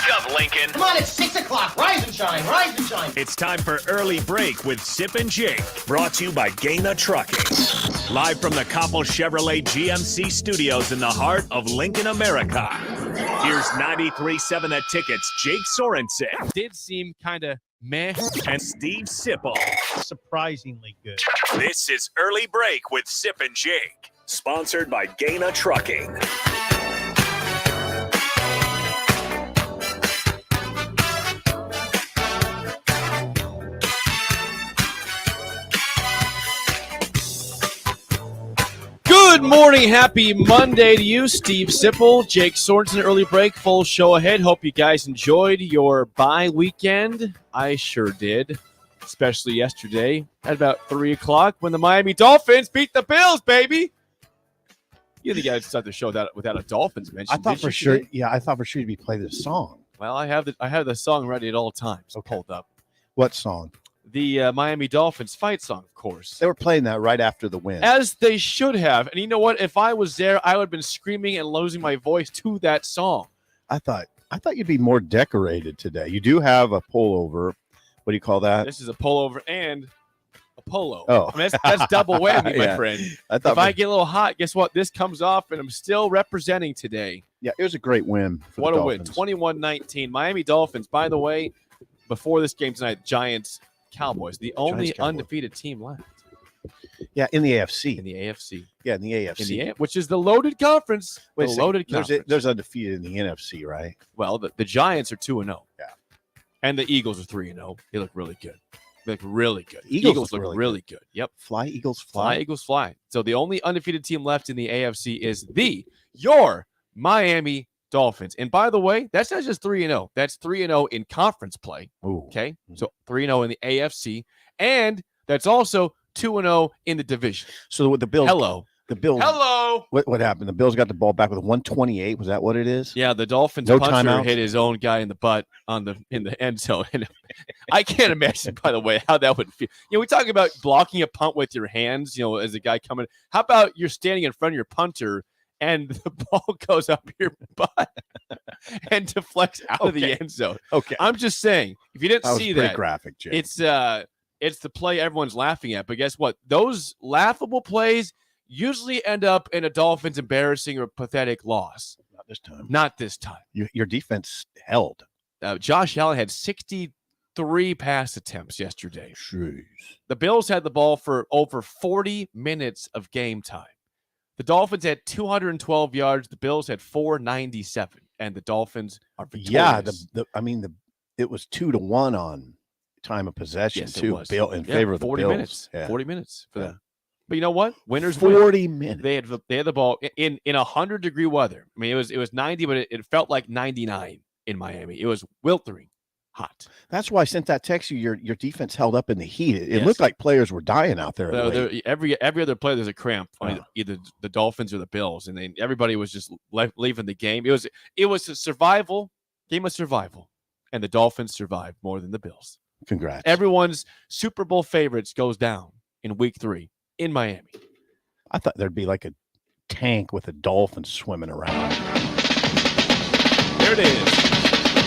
Wake up, Lincoln. Come on, it's 6 o'clock. Rise and shine, rise and shine. It's time for Early Break with Sip and Jake, brought to you by Gaina Trucking. Live from the Koppel Chevrolet GMC studios in the heart of Lincoln, America. Here's 93.7 The Ticket's Jake Sorensen. Did seem kind of meh. And Steve Sipple. Surprisingly good. This is Early Break with Sip and Jake, sponsored by Gaina Trucking. Good morning, happy Monday to you, Steve Sipple, Jake Sorensen, Early Break, full show ahead. Hope you guys enjoyed your bye weekend. I sure did, especially yesterday at about 3 o'clock when the Miami Dolphins beat the Bills, baby. You think I'd start the show without a Dolphins mention? I thought for sure you'd be playing this song. Well, I have the song ready at all times. Okay. Pulled up. What song? The Miami Dolphins fight song, of course. They were playing that right after the win. As they should have. And you know what? If I was there, I would have been screaming and losing my voice to that song. I thought you'd be more decorated today. You do have a pullover. What do you call that? This is a pullover and a polo. Oh. I mean, that's double whammy, my Yeah. friend. If I get a little hot, guess what? This comes off, and I'm still representing today. Yeah, it was a great win. What a win. 21-19. Miami Dolphins, by the way, before this game tonight, Giants, Cowboys, the only undefeated team left. Yeah, in the AFC. In the AFC. Yeah, in the AFC. Which is the loaded conference. Wait, the loaded conference. There's undefeated in the NFC, right? Well, the Giants are 2-0. Yeah. And the Eagles are 3-0. They look really good. They look really good. Eagles look look really good. Yep. Fly, Eagles, Fly, Eagles, fly. So the only undefeated team left in the AFC is your Miami Dolphins. And by the way, that's not just 3-0. That's 3-0 in conference play. Ooh. Okay. So 3-0 in the AFC. And that's also 2-0 in the division. So with the Bills. The Bills. Hello. What happened? The Bills got the ball back with 128. Was that what it is? Yeah, the Dolphins No punter timeouts? hit his own guy in the butt in the end zone. And I can't imagine, by the way, how that would feel. You know, we talk about blocking a punt with your hands, you know, as a guy coming. How about you're standing in front of your punter and the ball goes up your butt and deflects out of the end zone? Okay. I'm just saying, if you didn't see pretty that, graphic, Jay. it's the play everyone's laughing at. But guess what? Those laughable plays usually end up in a Dolphins embarrassing or pathetic loss. Not this time. Not this time. Your defense held. Josh Allen had 63 pass attempts yesterday. Jeez. The Bills had the ball for over 40 minutes of game time. The Dolphins had 212 yards. The Bills had 497, and the Dolphins are victorious. Yeah, it was 2-1 on time of possession too. Bill in favor of the 40 Bills. minutes. Yeah. 40 minutes for them. But you know what? Winners 40 win. minutes. They had the ball in 100-degree weather. I mean, it was 90, but it felt like 99 in Miami. It was weltering hot. That's why I sent that text you. Your defense held up in the heat. It looked like players were dying out there. Every other player, there's a cramp on either the Dolphins or the Bills, and then everybody was just leaving the game. It was a survival game of survival, and the Dolphins survived more than the Bills. Congrats. Everyone's Super Bowl favorites goes down in Week 3 in Miami. I thought there'd be like a tank with a dolphin swimming around. There it is.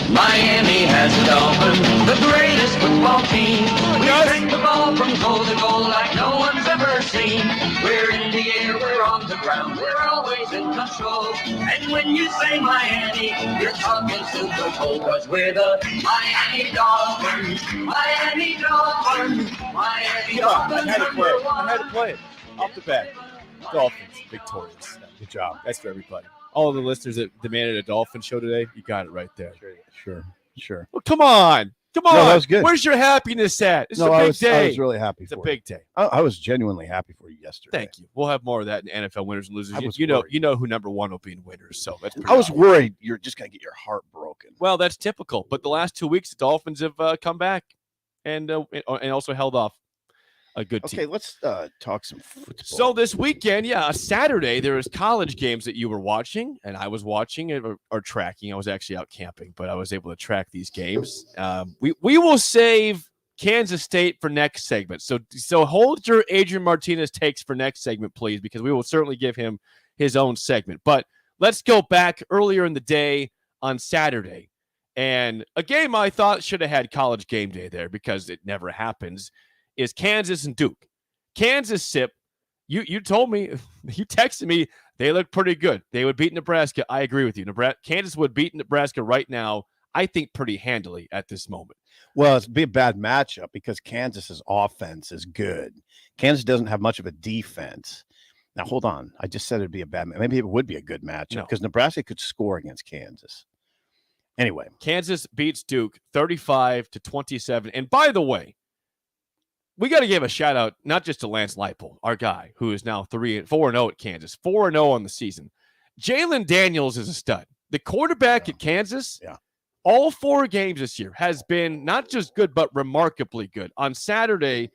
Miami has the Dolphins, the greatest football team. We take the ball from goal to goal like no one's ever seen. We're in the air, we're on the ground, we're always in control. And when you say Miami, you're talking Super Bowl, 'cause we're the Miami Dolphins. Miami Dolphins. Miami Dolphins. I had to play it off the bat. Dolphins victorious. Good job. That's for everybody. All the listeners that demanded a Dolphin show today, you got it right there. Sure. Well, come on. No, that was good. Where's your happiness at? It's a big day. I was really happy It's a for big day. I was genuinely happy for you yesterday. Thank you. We'll have more of that in NFL winners and losers. You know who number one will be in winners. So that's I was worried you're just going to get your heart broken. Well, that's typical. But the last 2 weeks, the Dolphins have come back and also held off a good team. Okay, let's talk some football. So this weekend, Saturday, there was college games that you were watching, and I was watching or tracking. I was actually out camping, but I was able to track these games. We will save Kansas State for next segment. So hold your Adrian Martinez takes for next segment, please, because we will certainly give him his own segment. But let's go back earlier in the day on Saturday. And a game I thought should have had College Game Day there because it never happens is Kansas and Duke. Kansas, Sip, you told me, you texted me, they look pretty good. They would beat Nebraska. I agree with you. Kansas would beat Nebraska right now, I think, pretty handily at this moment. Well, it's be a bad matchup because Kansas's offense is good. Kansas doesn't have much of a defense. Now, hold on. I just said it'd be a bad matchup. Maybe it would be a good matchup because Nebraska could score against Kansas. Anyway. Kansas beats Duke 35-27. And by the way, we got to give a shout out not just to Lance Leipold, our guy, who is now 4-0 at Kansas, 4-0 on the season. Jalen Daniels is a stud. The quarterback at Kansas, all 4 games this year, has been not just good, but remarkably good. On Saturday,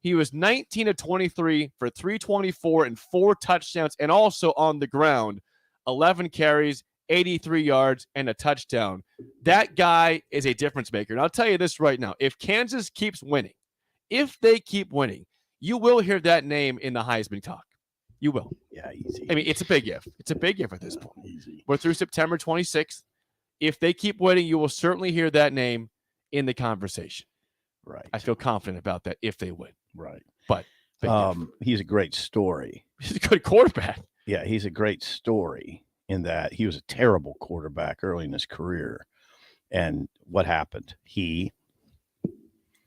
he was 19-23 for 324 and 4 touchdowns, and also on the ground, 11 carries, 83 yards, and a touchdown. That guy is a difference maker. And I'll tell you this right now. If Kansas keeps winning, if they keep winning, you will hear that name in the Heisman talk. You will. Yeah, easy. I mean, it's a big if. It's a big if at this point. Easy. We're through September 26th. If they keep winning, you will certainly hear that name in the conversation. Right. I feel confident about that if they win. Right. But he's a great story. He's a good quarterback. Yeah, he's a great story in that he was a terrible quarterback early in his career. And what happened?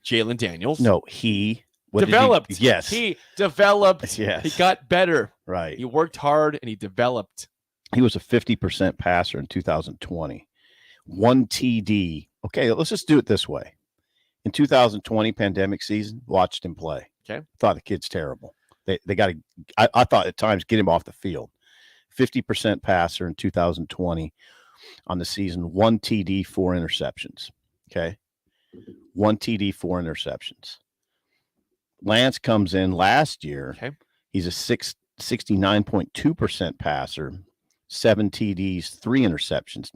Jalen Daniels. No, he developed. Yes. He developed. Yes. He got better. Right. He worked hard and he developed. He was a 50% passer in 2020. 1 TD. Okay, let's just do it this way. In 2020 pandemic season, watched him play. Okay. Thought the kid's terrible. They got to I thought at times get him off the field. 50% passer in 2020 on the season, 1 TD, 4 interceptions. Okay. 1 TD, 4 interceptions. Lance comes in last year. Okay. He's a 69.2% passer, 7 TDs, 3 interceptions.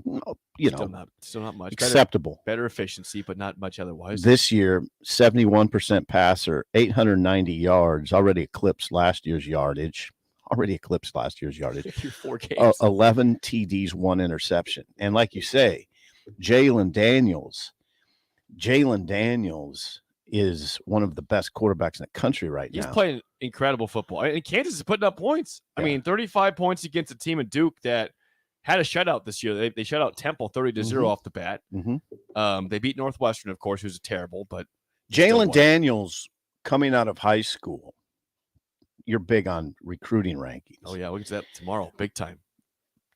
Still not much. Acceptable. Better efficiency, but not much otherwise. This year, 71% passer, 890 yards, already eclipsed last year's yardage. 4 games. 11 TDs, 1 interception. And like you say, Jalen Daniels is one of the best quarterbacks in the country right now. He's playing incredible football. And Kansas is putting up points. Yeah. I mean, 35 points against a team in Duke that had a shutout this year. They shut out Temple 30-0 off the bat. Mm-hmm. They beat Northwestern, of course, who's terrible. But Jalen Daniels coming out of high school. You're big on recruiting rankings. Oh, yeah. We'll get to that tomorrow. Big time.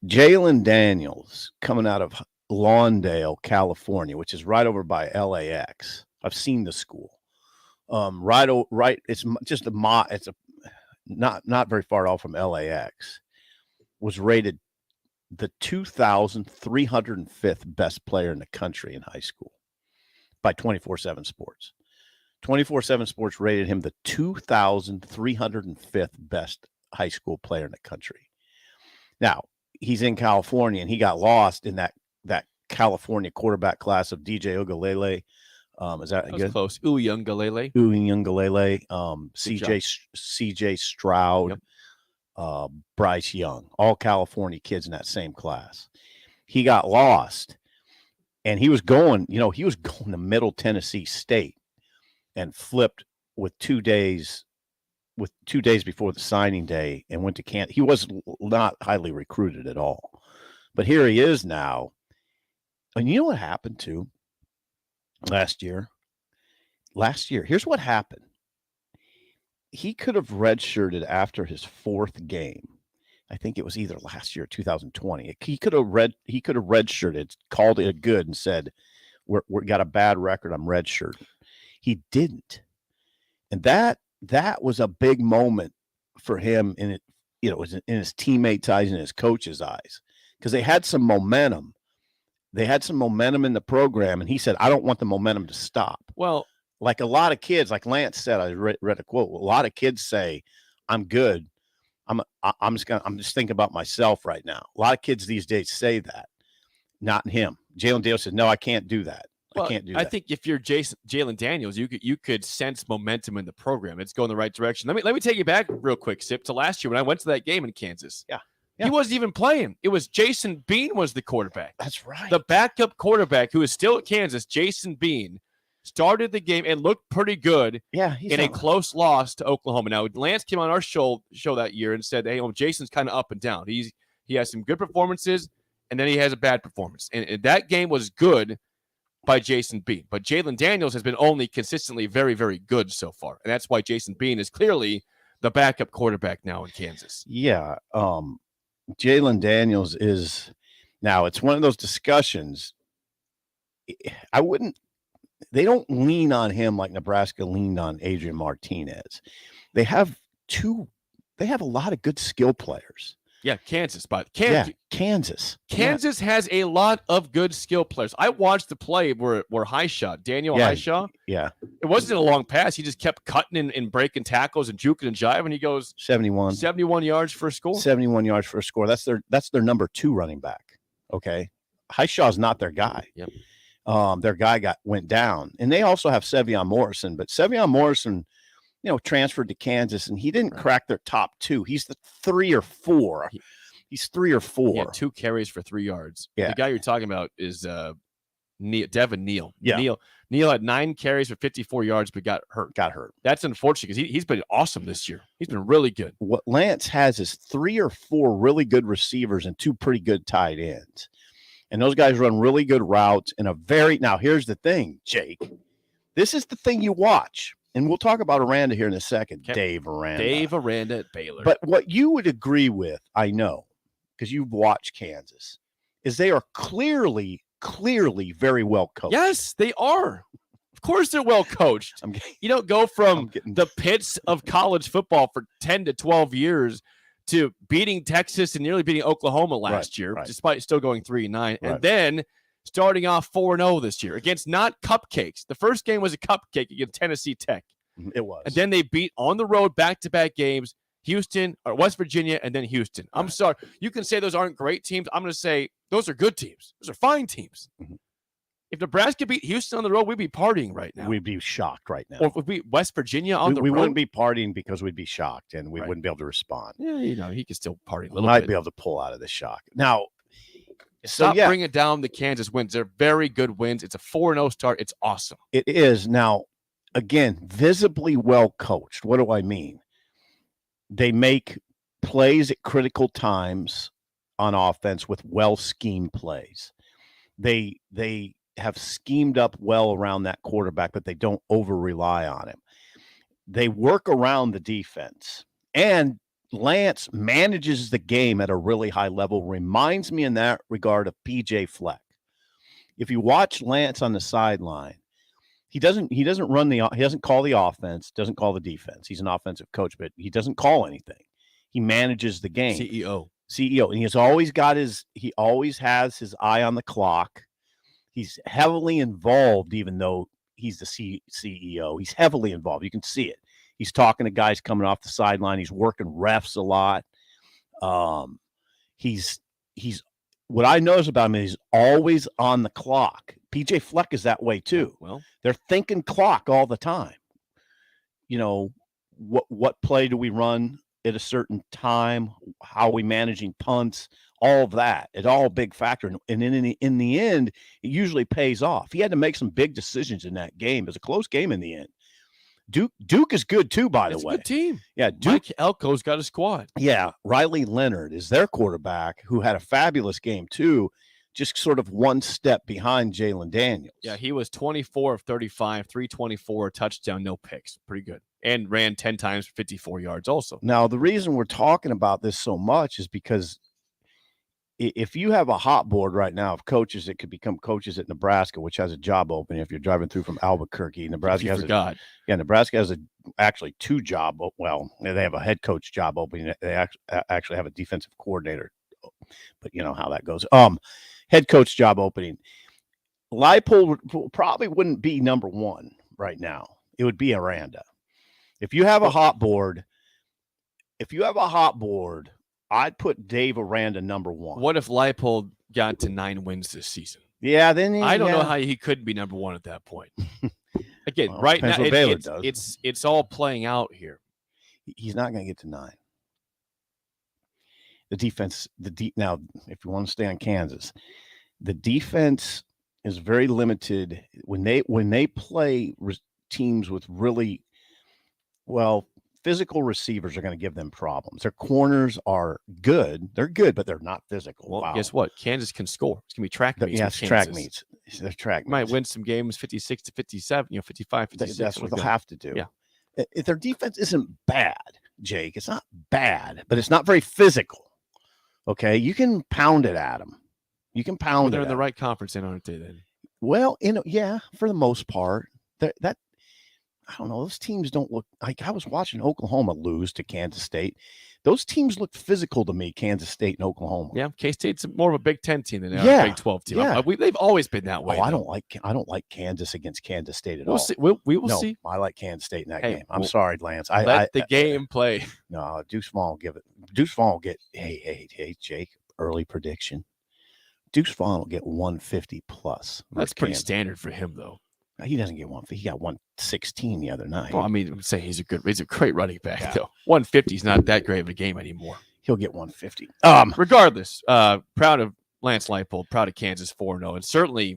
Jalen Daniels coming out of Lawndale, California, which is right over by LAX. I've seen the school. Right. It's just it's not very far off from LAX. Was rated the 2,305th best player in the country in high school by 24/7 Sports. 24/7 Sports rated him the 2,305th best high school player in the country. Now, he's in California, and he got lost in that California quarterback class of DJ Ugalele. Is that good? Close. Uyunglele. CJ Stroud, Bryce Young, all California kids in that same class. He got lost, and he was going to Middle Tennessee State and flipped with 2 days before the signing day and went to Kansas. He was not highly recruited at all, but here he is now. And you know what happened to last year? Here's what happened. He could have redshirted after his 4th game. I think it was either last year or 2020. He could have redshirted, called it good, and said, "We got a bad record. I'm redshirting." He didn't, and that was a big moment for him in his teammates' eyes and his coach's eyes, because they had some momentum. They had some momentum in the program, and he said, "I don't want the momentum to stop." Well, like a lot of kids, like Lance said, I read a quote. A lot of kids say, "I'm good. I'm just thinking about myself right now." A lot of kids these days say that. Not him. Jalen Daniels said, "No, I can't do that. I can't do that." I think if you're Jalen Daniels, you could sense momentum in the program. It's going the right direction. Let me take you back real quick, Sip, to last year when I went to that game in Kansas. Yeah. He wasn't even playing. It was Jason Bean was the quarterback. That's right. The backup quarterback who is still at Kansas, Jason Bean, started the game and looked pretty good in a close loss to Oklahoma. Now, Lance came on our show that year and said, hey, Jason's kind of up and down. He has some good performances, and then he has a bad performance. And that game was good by Jason Bean. But Jalen Daniels has been only consistently very, very good so far. And that's why Jason Bean is clearly the backup quarterback now in Kansas. Yeah. Jalen Daniels is now, it's one of those discussions. They don't lean on him like Nebraska leaned on Adrian Martinez. They have a lot of good skill players. Yeah, Kansas. Kansas. Kansas has a lot of good skill players. I watched the play where Highshaw, Daniel Highshaw. Yeah. It wasn't a long pass. He just kept cutting and breaking tackles and juking and jiving. He goes 71 yards for a score. 71 yards for a score. That's their number 2 running back. Okay. Highshaw's not their guy. Yep. Their guy went down. And they also have Sevion Morrison, but Sevion Morrison, transferred to Kansas, and he didn't crack their top 2. He's the 3 or 4. He's 3 or 4. Yeah, 2 carries for 3 yards. Yeah. The guy you're talking about is Devin Neal. Yeah. Neal had 9 carries for 54 yards, but got hurt. That's unfortunate because he's been awesome this year. He's been really good. What Lance has is 3 or 4 really good receivers and 2 pretty good tight ends. And those guys run really good routes in now here's the thing, Jake. This is the thing you watch. And we'll talk about Aranda here in a second. Okay. Dave Aranda. Dave Aranda at Baylor. But what you would agree with, I know, because you've watched Kansas, is they are clearly very well coached. Yes, they are. Of course they're well coached. You don't go from the pits of college football for 10 to 12 years to beating Texas and nearly beating Oklahoma last year, despite still going 3-9. And then starting off 4-0 this year against not cupcakes. The first game was a cupcake against Tennessee Tech. It was. And then they beat on the road back-to-back games, Houston or West Virginia, and then Houston. I'm sorry. You can say those aren't great teams. I'm going to say those are good teams. Those are fine teams. Mm-hmm. If Nebraska beat Houston on the road, we'd be partying right now. We'd be shocked right now. Or if we beat West Virginia on the road. We wouldn't be partying because we'd be shocked, and we wouldn't be able to respond. Yeah, he could still party a little bit. Might be able to pull out of the shock. Now, Stop bringing down the Kansas wins. They're very good wins. It's a 4-0 start. It's awesome. It is. Now, again, visibly well coached. What do I mean? They make plays at critical times on offense with well-schemed plays. They have schemed up well around that quarterback, but they don't over-rely on him. They work around the defense. And Lance manages the game at a really high level. Reminds me in that regard of PJ Fleck. If you watch Lance on the sideline, he doesn't call the offense, doesn't call the defense. He's an offensive coach, but he doesn't call anything. He manages the game. CEO. And he always has his eye on the clock. He's heavily involved, even though he's the CEO. He's heavily involved. You can see it. He's talking to guys coming off the sideline. He's working refs a lot. He's what I notice about him is he's always on the clock. PJ Fleck is that way too. Well, they're thinking clock all the time. What play do we run at a certain time? How are we managing punts? All of that. It's all a big factor. And in the end, it usually pays off. He had to make some big decisions in that game. It was a close game in the end. Duke is good too, by the way. It's a good team. Yeah, Mike Elko's got a squad. Yeah, Riley Leonard is their quarterback, who had a fabulous game too, just sort of one step behind Jalen Daniels. Yeah, he was 24 of 35, 324, touchdown, no picks. Pretty good. And ran 10 times for 54 yards also. Now, the reason we're talking about this so much is because if you have a hot board right now of coaches that could become coaches at Nebraska, which has a job opening, if you're driving through from Albuquerque, Nebraska has actually 2 job. Well, they have a head coach job opening. They actually have a defensive coordinator, but you know how that goes. Head coach job opening. Leipold probably wouldn't be number 1 right now. It would be Aranda. If you have a hot board, I'd put Dave Aranda number 1. What if Leipold got to 9 wins this season? Yeah, then I don't know how he could be number 1 at that point. Again, well, right now it's all playing out here. He's not going to get to 9. The defense, now, if you want to stay on Kansas, the defense is very limited when they play teams with really physical receivers are going to give them problems. Their corners are good. They're good, but they're not physical. Well, guess what? Kansas can score. It's going to be track meets. Yes, track meets. They're track meets. Might win some games 56-57, 55, 56. That's what they'll have to do. Yeah. If their defense isn't bad, Jake, it's not bad, but it's not very physical. Okay? You can pound it at them. You can pound it. They're in the right conference, then, aren't they, then? Well, for the most part. That I don't know. Those teams don't look like I was watching Oklahoma lose to Kansas State. Those teams looked physical to me, Kansas State and Oklahoma. Yeah, K-State's more of a Big Ten team than they are a Big 12 team. Yeah. They've always been that way. I don't like Kansas against Kansas State at all. See. We will see. I like Kansas State in that game. I'm sorry, Lance. Let the game play. No, Deuce Vaughn will give it. Deuce Vaughn will get. Hey, Jake. Early prediction. Deuce Vaughn will get 150 plus. That's pretty standard for him, though. He doesn't get 150. He got 116 the other night. Well, I mean, say he's a great running back, though. 150 is not that great of a game anymore. He'll get 150. Regardless, proud of Lance Leipold, proud of Kansas 4-0, and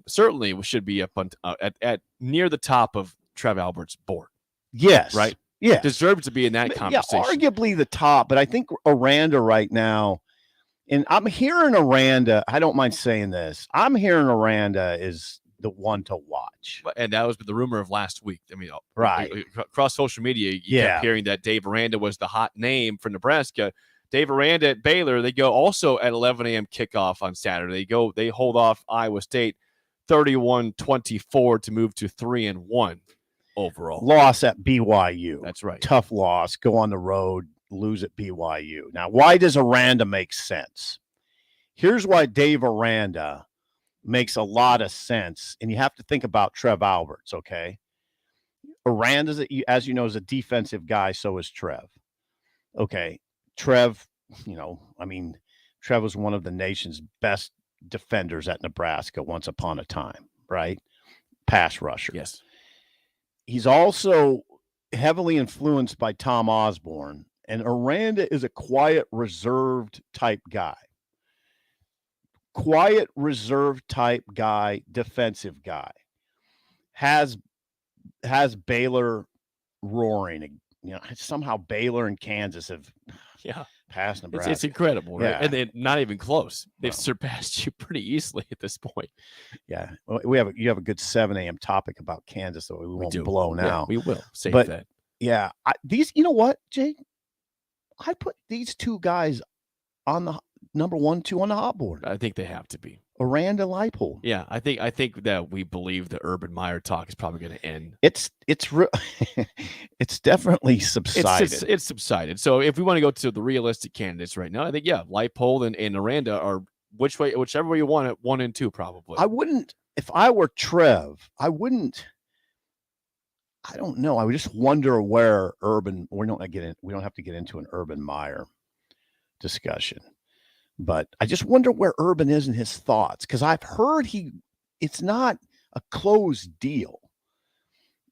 certainly we should be up on at near the top of Trev Albert's board. Yes. Right? Yeah. Deserves to be in that conversation. Yeah, arguably the top, but I think Aranda right now, and I'm hearing Aranda, I don't mind saying this, I'm hearing Aranda is the one to watch. And that was the rumor of last week. I mean, right. Across social media, you kept hearing that Dave Aranda was the hot name for Nebraska. Dave Aranda at Baylor, they go also at 11 a.m. kickoff on Saturday. They hold off Iowa State 31-24 to move to 3-1 overall. Loss at BYU. That's right. Tough loss. Go on the road, lose at BYU. Now, why does Aranda make sense? Here's why Dave Aranda makes a lot of sense, and you have to think about Trev Alberts, okay? Aranda, as you know, is a defensive guy, so is Trev. Okay, Trev, Trev was one of the nation's best defenders at Nebraska once upon a time, right? Pass rusher. Yes. He's also heavily influenced by Tom Osborne, and Aranda is a quiet, reserved type guy. Quiet, reserved type guy, defensive guy. Has Baylor roaring. Somehow Baylor and Kansas have passed Nebraska. It's incredible, right? Yeah. And they're not even close. They've surpassed you pretty easily at this point. Yeah. You have a good 7 a.m. topic about Kansas that we won't blow now. Yeah, we will save that. Yeah. You know what, Jake? I put these two guys on the number 1, 2 on the hot board. I think they have to be. Aranda, Leipold. Yeah, I think that we believe the Urban Meyer talk is probably going to end. It's definitely subsided. It's subsided. So if we want to go to the realistic candidates right now, I think Leipold and Aranda are whichever way you want it, 1 and 2 probably. I wouldn't, if I were Trev, I don't know. I would just wonder where Urban. We don't have to get into an Urban Meyer discussion. But I just wonder where Urban is in his thoughts, because I've heard it's not a closed deal.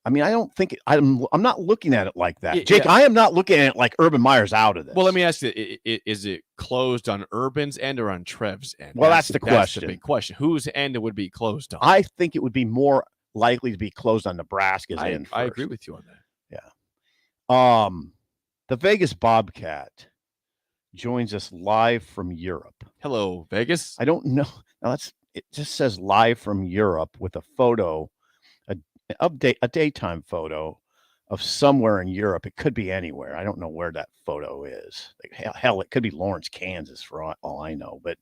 I mean, I don't think I'm not looking at it like that, Jake. I am not looking at it like Urban Meyer's out of this. Well, let me ask you: is it closed on Urban's end or on Trev's end? Well, that's the question. That's the big question. Whose end it would be closed on? I think it would be more likely to be closed on Nebraska's end. I agree with you on that. Yeah. The Vegas Bobcat joins us live from Europe. Hello, Vegas. I don't know. Now it just says live from Europe with a photo, a daytime photo of somewhere in Europe. It could be anywhere. I don't know where that photo is. Hell, it could be Lawrence, Kansas for all I know, but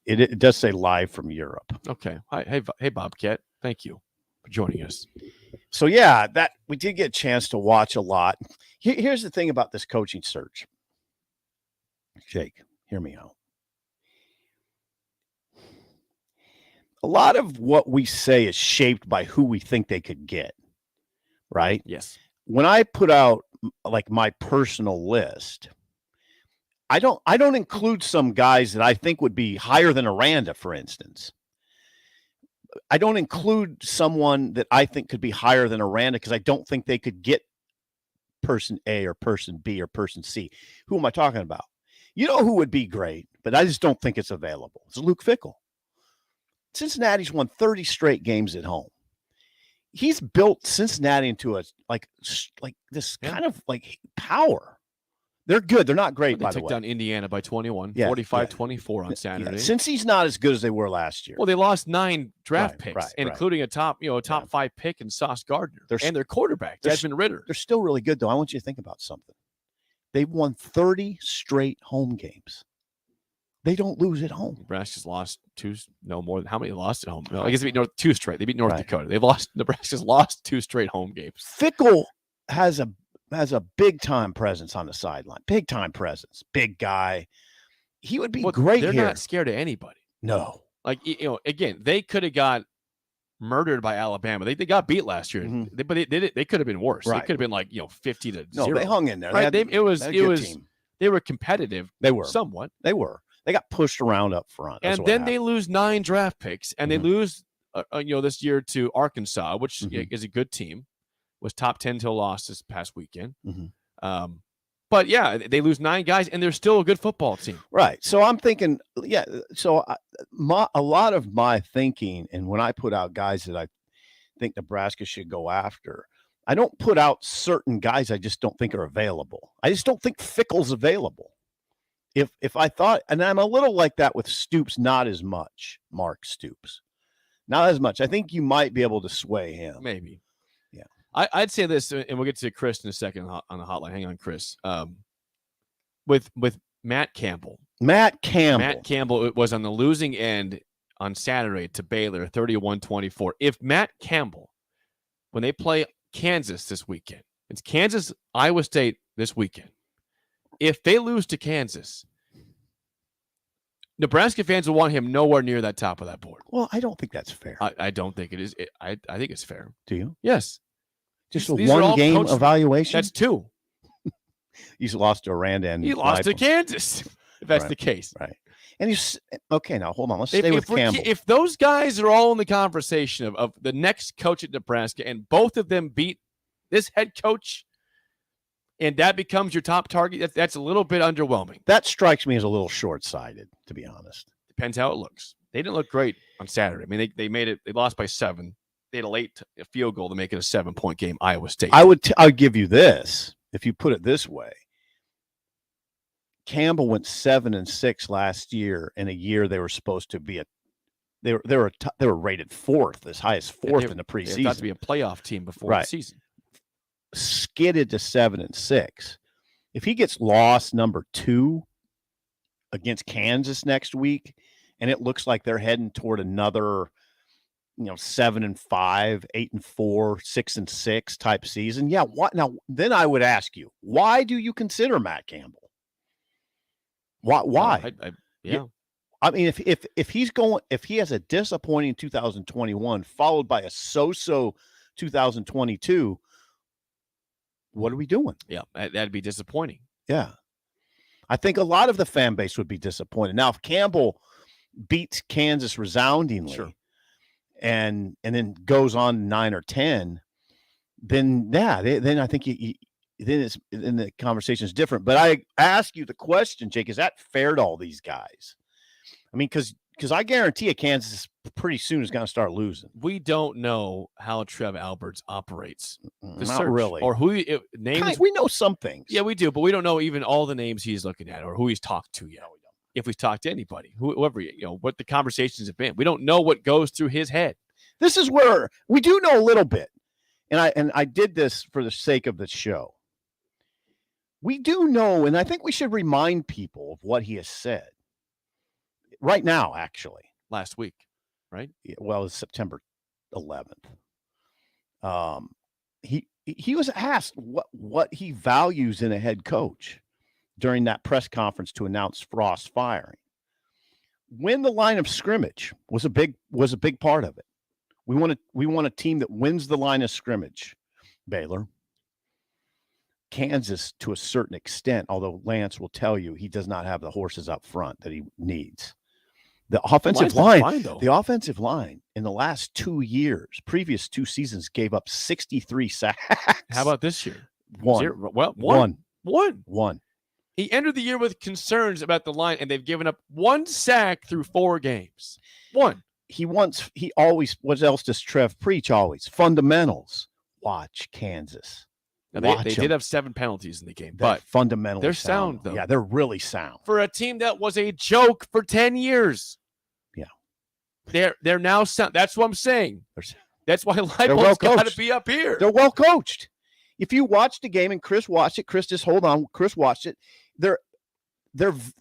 it does say live from Europe. Okay. Hey, Bobcat. Thank you for joining us. So that we did get a chance to watch a lot. Here's the thing about this coaching search. Jake, hear me out. A lot of what we say is shaped by who we think they could get, right? Yes. When I put out like my personal list, I don't include some guys that I think would be higher than Aranda, for instance. I don't include someone that I think could be higher than Aranda because I don't think they could get person A or person B or person C. Who am I talking about? You know who would be great, but I just don't think it's available. It's Luke Fickell. Cincinnati's won 30 straight games at home. He's built Cincinnati into a like this kind of like power. They're good. They're not great, They by the took way. down Indiana by 21, Yeah, 45-24 on Saturday. Yeah. Since he's not as good as they were last year. Well, they lost 9 draft Right, picks, right. including a top 5 pick in Sauce Gardner and their quarterback, Desmond Ridder. They're still really good, though. I want you to think about something. They've won 30 straight home games. They don't lose at home. Nebraska's lost 2, no more than how many lost at home? No, I guess they beat 2 straight. They beat North Right. Dakota. Nebraska's lost 2 straight home games. Fickell has a big time presence on the sideline. Big time presence. Big guy. He would be great They're here. not scared of anybody. No. Like, again, they could have got murdered by Alabama. They got beat last year, but they could have been worse. Right. They could have been like 50-0. No, they hung in there. Right? They They were competitive. They were somewhat. They were. They got pushed around up front. That's And then they lose 9 draft picks, and they lose, this year to Arkansas, which is a good team. Was top 10 till lost this past weekend. But yeah, they lose 9 guys, and they're still a good football team. Right. So I'm thinking, yeah. So a lot of my thinking, and when I put out guys that I think Nebraska should go after, I don't put out certain guys I just don't think are available. I just don't think Fickell's available. If I thought, and I'm a little like that with Stoops, not as much, Mark Stoops. Not as much. I think you might be able to sway him. Maybe. Yeah. I'd say this, and we'll get to Chris in a second on the hotline. Hang on, Chris. With Matt Campbell. Matt Campbell was on the losing end on Saturday to Baylor, 31-24. If Matt Campbell, when they play Kansas this weekend, it's Kansas, Iowa State this weekend. If they lose to Kansas, Nebraska fans will want him nowhere near that top of that board. Well, I don't think that's fair. I don't think it is. I think it's fair. Do you? Yes. Just a These are all one-game coached- evaluation? That's 2. He's lost to Aranda and He lost to Kansas, if that's the case. Right. And he's okay. Now, hold on. Let's stay with Campbell. If those guys are all in the conversation of the next coach at Nebraska, and both of them beat this head coach, and that becomes your top target, that's a little bit underwhelming. That strikes me as a little short-sighted, to be honest. Depends how it looks. They didn't look great on Saturday. I mean, they made it. They lost by 7. They had a late field goal to make it a 7-point game. Iowa State. I'll give you this. If you put it this way, Campbell went 7-6 last year in a year they were supposed to be they were rated 4th, as high as 4th in the preseason. They thought to be a playoff team before the season. Skidded to 7-6. If he gets lost number 2 against Kansas next week, and it looks like they're heading toward another 7-5, 8-4, 6-6 type season. Yeah. What now? Then I would ask you, why do you consider Matt Campbell? Why? Yeah. I mean, if he has a disappointing 2021 followed by a so-so 2022, what are we doing? Yeah, that'd be disappointing. Yeah. I think a lot of the fan base would be disappointed. Now, if Campbell beats Kansas resoundingly, and then goes on 9 or 10, then then I think then the conversation is different. But I ask you the question, Jake, is that fair to all these guys? I mean, because I guarantee you Kansas pretty soon is going to start losing. We don't know how Trev Alberts operates. Not really. Or who names. We know some things. Yeah, we do, but we don't know even all the names he's looking at or who he's talked to yet. If we've talked to anybody, whoever, what the conversations have been. We don't know what goes through his head. This is where we do know a little bit. And I did this for the sake of the show. We do know, and I think we should remind people of what he has said. Right now, actually. Last week, right? Well, it's September 11th. He was asked what he values in a head coach during that press conference to announce Frost's firing. Win the line of scrimmage was a big part of it. We want a team that wins the line of scrimmage. Baylor. Kansas to a certain extent, although Lance will tell you he does not have the horses up front that he needs. The offensive line in the last 2 years, previous 2 seasons, gave up 63 sacks. How about this year? One. Zero. Well, one. One. He entered the year with concerns about the line, and they've given up 1 sack through 4 games. 1. He always, what else does Trev preach always? Fundamentals. Watch Kansas. Now, they did have 7 penalties in the game, They're but fundamentally they're sound, though. Yeah, they're really sound. For a team that was a joke for 10 years. Yeah. They're now sound. That's what I'm saying. That's why Leipold's got to be up here. They're well coached. If you watch the game and Chris watched it, Chris, just hold on. Chris watched it. They're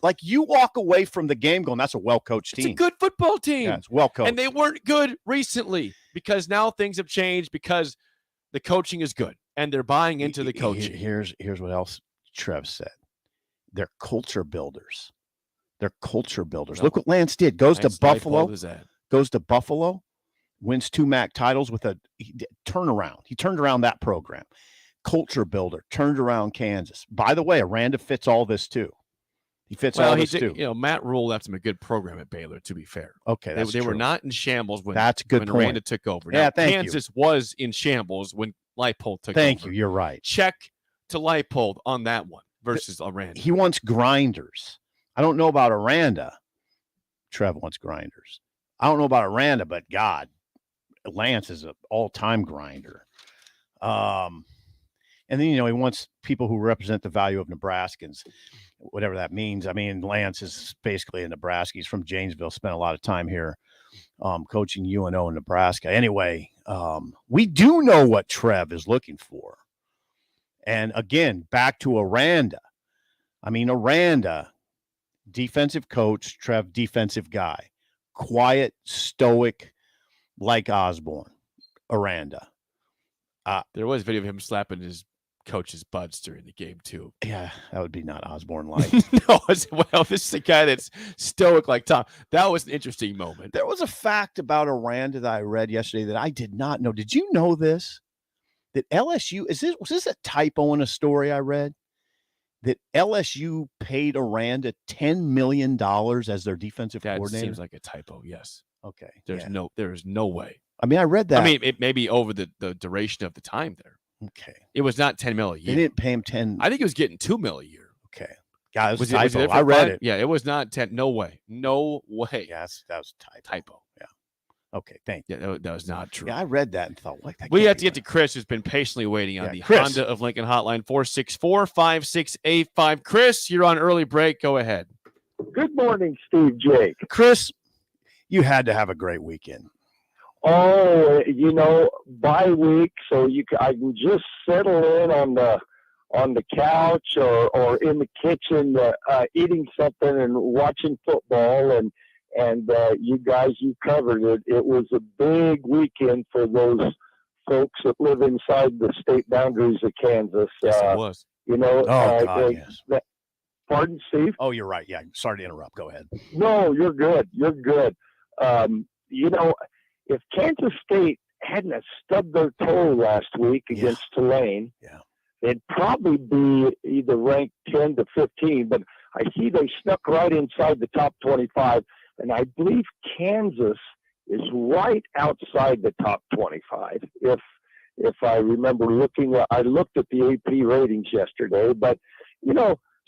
like, you walk away from the game going, that's a well-coached team. It's a good football team. Yeah, it's well-coached. And they weren't good recently because now things have changed because the coaching is good and they're buying into the coaching. Here's what else Trev said. They're culture builders. They're culture builders. No. Look what Lance did. Goes to Buffalo. Wins 2 MAC titles with a turnaround. He turned around that program. Culture builder. Turned around Kansas. By the way, Aranda fits all this too. He fits all this too. You know, Matt Rule left him a good program at Baylor, to be fair. Okay, they were not in shambles when Aranda took over. Yeah, now, Kansas was in shambles when Leipold took over. Thank you. You're right. Check to Leipold on that one versus Aranda. He wants grinders. I don't know about Aranda. Trev wants grinders. I don't know about Aranda, but God, Lance is an all-time grinder. And then, he wants people who represent the value of Nebraskans, whatever that means. I mean, Lance is basically a Nebraska. He's from Janesville, spent a lot of time here coaching UNO in Nebraska. Anyway, we do know what Trev is looking for. And again, back to Aranda. I mean, Aranda, defensive coach, Trev, defensive guy. Quiet, stoic, like Osborne. Aranda. There was video of him slapping his coach's butts during the game, too. Yeah, that would be not Osborne-like. No, well, this is a guy that's stoic like Tom. That was an interesting moment. There was a fact about Aranda that I read yesterday that I did not know. Did you know this? That LSU, was this a typo in a story I read? That LSU paid Aranda $10 million as their defensive coordinator? That seems like a typo, yes. Okay. There is no way. I mean, I read that. I mean, it may be over the duration of the time there. Okay. It was not $10 million a year. They didn't pay him 10. I think he was getting $2 million a year. Okay. God, was it a typo. I read it. Yeah, it was not 10. No way. No way. Yeah, that was a typo. Yeah. Okay, thank you. Yeah, that was not true. Yeah, I read that and thought, what? We have to get to Chris, who's been patiently waiting on the Chris. Honda of Lincoln hotline, 464-5685. Chris, you're on early break. Go ahead. Good morning, Steve Jake. Chris, you had to have a great weekend. Oh, bye week, so I can just settle in on the couch or in the kitchen, eating something and watching football, and you guys, you covered it. It was a big weekend for those folks that live inside the state boundaries of Kansas. Yes, it was. Yes. Pardon, Steve? Oh, you're right. Yeah, sorry to interrupt. Go ahead. No, you're good. You're good. If Kansas State hadn't stubbed their toe last week against Tulane, they'd probably be either ranked 10 to 15, but I see they snuck right inside the top 25, and I believe Kansas is right outside the top 25. If I remember I looked at the AP ratings yesterday, but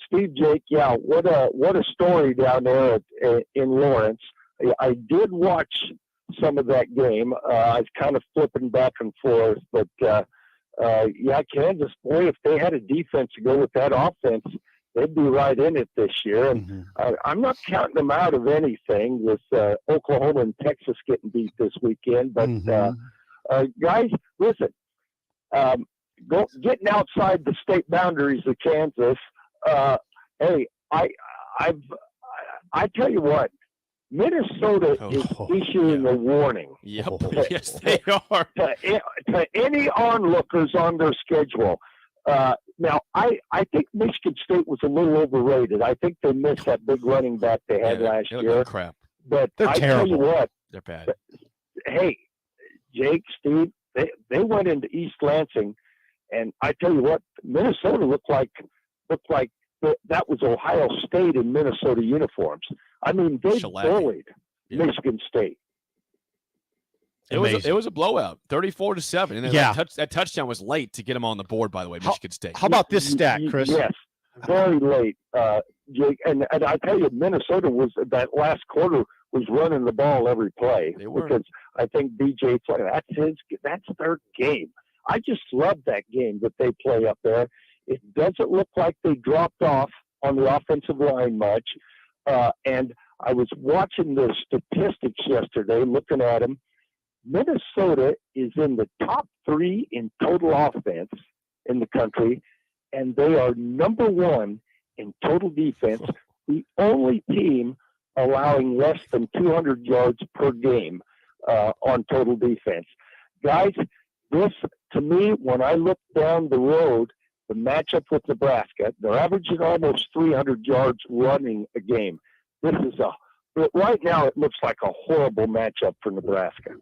Steve Jake, what a story down there in Lawrence. I did watch some of that game. I was kind of flipping back and forth, but Kansas, boy, if they had a defense to go with that offense, they'd be right in it this year. And I'm not counting them out of anything with Oklahoma and Texas getting beat this weekend. But guys, listen, getting outside the state boundaries of Kansas. Hey, I tell you what. Minnesota is issuing a warning. Yep. Yes, they are. To any onlookers on their schedule. Now, I think Michigan State was a little overrated. I think they missed that big running back they had last year. Crap. But they're terrible. Tell you what. They're bad. Hey, Jake, Steve, they went into East Lansing, and I tell you what, Minnesota looked like that was Ohio State in Minnesota uniforms. I mean, they bullied Michigan State. It was a blowout, 34-7. And that touchdown was late to get them on the board. By the way, Michigan State. How about this stat, Chris? Yes. very late, Jake. And I tell you, Minnesota was that last quarter was running the ball every play because I think BJ that's their game. I just love that game that they play up there. It doesn't look like they dropped off on the offensive line much. And I was watching the statistics yesterday, looking at them. Minnesota is in the top 3 in total offense in the country, and they are number 1 in total defense, the only team allowing less than 200 yards per game on total defense. Guys, this, to me, when I look down the road, the matchup with Nebraska, they're averaging almost 300 yards running a game. Right now it looks like a horrible matchup for Nebraska.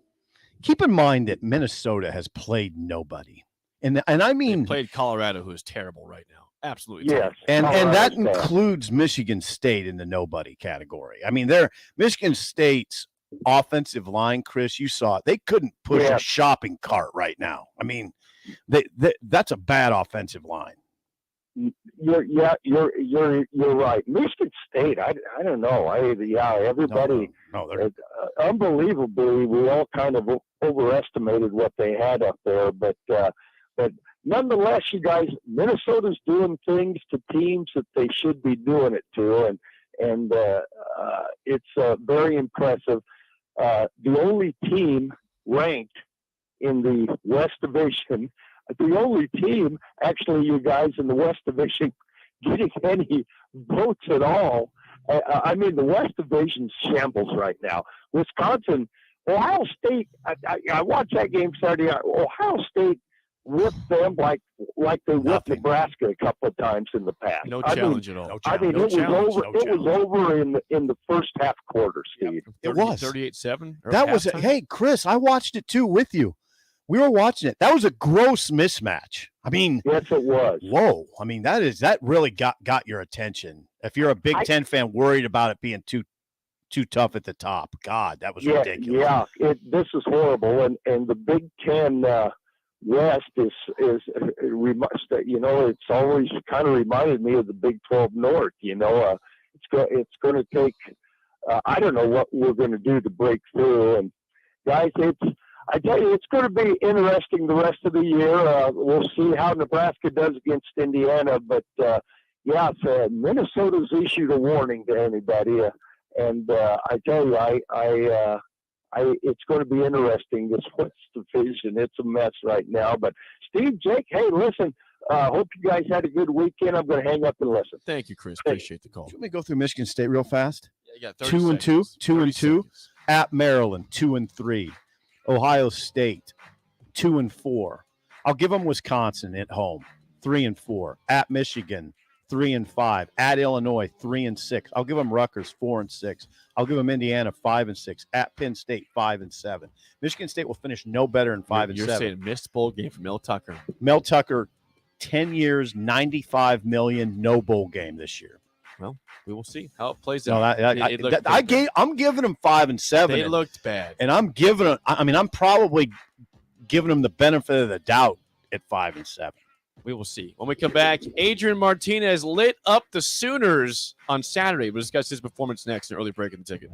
Keep in mind that Minnesota has played nobody. And I mean, they played Colorado, who is terrible right now. Absolutely. Yes. Terrible. And that includes Michigan State in the nobody category. I mean, Michigan State's offensive line, Chris, you saw it. They couldn't push a shopping cart right now. I mean, that's a bad offensive line. You're right. Michigan State, I don't know. Everybody. No, they're unbelievably, we all kind of overestimated what they had up there, but nonetheless, you guys, Minnesota's doing things to teams that they should be doing it to, and it's very impressive. The only team ranked in the West Division, the only team, actually, you guys in the West Division getting any votes at all. I mean, the West Division's shambles right now. Wisconsin, Ohio State, I watched that game Saturday night. Ohio State whipped them like they whipped Nebraska a couple of times in the past. No challenge at all. I mean, it was over in the first half quarter, Steve. Yeah, it was 38-7. That was hey, Chris, I watched it too with you. We were watching it. That was a gross mismatch. I mean, yes, it was. Whoa. I mean, that really got your attention. If you're a Big Ten fan worried about it being too tough at the top, God, that was ridiculous. Yeah, this is horrible. And the Big Ten West is it's always kind of reminded me of the Big 12 North. It's going to take. I don't know what we're going to do to break through. And guys, I tell you, it's going to be interesting the rest of the year. We'll see how Nebraska does against Indiana. But, Minnesota's issued a warning to anybody. And I tell you, it's going to be interesting, this West Division. It's a mess right now. But, Steve, Jake, hey, listen, hope you guys had a good weekend. I'm going to hang up and listen. Thank you, Chris. Appreciate the call. Let me go through Michigan State real fast. Yeah, you got 30 2-2. At Maryland, 2-3. Ohio State, 2-4. I'll give them Wisconsin at home, 3-4. At Michigan, 3-5. At Illinois, 3-6. I'll give them Rutgers, 4-6. I'll give them Indiana, 5-6. At Penn State, 5-7. Michigan State will finish no better than 5-7. You're saying missed bowl game for Mel Tucker. Mel Tucker, 10 years, $95 million, no bowl game this year. Well, we will see how it plays no, out. I'm giving them 5-7. They looked bad, and I'm giving them. I mean, I'm probably giving them the benefit of the doubt at 5-7. We will see. When we come back, Adrian Martinez lit up the Sooners on Saturday. We'll discuss his performance next in early break of the ticket.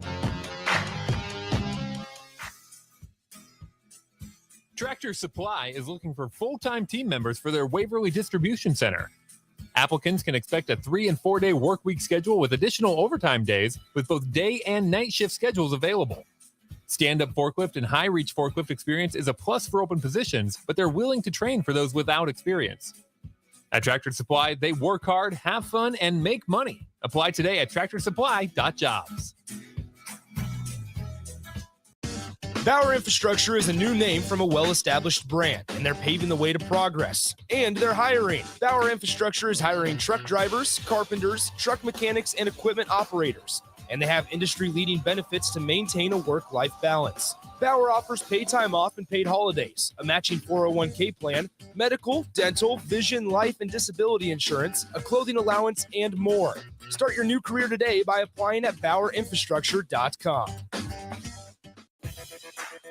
Tractor Supply is looking for full-time team members for their Waverly Distribution Center. Applicants can expect a 3- and 4-day work week schedule with additional overtime days with both day and night shift schedules available. Stand-up forklift and high-reach forklift experience is a plus for open positions, but they're willing to train for those without experience. At Tractor Supply, they work hard, have fun, and make money. Apply today at tractorsupply.jobs. Bauer Infrastructure is a new name from a well-established brand, and they're paving the way to progress. And they're hiring. Bauer Infrastructure is hiring truck drivers, carpenters, truck mechanics, and equipment operators. And they have industry-leading benefits to maintain a work-life balance. Bauer offers paid time off and paid holidays, a matching 401k plan, medical, dental, vision, life, and disability insurance, a clothing allowance, and more. Start your new career today by applying at BauerInfrastructure.com.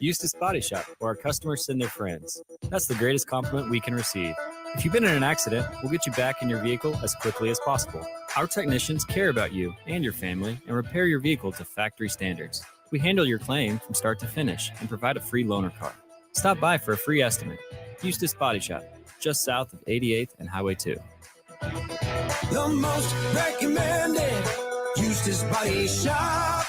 Eustace Body Shop, where our customers send their friends. That's the greatest compliment we can receive. If you've been in an accident, we'll get you back in your vehicle as quickly as possible. Our technicians care about you and your family and repair your vehicle to factory standards. We handle your claim from start to finish and provide a free loaner car. Stop by for a free estimate. Eustace Body Shop, just south of 88th and Highway 2. The most recommended Eustace Body Shop.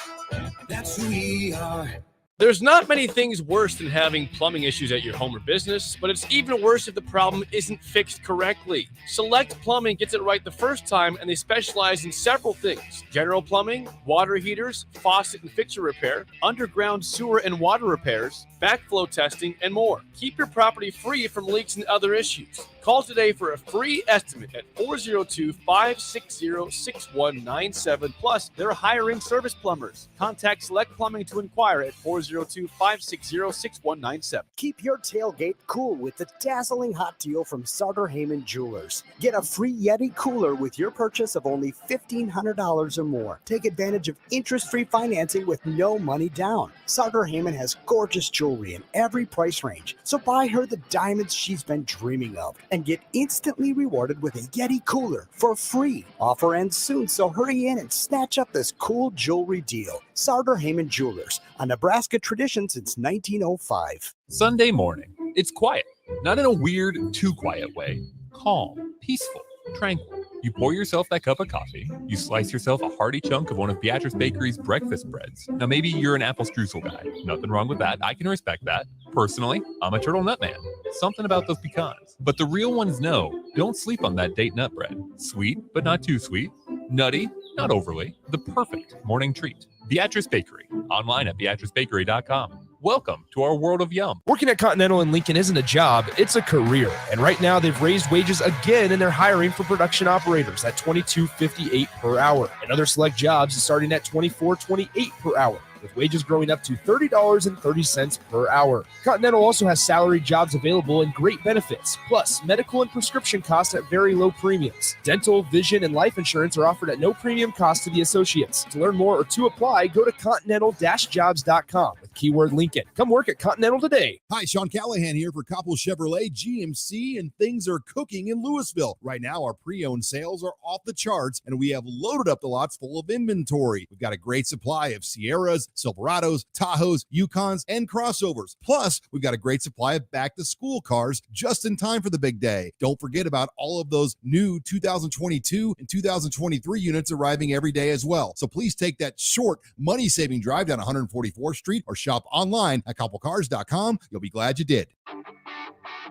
That's who we are. There's not many things worse than having plumbing issues at your home or business, but it's even worse if the problem isn't fixed correctly. Select Plumbing gets it right the first time, and they specialize in several things: general plumbing, water heaters, faucet and fixture repair, underground sewer and water repairs, backflow testing, and more. Keep your property free from leaks and other issues. Call today for a free estimate at 402-560-6197. Plus, they're hiring service plumbers. Contact Select Plumbing to inquire at 402-560-6197. Keep your tailgate cool with the dazzling hot deal from Sartor Heyman Jewelers. Get a free Yeti cooler with your purchase of only $1,500 or more. Take advantage of interest-free financing with no money down. Sartor Heyman has gorgeous jewelry in every price range, so buy her the diamonds she's been dreaming of and get instantly rewarded with a Yeti cooler for free. Offer ends soon, so hurry in and snatch up this cool jewelry deal. Sartor Heyman Jewelers, a Nebraska tradition since 1905. Sunday morning. It's quiet, not in a weird, too quiet way. Calm, peaceful, tranquil. You pour yourself that cup of coffee. You slice yourself a hearty chunk of one of Beatrice Bakery's breakfast breads. Now, maybe you're an apple streusel guy. Nothing wrong with that. I can respect that. Personally, I'm a turtle nut man. Something about those pecans. But the real ones know, don't sleep on that date nut bread. Sweet, but not too sweet. Nutty, not overly. The perfect morning treat. Beatrice Bakery. Online at beatricebakery.com. Welcome to our world of yum. Working at Continental in Lincoln isn't a job, it's a career. And right now they've raised wages again and they're hiring for production operators at $22.58 per hour. And other select jobs is starting at $24.28 per hour, with wages growing up to $30.30 per hour. Continental also has salaried jobs available and great benefits, plus medical and prescription costs at very low premiums. Dental, vision, and life insurance are offered at no premium cost to the associates. To learn more or to apply, go to continental-jobs.com with keyword Lincoln. Come work at Continental today. Hi, Sean Callahan here for Koppel Chevrolet GMC, and things are cooking in Louisville. Right now, our pre-owned sales are off the charts, and we have loaded up the lots full of inventory. We've got a great supply of Sierras, Silverados, Tahoes, Yukons, and crossovers. Plus, we've got a great supply of back-to-school cars just in time for the big day. Don't forget about all of those new 2022 and 2023 units arriving every day as well. So please take that short, money-saving drive down 144th Street or shop online at koppelcars.com. You'll be glad you did.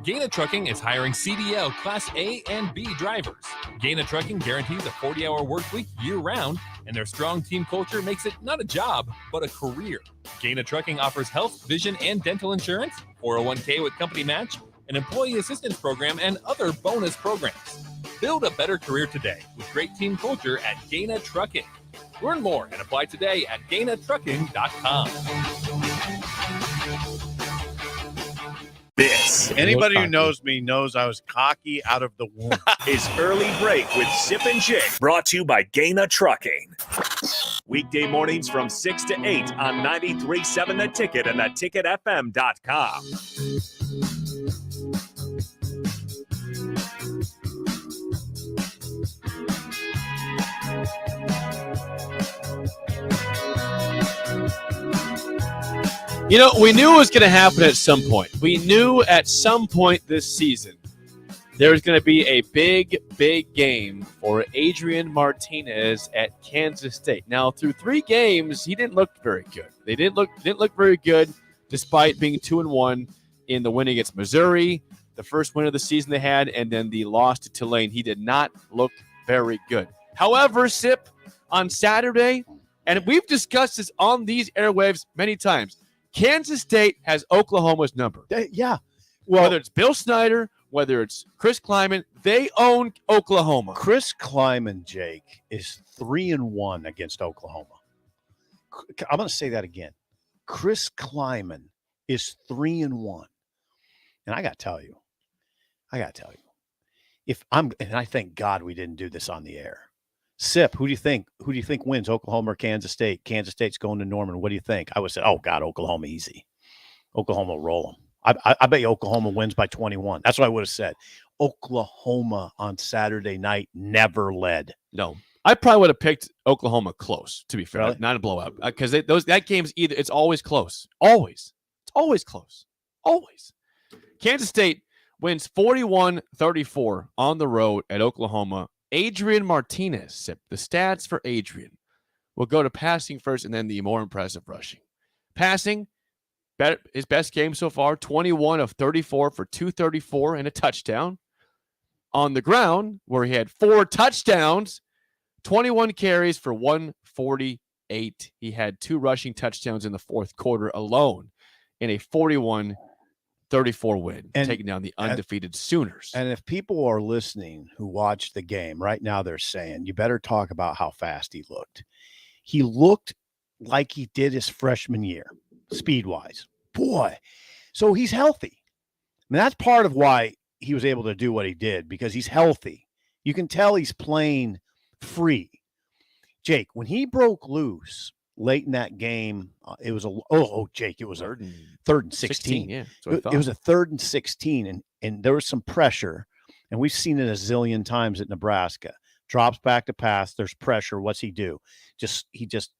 Gaina Trucking is hiring CDL Class A and B drivers. Gaina Trucking guarantees a 40-hour work week year-round, and their strong team culture makes it not a job, but a career. Gaina Trucking offers health, vision, and dental insurance, 401k with company match, an employee assistance program, and other bonus programs. Build a better career today with great team culture at Gaina Trucking. Learn more and apply today at GainaTrucking.com. This Anybody who knows me knows I was cocky out of the womb. is Early Break with Sip and Jake, brought to you by Gaina Trucking. Weekday mornings from 6 to 8 on 93.7 The Ticket and theticketfm.com. You know, we knew it was going to happen at some point. We knew at some point this season there was going to be a big, big game for Adrian Martinez at Kansas State. Now, through 3 games, he didn't look very good. They didn't look very good, despite being 2-1 in the win against Missouri, the first win of the season they had, and then the loss to Tulane. He did not look very good. However, Sip, on Saturday, and we've discussed this on these airwaves many times, Kansas State has Oklahoma's number. Yeah. Well, whether it's Bill Snyder, whether it's Chris Kleiman, they own Oklahoma. Chris Kleiman, Jake, is 3-1 against Oklahoma. I'm going to say that again. Chris Kleiman is 3-1. And I got to tell you, and I thank God we didn't do this on the air. Sip, who do you think wins, Oklahoma or Kansas State? Kansas State's going to Norman. What do you think? I would say, oh, God, Oklahoma easy. Oklahoma will roll them. I bet you Oklahoma wins by 21. That's what I would have said. Oklahoma on Saturday night never led. No, I probably would have picked Oklahoma close, to be fair, Really? not a blowout, because that game's it's always close. Always. It's always close. Always. Kansas State wins 41-34 on the road at Oklahoma. Adrian Martinez, the stats for Adrian, will go to passing first and then the more impressive rushing. Passing, his best game so far, 21 of 34 for 234 and a touchdown. On the ground, where he had 4 touchdowns, 21 carries for 148. He had 2 rushing touchdowns in the fourth quarter alone in a 41-34 win, taking down the undefeated Sooners. And if people are listening who watched the game, right now they're saying, you better talk about how fast he looked. He looked like he did his freshman year, speed-wise. Boy, so he's healthy. I mean, that's part of why he was able to do what he did, because he's healthy. You can tell he's playing free. Jake, when he broke loose late in that game, it was Jake, it was third and 16. Yeah, it was a 3rd and 16, and there was some pressure, and we've seen it a zillion times at Nebraska. Drops back to pass, there's pressure. What's he do? He just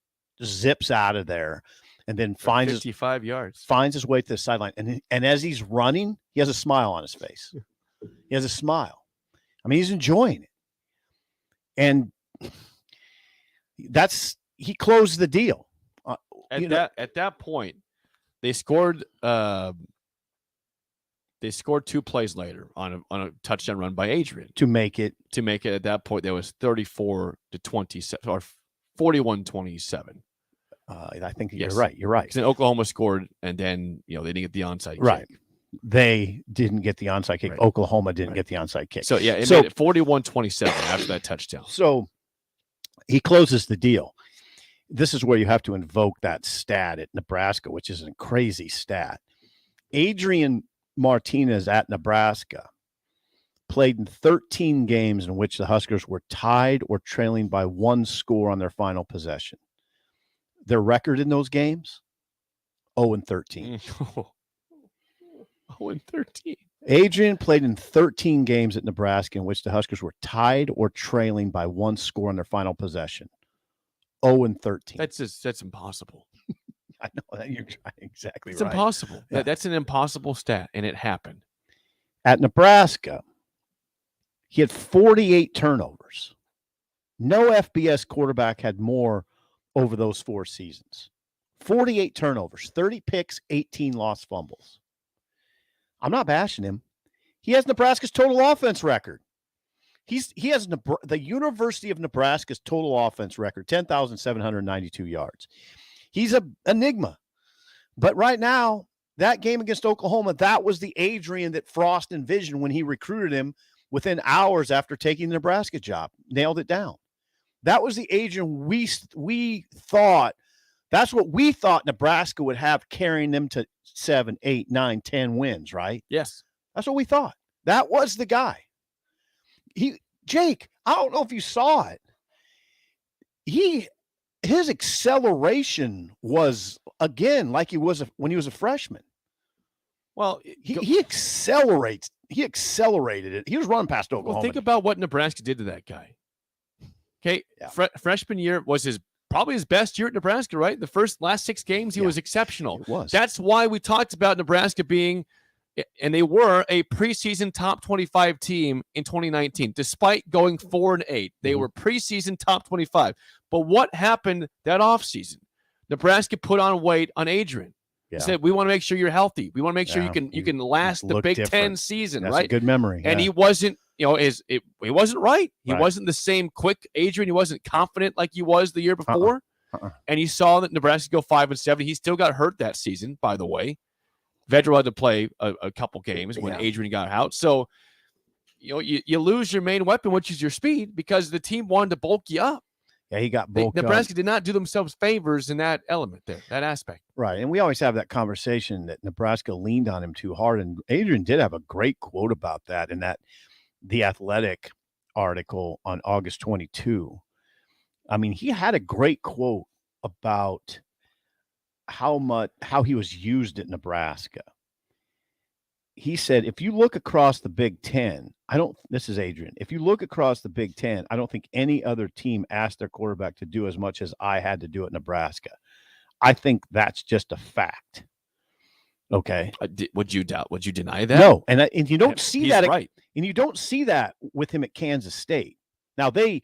zips out of there, and then finds 55 yards. Finds his way to the sideline, and as he's running, he has a smile on his face. He has a smile. I mean, he's enjoying it, and he closed the deal. At that point, they scored. They scored 2 plays later on a touchdown run by Adrian to make it. At that point, there was 34-27 or 41-27. I think you're right. You're right. Because then Oklahoma scored, and then they didn't get the onside kick. Right. They didn't get the onside kick. Right. Oklahoma didn't get the onside kick. So it made it 41-27 after that touchdown. So he closes the deal. This is where you have to invoke that stat at Nebraska, which is a crazy stat. Adrian Martinez at Nebraska played in 13 games in which the Huskers were tied or trailing by 1 score on their final possession. Their record in those games, 0-13. 0-13. Adrian played in 13 games at Nebraska in which the Huskers were tied or trailing by 1 score on their final possession. 0-13. That's impossible. I know that you're trying exactly it's right. It's impossible. Yeah. That's an impossible stat, and it happened. At Nebraska, he had 48 turnovers. No FBS quarterback had more over those 4 seasons. 48 turnovers, 30 picks, 18 lost fumbles. I'm not bashing him. He has Nebraska's total offense record. He has the University of Nebraska's total offense record, 10,792 yards. He's an enigma. But right now, that game against Oklahoma, that was the Adrian that Frost envisioned when he recruited him within hours after taking the Nebraska job. Nailed it down. That was the Adrian we thought. That's what we thought Nebraska would have carrying them to 7, 8, 9, 10 wins, right? Yes. That's what we thought. That was the guy. Jake, I don't know if you saw it. His acceleration was, again, like he was when he was a freshman. Well, he accelerates. He accelerated it. He was running past Oklahoma. Well, think about what Nebraska did to that guy. Okay, yeah. Freshman year was probably his best year at Nebraska, right? The last 6 games, he was exceptional. It was. That's why we talked about Nebraska being, and they were a preseason top 25 team in 2019, despite going 4-8. They were preseason top 25. But what happened that offseason? Nebraska put on weight on Adrian. Yeah. Said, we want to make sure you're healthy. We want to make sure you can last the Big Ten season, That's right? a good memory. And he wasn't, he wasn't right. He wasn't the same quick Adrian. He wasn't confident like he was the year before. And he saw that Nebraska go 5-7. He still got hurt that season, by the way. Vedra had to play a couple games when Adrian got out. So, you lose your main weapon, which is your speed, because the team wanted to bulk you up. Yeah, he got bulked up. Nebraska did not do themselves favors in that element there, that aspect. Right. And we always have that conversation that Nebraska leaned on him too hard. And Adrian did have a great quote about that in The Athletic article on August 22. I mean, he had a great quote about how he was used at Nebraska. he said, if you look across the Big Ten, this is Adrian. If you look across the Big Ten, I don't think any other team asked their quarterback to do as much as I had to do at Nebraska. I think that's just a fact. Okay. Would you doubt? Would you deny that? No. And you don't see that. Right. And you don't see that with him at Kansas State. Now he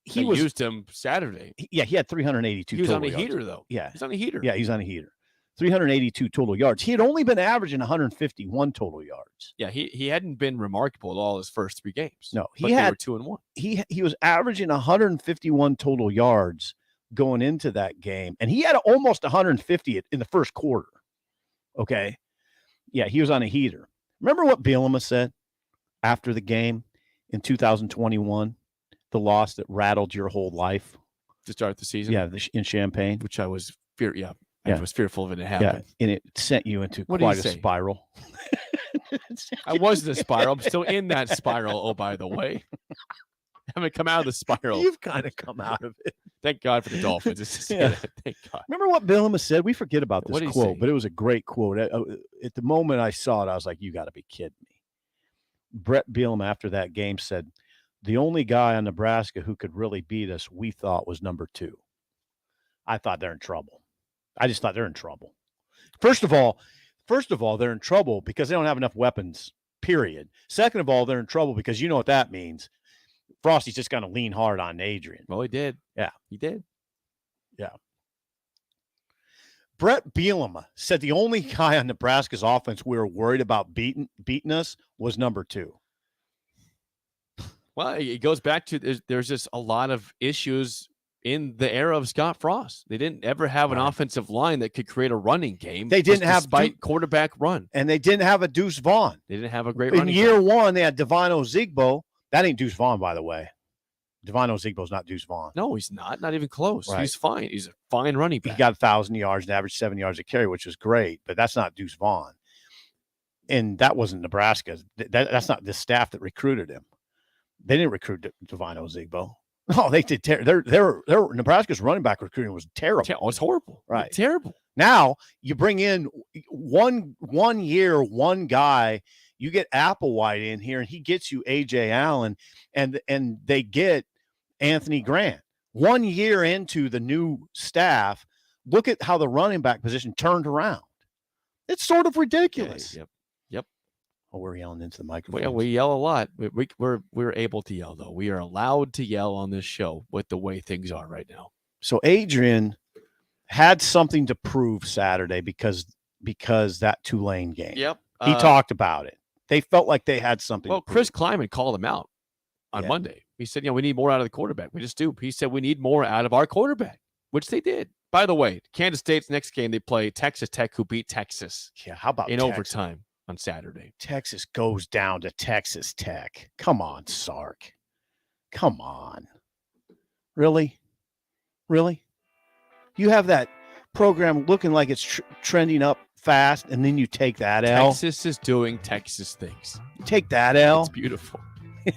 used him Saturday. He had 382. He was on a yards. heater though. Yeah. He's on a heater. Yeah. He's on a heater. 382 total yards. He had only been averaging 151 total yards. Yeah, he hadn't been remarkable at all his first 3 games. No, they were 2-1. He was averaging 151 total yards going into that game, and he had almost 150 in the first quarter. Okay, yeah, he was on a heater. Remember what Bielema said after the game in 2021, the loss that rattled your whole life to start the season? Yeah, in Champaign, which I was I was fearful of it to happen. Yeah, and it sent you into quite a spiral. I was in a spiral. I'm still in that spiral. Oh, by the way, I haven't come out of the spiral. You've kind of come out of it. Thank God for the Dolphins. Thank God. Remember what Bielema said? We forget about this quote, but it was a great quote. At the moment I saw it, I was like, you got to be kidding me. Brett Bielema, after that game, said, the only guy on Nebraska who could really beat us, we thought, was number 2. I thought they're in trouble. I just thought they're in trouble. First of all, they're in trouble because they don't have enough weapons, period. Second of all, they're in trouble because you know what that means. Frosty's just going to lean hard on Adrian. Well, he did. Yeah. He did. Yeah. Brett Bielema said the only guy on Nebraska's offense we were worried about beating us was number 2. Well, it goes back to there's just a lot of issues in the era of Scott Frost. They didn't ever have an offensive line that could create a running game. They didn't have quarterback run. And they didn't have a Deuce Vaughn. They didn't have a great in running year game. 1, they had Devino Zigbo. That ain't Deuce Vaughn, by the way. Devino Zigbo's not Deuce Vaughn. No, he's not. Not even close. Right. He's fine. He's a fine running back. He got 1,000 yards and averaged 7 yards a carry, which was great, but that's not Deuce Vaughn. And that wasn't Nebraska. That's not the staff that recruited him. They didn't recruit Devino Zigbo. No, they did. Nebraska's running back recruiting was terrible. It was horrible. Right. Terrible. Now you bring in one year, one guy. You get Applewhite in here, and he gets you A.J. Allen, and they get Anthony Grant. 1 year into the new staff, look at how the running back position turned around. It's sort of ridiculous. Yep. Oh, we're yelling into the microphone. Well, we yell a lot. We're able to yell, though. We are allowed to yell on this show with the way things are right now. So Adrian had something to prove Saturday because that Tulane game. Yep. He talked about it. They felt like they had something. Well, Chris Kleiman called him out on Monday. He said, we need more out of the quarterback. We just do. He said, we need more out of our quarterback, which they did. By the way, Kansas State's next game, they play Texas Tech, who beat Texas. Yeah, how about in Texas? Overtime on Saturday. Texas goes down to Texas Tech. Come on, Sark. Come on. Really? You have that program looking like it's trending up fast, and then you take that L. Texas is doing Texas things. You take that L. It's beautiful.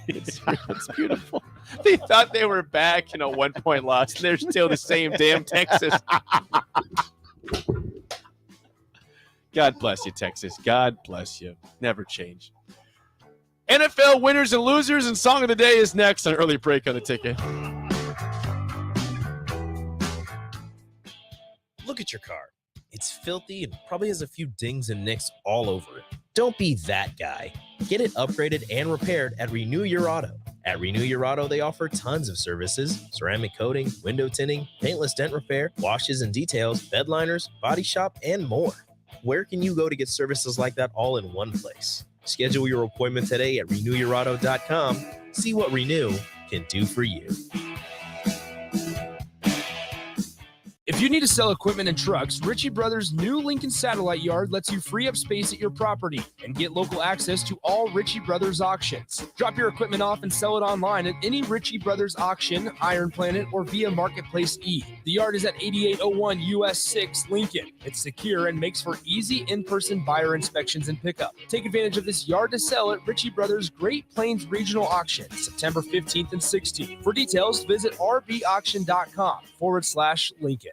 It's beautiful. They thought they were back, 1 point loss, and they're still the same damn Texas. God bless you, Texas. God bless you. Never change. NFL winners and losers and song of the day is next on Early Break on the Ticket. Look at your car. It's filthy and probably has a few dings and nicks all over it. Don't be that guy. Get it upgraded and repaired at Renew Your Auto. At Renew Your Auto, they offer tons of services: ceramic coating, window tinting, paintless dent repair, washes and details, bed liners, body shop, and more. Where can you go to get services like that all in one place? Schedule your appointment today at renewyourauto.com. See what Renew can do for you. If you need to sell equipment and trucks, Ritchie Brothers' new Lincoln Satellite Yard lets you free up space at your property and get local access to all Ritchie Brothers auctions. Drop your equipment off and sell it online at any Ritchie Brothers auction, Iron Planet, or via Marketplace E. The yard is at 8801 US 6 Lincoln. It's secure and makes for easy in-person buyer inspections and pickup. Take advantage of this yard to sell at Ritchie Brothers' Great Plains Regional Auction, September 15th and 16th. For details, visit rbauction.com/Lincoln.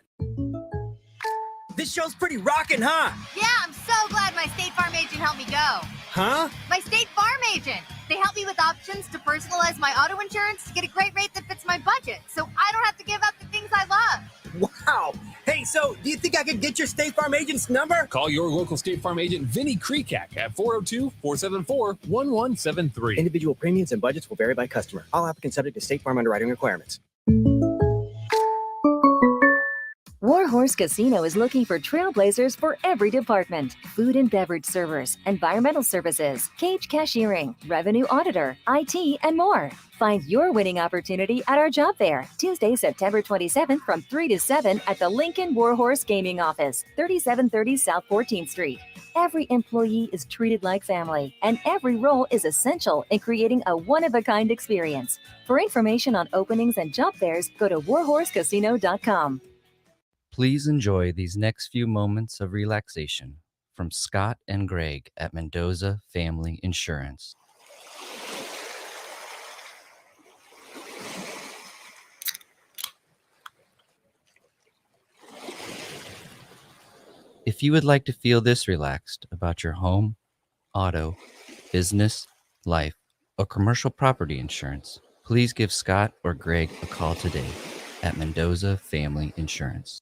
this show's pretty rockin', huh? Yeah, I'm so glad my State Farm agent helped me go. Huh? My State Farm agent. They help me with options to personalize my auto insurance to get a great rate that fits my budget, so I don't have to give up the things I love. Wow. Hey, so do you think I could get your State Farm agent's number? Call your local State Farm agent, Vinny Krekak, at 402-474-1173. Individual premiums and budgets will vary by customer. All applicants subject to State Farm underwriting requirements. Warhorse Casino is looking for trailblazers for every department: food and beverage servers, environmental services, cage cashiering, revenue auditor, IT, and more. Find your winning opportunity at our job fair, Tuesday, September 27th from 3 to 7 at the Lincoln Warhorse Gaming Office, 3730 South 14th Street. Every employee is treated like family, and every role is essential in creating a one-of-a-kind experience. For information on openings and job fairs, go to warhorsecasino.com. Please enjoy these next few moments of relaxation from Scott and Greg at Mendoza Family Insurance. If you would like to feel this relaxed about your home, auto, business, life, or commercial property insurance, please give Scott or Greg a call today at Mendoza Family Insurance.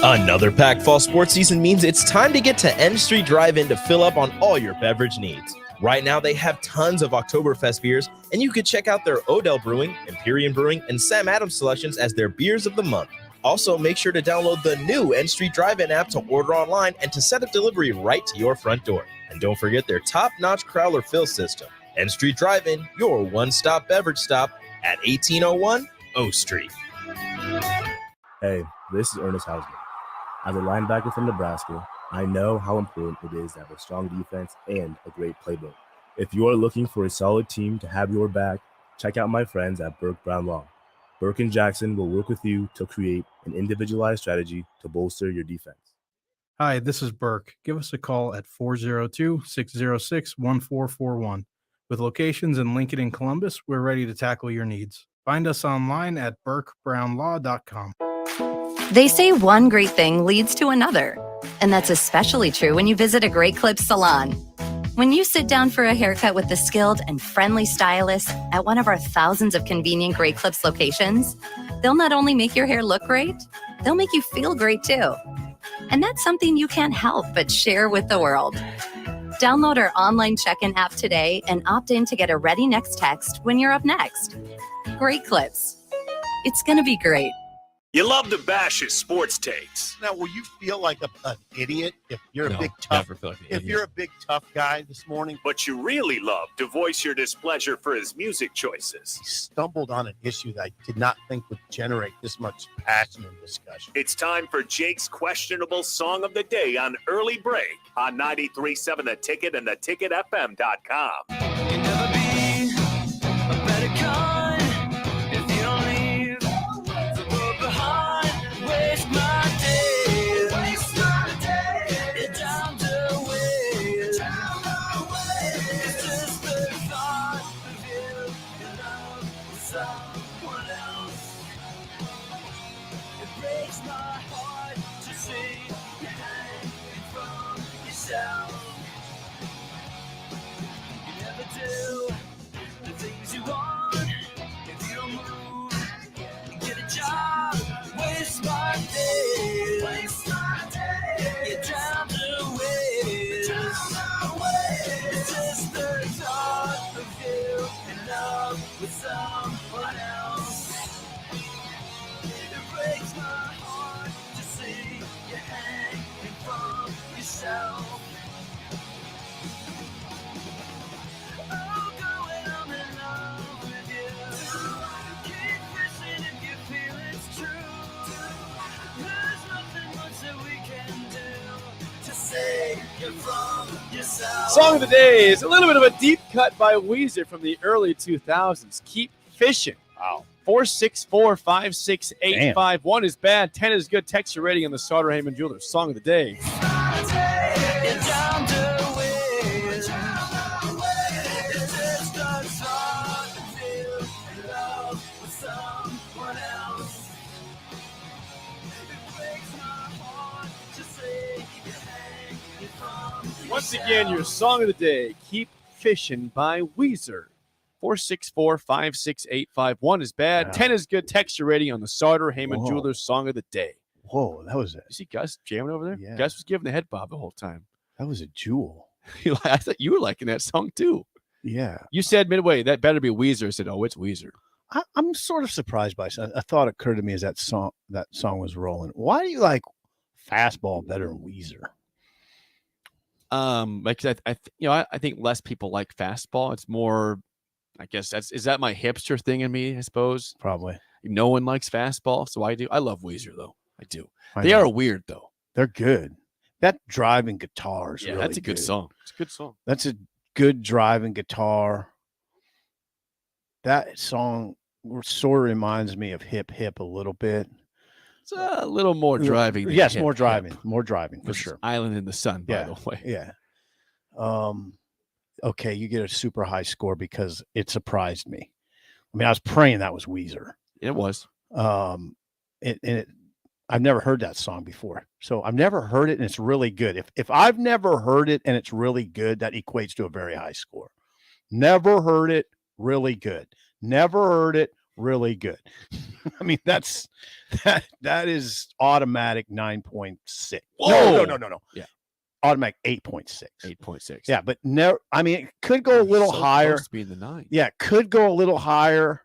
Another packed fall sports season means it's time to get to N Street Drive-In to fill up on all your beverage needs. Right now, they have tons of Oktoberfest beers, and you can check out their Odell Brewing, Imperium Brewing, and Sam Adams selections as their beers of the month. Also, make sure to download the new N Street Drive-In app to order online and to set up delivery right to your front door. And don't forget their top-notch crowler fill system. N Street Drive-In, your one-stop beverage stop at 1801 O Street. Hey, this is Ernest Hausman. As a linebacker from Nebraska, I know how important it is to have a strong defense and a great playbook. If you are looking for a solid team to have your back, check out my friends at Burke Brown Law. Burke and Jackson will work with you to create an individualized strategy to bolster your defense. Hi, this is Burke. Give us a call at 402-606-1441. With locations in Lincoln and Columbus, we're ready to tackle your needs. Find us online at burkebrownlaw.com. They say one great thing leads to another, and that's especially true when you visit a Great Clips salon. When you sit down for a haircut with the skilled and friendly stylist at one of our thousands of convenient Great Clips locations, they'll not only make your hair look great, they'll make you feel great too. And that's something you can't help but share with the world. Download our online check-in app today and opt in to get a Ready Next text when you're up next. Great Clips. It's going to be great. You love to bash his sports takes. Now, will you feel like an idiot if you're a big tough? If you're a big tough guy this morning, But you really love to voice your displeasure for his music choices. he stumbled on an issue that I did not think would generate this much passion and discussion. It's time for Jake's questionable song of the day on Early Break on 93.7 The Ticket and theticketfm.com. Song of the day is a little bit of a deep cut by Weezer from the early 2000s. Keep fishing. Wow. 464-5685. 1 is bad, 10 is good. Text your rating on the Sauter Heyman Jewelers Song of the Day. Once again, your song of the day, Keep Fishing by Weezer. 464-56851. 1 is bad. 10 is good. Texture rating on the Sauter Heyman Jewelers song of the day. Whoa, that was it. You see Gus jamming over there? Yeah. Gus was giving the head bob the whole time. That was a jewel. I thought you were liking that song too. Yeah. You said midway, that better be Weezer. I said, oh, it's Weezer. I'm sort of surprised by a thought occurred to me as that song was rolling. Why do you like fastball better than Weezer? Because I think less people like fastball. It's more, I guess is that my hipster thing in me, I suppose? Probably. No one likes fastball, so I do. I love Weezer though. I do. I They know. are weird though. They're good. That driving guitar is really that's a good song. It's a good song. That's a good driving guitar. That song sort of reminds me of Hip Hip a little bit. It's a little more driving. Than Yes, Hip more Hip. driving. More driving for This is sure. Island in the Sun, by Yeah. the way. Yeah. Okay, you get a super high score because it surprised me. I mean, I was praying that was Weezer. It was. I've never heard that song before. So I've never heard it and it's really good. If I've never heard it and it's really good, that equates to a very high score. Never heard it, really good. Never heard it, really good. I mean, that is automatic 9.6. Whoa. No. Yeah. Automatic 8.6. 8.6. Yeah, but never. I mean, it could go a little So higher. close to being the 9. Yeah, could go a little higher.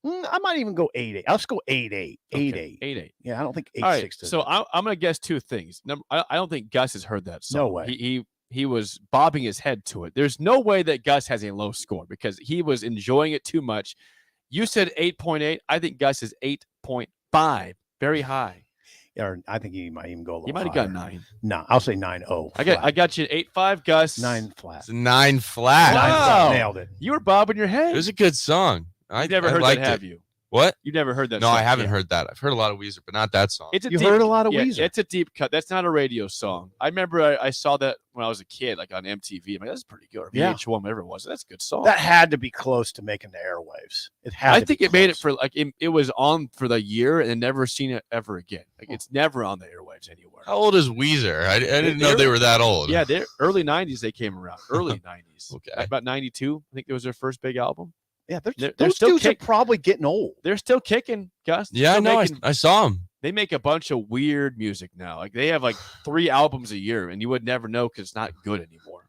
I might even go 8.8. I'll just go 8.8. 8.8. 8.8. Yeah, I don't think 8.6. All right, does so it. I'm going to guess two things. Number, I don't think Gus has heard that song. No way. He was bobbing his head to it. There's no way that Gus has a low score because he was enjoying it too much. You said 8.8. I think Gus is 8.5. Very high. Or I think he might even go a little. You might have higher. got 9. No, I'll say 9.0. I got you at 8.5, Gus. 9 flat. It's 9 flat. Wow. Nailed it. You were bobbing your head. It was a good song. I've never heard liked that, have it. you? What? You've never heard that No, song? I haven't Yeah. heard that. I've heard a lot of Weezer, but not that song. It's a You deep, heard a lot of yeah, Weezer. It's a deep cut. That's not a radio song. I remember I saw that when I was a kid, like on MTV. I'm like, that's pretty good. Or Yeah. VH1, whatever it was. That's a good song. That had to be close to making the airwaves. It had. I to think be it made it close. for it was on for the year and never seen it ever again. Like it's never on the airwaves anywhere. How old is Weezer? I didn't know they were that old. Yeah, they're early 90s they came around. Early 90s. Okay. About 92, I think it was their first big album. Yeah, They're those still dudes are probably getting old. They're still kicking, Gus. They're Yeah, still no, making- I saw him. They make a bunch of weird music now. Like they have like 3 albums a year, and you would never know because it's not good anymore.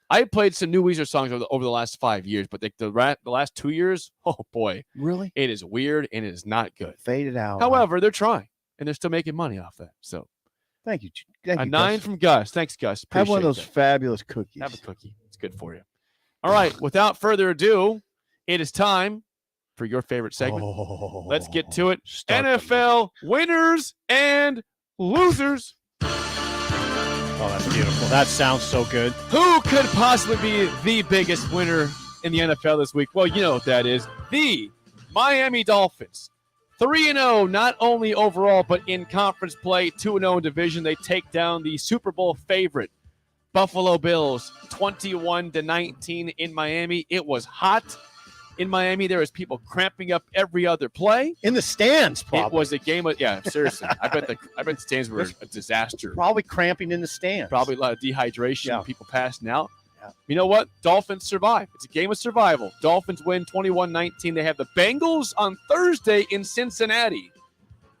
I played some new Weezer songs over the last 5 years, but the last 2 years, oh boy, Really? it is weird and it is not good. Faded out. However, they're trying, and they're still making money off that. So Thank you. Thank a you, 9 Gus. from Gus. Thanks, Gus. Have one of Appreciate those that. fabulous cookies. Have a cookie. It's good for you. All right. Without further ado, it is time for your favorite segment. Let's get to it. NFL winners and losers. Oh, that's beautiful. That sounds so good. Who could possibly be the biggest winner in the NFL this week? Well, you know what that is. The Miami Dolphins. 3-0, not only overall, but in conference play. 2-0 in division. They take down the Super Bowl favorite, Buffalo Bills, 21-19 in Miami. It was hot in Miami. There was people cramping up every other play. In the stands, probably. It was a game of, yeah, seriously. I bet the stands were a disaster. Probably cramping in the stands. Probably a lot of dehydration, Yeah. people passing out. You know what? Dolphins survive. It's a game of survival. Dolphins win 21-19. They have the Bengals on Thursday in Cincinnati.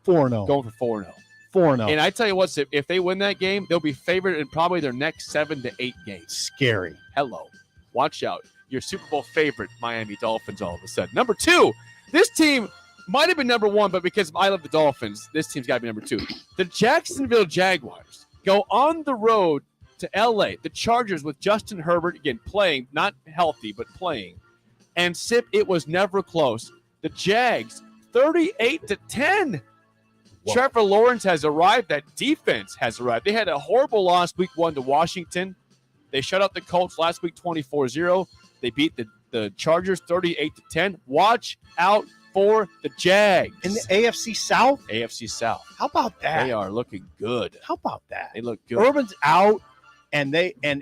4-0. Going for 4-0. 4-0. And I tell you what, if they win that game, they'll be favored in probably their next 7 to 8 games. Scary. Hello. Watch out. Your Super Bowl favorite, Miami Dolphins, all of a sudden. Number 2, this team might have been number 1, but because I love the Dolphins, this team's got to be number 2. The Jacksonville Jaguars go on the road to L.A. The Chargers with Justin Herbert, again, playing, not healthy, but playing. And Sip, it was never close. The Jags, 38-10. Whoa. Trevor Lawrence has arrived. That defense has arrived. They had a horrible loss week 1 to Washington. They shut out the Colts last week 24-0. They beat the Chargers 38-10. Watch out for the Jags. In the AFC South? AFC South. How about that? They are looking good. How about that? They look good. Urban's out, and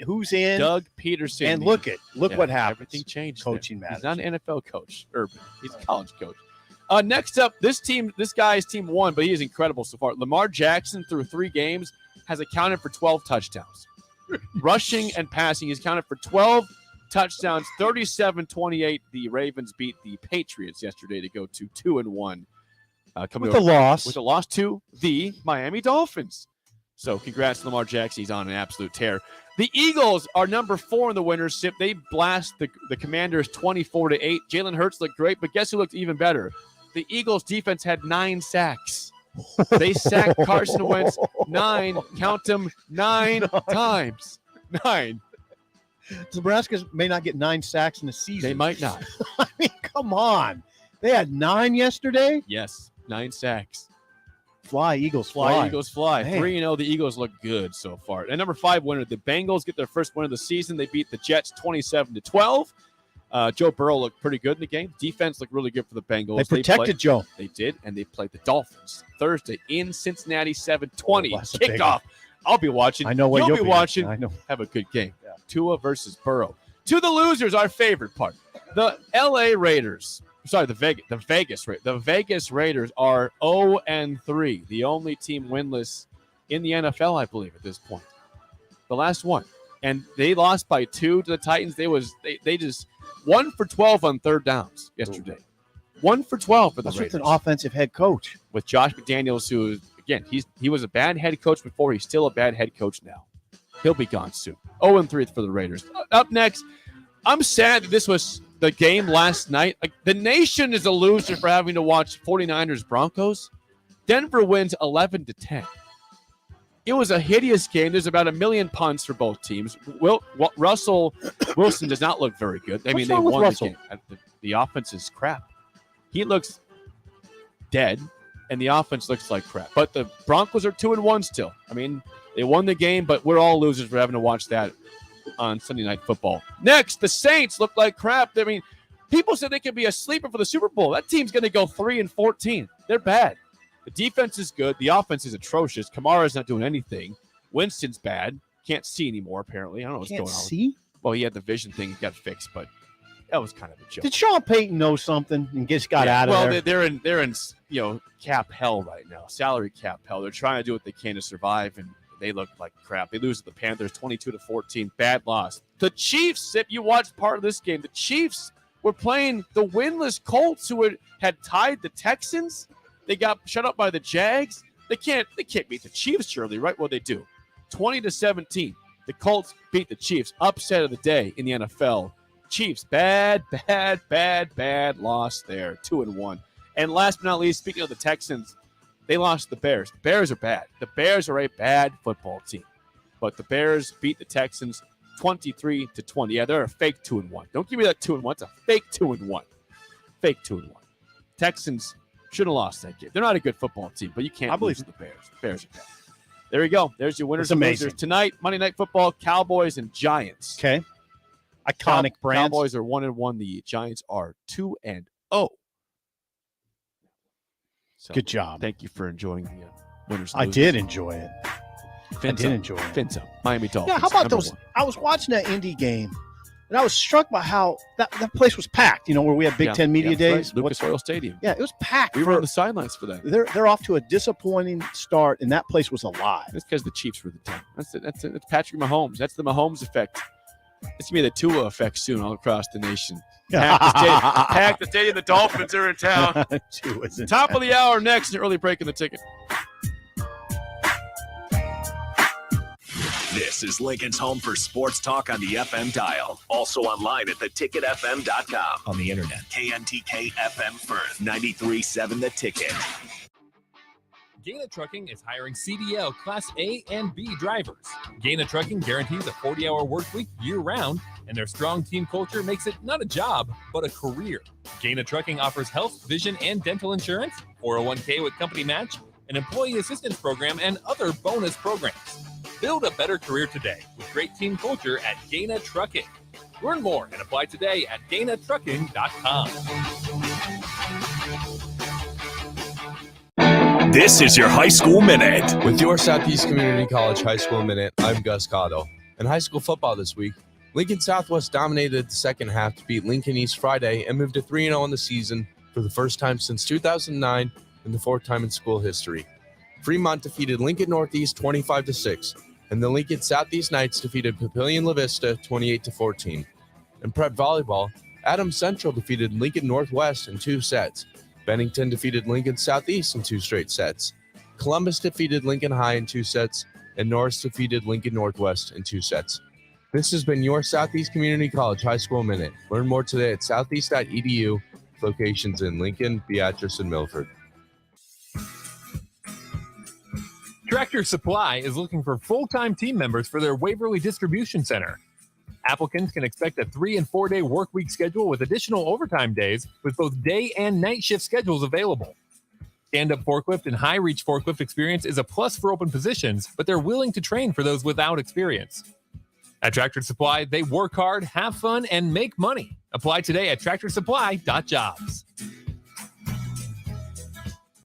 who's in? Doug Peterson. And look what happened. Everything changed. Coaching there. matters. He's not an NFL coach, Urban. He's a college coach. Next up, this guy's team won, but he is incredible so far. Lamar Jackson, through 3 games, has accounted for 12 touchdowns. rushing and passing. He's counted for 12 touchdowns, 37-28. The Ravens beat the Patriots yesterday to go to 2-1. With a loss. With a loss to the Miami Dolphins. So congrats to Lamar Jackson. He's on an absolute tear. The Eagles are number 4 in the winners' sip. They blast the Commanders 24-8. Jalen Hurts looked great, but guess who looked even better? The Eagles' defense had 9 sacks. They sacked Carson Wentz 9 times. 9. Nebraska may not get 9 sacks in the season. They might not. I mean, come on. They had 9 yesterday? Yes, 9 sacks. Fly, Eagles, fly. Eagles, fly. Man. 3-0. The Eagles look good so far. And number 5 winner, the Bengals get their first win of the season. They beat the Jets 27-12. Joe Burrow looked pretty good in the game. Defense looked really good for the Bengals. They protected Joe. They did, and they played the Dolphins Thursday in Cincinnati, 7:20 kickoff. I'll be watching. I know what you'll be watching. I know. Have a good game. Yeah. Tua versus Burrow. To the losers, our favorite part. The LA Raiders. Sorry, the Vegas Raiders are 0-3, the only team winless in the NFL, I believe, at this point. The last one. And they lost by 2 to the Titans. They just 1 for 12 on third downs yesterday. 1 for 12 for the Raiders. With an offensive head coach. With Josh McDaniels, who, again, he was a bad head coach before. He's still a bad head coach now. He'll be gone soon. 0-3 for the Raiders. Up next, I'm sad that this was the game last night. Like, the nation is a loser for having to watch 49ers Broncos. Denver wins 11-10. It was a hideous game. There's about 1 million punts for both teams. Russell Wilson does not look very good. I mean, they won the game. The offense is crap. He looks dead, and the offense looks like crap. But the Broncos are 2-1 still. I mean, they won the game, but we're all losers for having to watch that on Sunday Night Football. Next, the Saints look like crap. I mean, people said they could be a sleeper for the Super Bowl. That team's going to go 3-14. They're bad. The defense is good. The offense is atrocious. Kamara's not doing anything. Winston's bad. Can't see anymore, apparently. I don't know what's going on. See? Well, he had the vision thing. He got fixed, but that was kind of a joke. Did Sean Payton know something and just got out of there? Well, they're in cap hell right now, salary cap hell. They're trying to do what they can to survive, and they look like crap. They lose to the Panthers 22-14. Bad loss. The Chiefs, if you watched part of this game, the Chiefs were playing the winless Colts, who had tied the Texans. They got shut up by the Jags. They can't beat the Chiefs, surely, right? Well, they do. 20-17. The Colts beat the Chiefs. Upset of the day in the NFL. Chiefs, bad loss there. 2-1. And last but not least, speaking of the Texans, they lost the Bears. The Bears are bad. The Bears are a bad football team. But the Bears beat the Texans 23-20. Yeah, they're a fake 2-1. Don't give me that 2-1. It's a fake 2-1. Fake 2-1. Texans should have lost that game. They're not a good football team, but you can't lose to the Bears. The Bears are bad. There you go. There's your winners and losers. Tonight, Monday Night Football, Cowboys and Giants. Okay. Iconic brands. Cowboys are 1-1. The Giants are 2-0. So, good job. Thank you for enjoying the winners. I did enjoy it. Finza, Miami Dolphins. Yeah, how about those? I was watching that Indy game, and I was struck by how that place was packed. You know, where we had Big Ten Media Days. Right. Lucas Oil Stadium. Yeah, it was packed. We were on the sidelines for that. They're off to a disappointing start, and that place was alive. That's because the Chiefs were the team. That's it. That's Patrick Mahomes. That's the Mahomes effect. It's going to be the Tua effect soon all across the nation. Pack the stadium. The Dolphins are in town. Top of the hour next, an early break in the ticket. This is Lincoln's home for sports talk on the FM dial. Also online at theticketfm.com. On the internet. KNTK FM Firth, 93.7 The Ticket. Gaina Trucking is hiring CDL Class A and B drivers. Gaina Trucking guarantees a 40-hour work week year-round, and their strong team culture makes it not a job, but a career. Gaina Trucking offers health, vision, and dental insurance, 401k with company match, an employee assistance program, and other bonus programs. Build a better career today with great team culture at Gaina Trucking. Learn more and apply today at GainaTrucking.com. This is your High School Minute. With your Southeast Community College High School Minute, I'm Gus Cotto. In high school football this week, Lincoln Southwest dominated the second half to beat Lincoln East Friday and moved to 3-0 in the season for the first time since 2009 and the fourth time in school history. Fremont defeated Lincoln Northeast 25-6. And the Lincoln Southeast Knights defeated Papillion La Vista 28-14. In prep volleyball, Adams Central defeated Lincoln Northwest in 2 sets. Bennington defeated Lincoln Southeast in 2 straight sets. Columbus defeated Lincoln High in 2 sets. And Norris defeated Lincoln Northwest in 2 sets. This has been your Southeast Community College High School Minute. Learn more today at southeast.edu. Locations in Lincoln, Beatrice, and Milford. Tractor Supply is looking for full-time team members for their Waverly Distribution Center. Applicants can expect a 3- and 4-day work week schedule with additional overtime days with both day and night shift schedules available. Stand-up forklift and high-reach forklift experience is a plus for open positions, but they're willing to train for those without experience. At Tractor Supply, they work hard, have fun, and make money. Apply today at tractorsupply.jobs.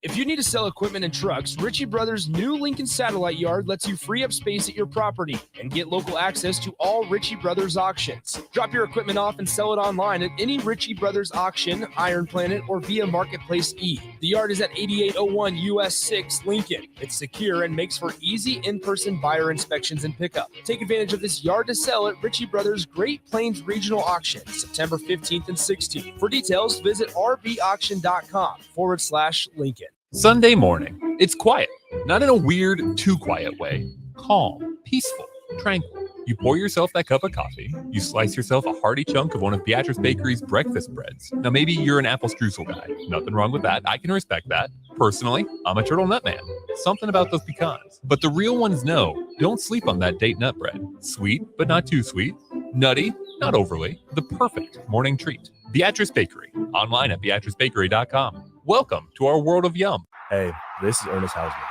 If you need to sell equipment and trucks, Ritchie Brothers' new Lincoln Satellite Yard lets you free up space at your property and get local access to all Ritchie Brothers auctions. Drop your equipment off and sell it online at any Ritchie Brothers auction, Iron Planet, or via Marketplace E. The yard is at 8801 US 6 Lincoln. It's secure and makes for easy in-person buyer inspections and pickup. Take advantage of this yard to sell at Ritchie Brothers' Great Plains Regional Auction, September 15th and 16th. For details, visit rbauction.com/Lincoln. Sunday morning. It's quiet, not in a weird, too quiet way. Calm, peaceful, tranquil. You pour yourself that cup of coffee. You slice yourself a hearty chunk of one of Beatrice Bakery's breakfast breads. Now, maybe you're an apple streusel guy. Nothing wrong with that. I can respect that. Personally, I'm a turtle nut man. Something about those pecans. But the real ones know, don't sleep on that date nut bread. Sweet, but not too sweet. Nutty, not overly. The perfect morning treat. Beatrice Bakery. Online at beatricebakery.com. Welcome to our world of yum. Hey, this is Ernest Hausman.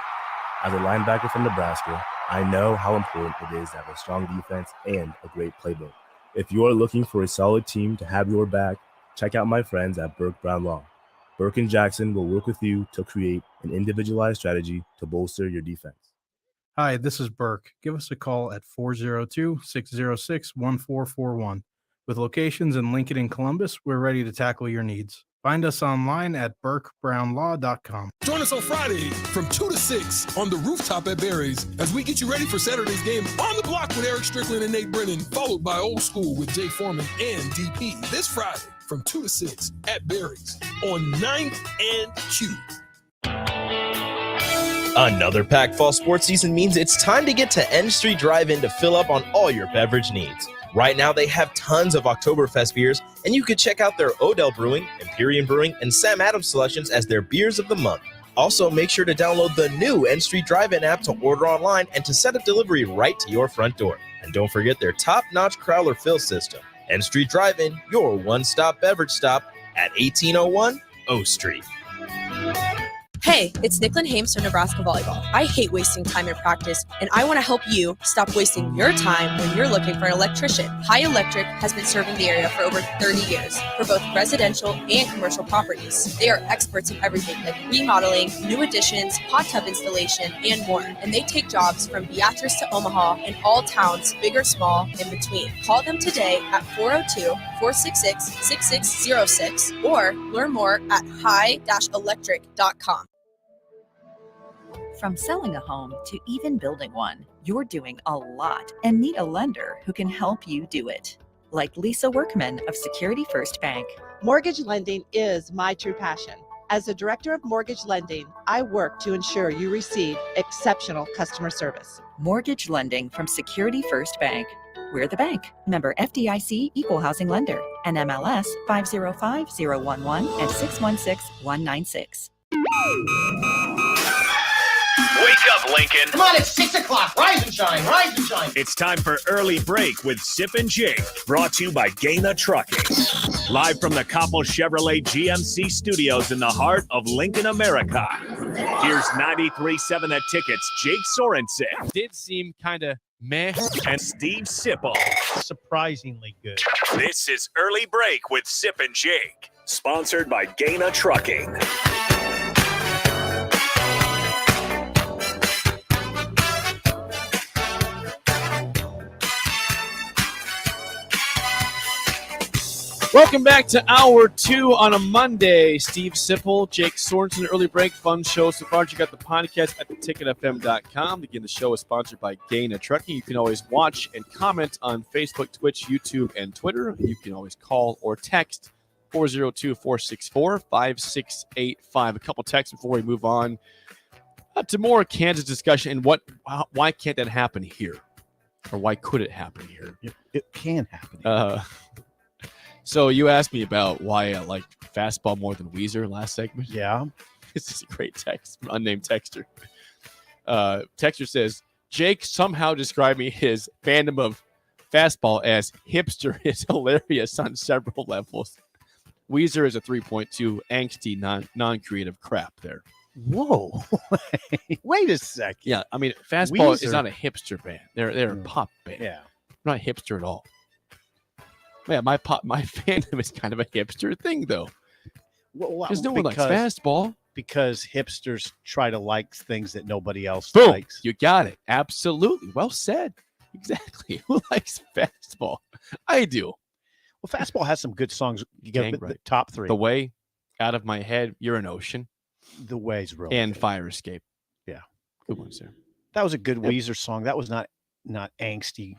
As a linebacker from Nebraska, I know how important it is to have a strong defense and a great playbook. If you are looking for a solid team to have your back, check out my friends at Burke Brown Law. Burke and Jackson will work with you to create an individualized strategy to bolster your defense. Hi, this is Burke. Give us a call at 402-606-1441. With locations in Lincoln and Columbus, we're ready to tackle your needs. Find us online at burkebrownlaw.com. Join us on Friday from 2 to 6 on the rooftop at Barry's as we get you ready for Saturday's game On the Block with Eric Strickland and Nate Brennan, followed by Old School with Jay Foreman and DP. This Friday from 2 to 6 at Barry's on 9th and Q. Another packed fall sports season means it's time to get to N Street Drive-In to fill up on all your beverage needs. Right now, they have tons of Oktoberfest beers, and you could check out their Odell Brewing, Imperium Brewing, and Sam Adams selections as their beers of the month. Also, make sure to download the new N Street Drive-In app to order online and to set up delivery right to your front door. And don't forget their top-notch crowler fill system. N Street Drive-In, your one-stop beverage stop at 1801 O Street. Hey, it's Nicklin Hames from Nebraska Volleyball. I hate wasting time in practice, and I want to help you stop wasting your time when you're looking for an electrician. High Electric has been serving the area for over 30 years for both residential and commercial properties. They are experts in everything like remodeling, new additions, hot tub installation, and more. And they take jobs from Beatrice to Omaha and all towns, big or small, in between. Call them today at 402-466-6606 or learn more at high-electric.com. From selling a home to even building one, you're doing a lot and need a lender who can help you do it. Like Lisa Workman of Security First Bank. Mortgage lending is my true passion. As a director of mortgage lending, I work to ensure you receive exceptional customer service. Mortgage lending from Security First Bank. We're the bank. Member FDIC Equal Housing Lender. NMLS 505011 and 616196. Wake up, Lincoln. Come on, it's 6 o'clock. Rise and shine, rise and shine. It's time for Early Break with Sip and Jake, brought to you by Gaina Trucking. Live from the Copple Chevrolet GMC studios in the heart of Lincoln, America. Here's 93.7 The Ticket's Jake Sorensen. Did seem kind of meh. And Steve Sipple. Surprisingly good. This is Early Break with Sip and Jake, sponsored by Gaina Trucking. Welcome back to Hour 2 on a Monday. Steve Sipple, Jake Sorensen, Early Break, fun show. So far, you got the podcast at theticketfm.com. Again, the show is sponsored by Gaina Trucking. You can always watch and comment on Facebook, Twitch, YouTube, and Twitter. You can always call or text 402-464-5685. A couple texts before we move on to more Kansas discussion and why can't that happen here? Or why could it happen here? It can happen. So you asked me about why I like fastball more than Weezer last segment. Yeah. This is a great text, unnamed texter. Texter says, Jake somehow describing his fandom of fastball as hipster is hilarious on several levels. Weezer is a 3.2 angsty, non-creative crap there. Whoa. Wait a second. Yeah, I mean, fastball Weezer. is not a hipster band. They're a pop band. Yeah. Not hipster at all. Yeah, my fandom is kind of a hipster thing, though. Well, Because no one likes fastball. Because hipsters try to like things that nobody else Boom. likes. You got it. Absolutely. Well said. Exactly. Who likes fastball? I do. Well, fastball has some good songs. You Dang got right. the top three. The Way, Out of My Head, You're an Ocean, The Way's real. and good. Fire Escape. Yeah. Good ones there. That was a good Weezer song. That was not angsty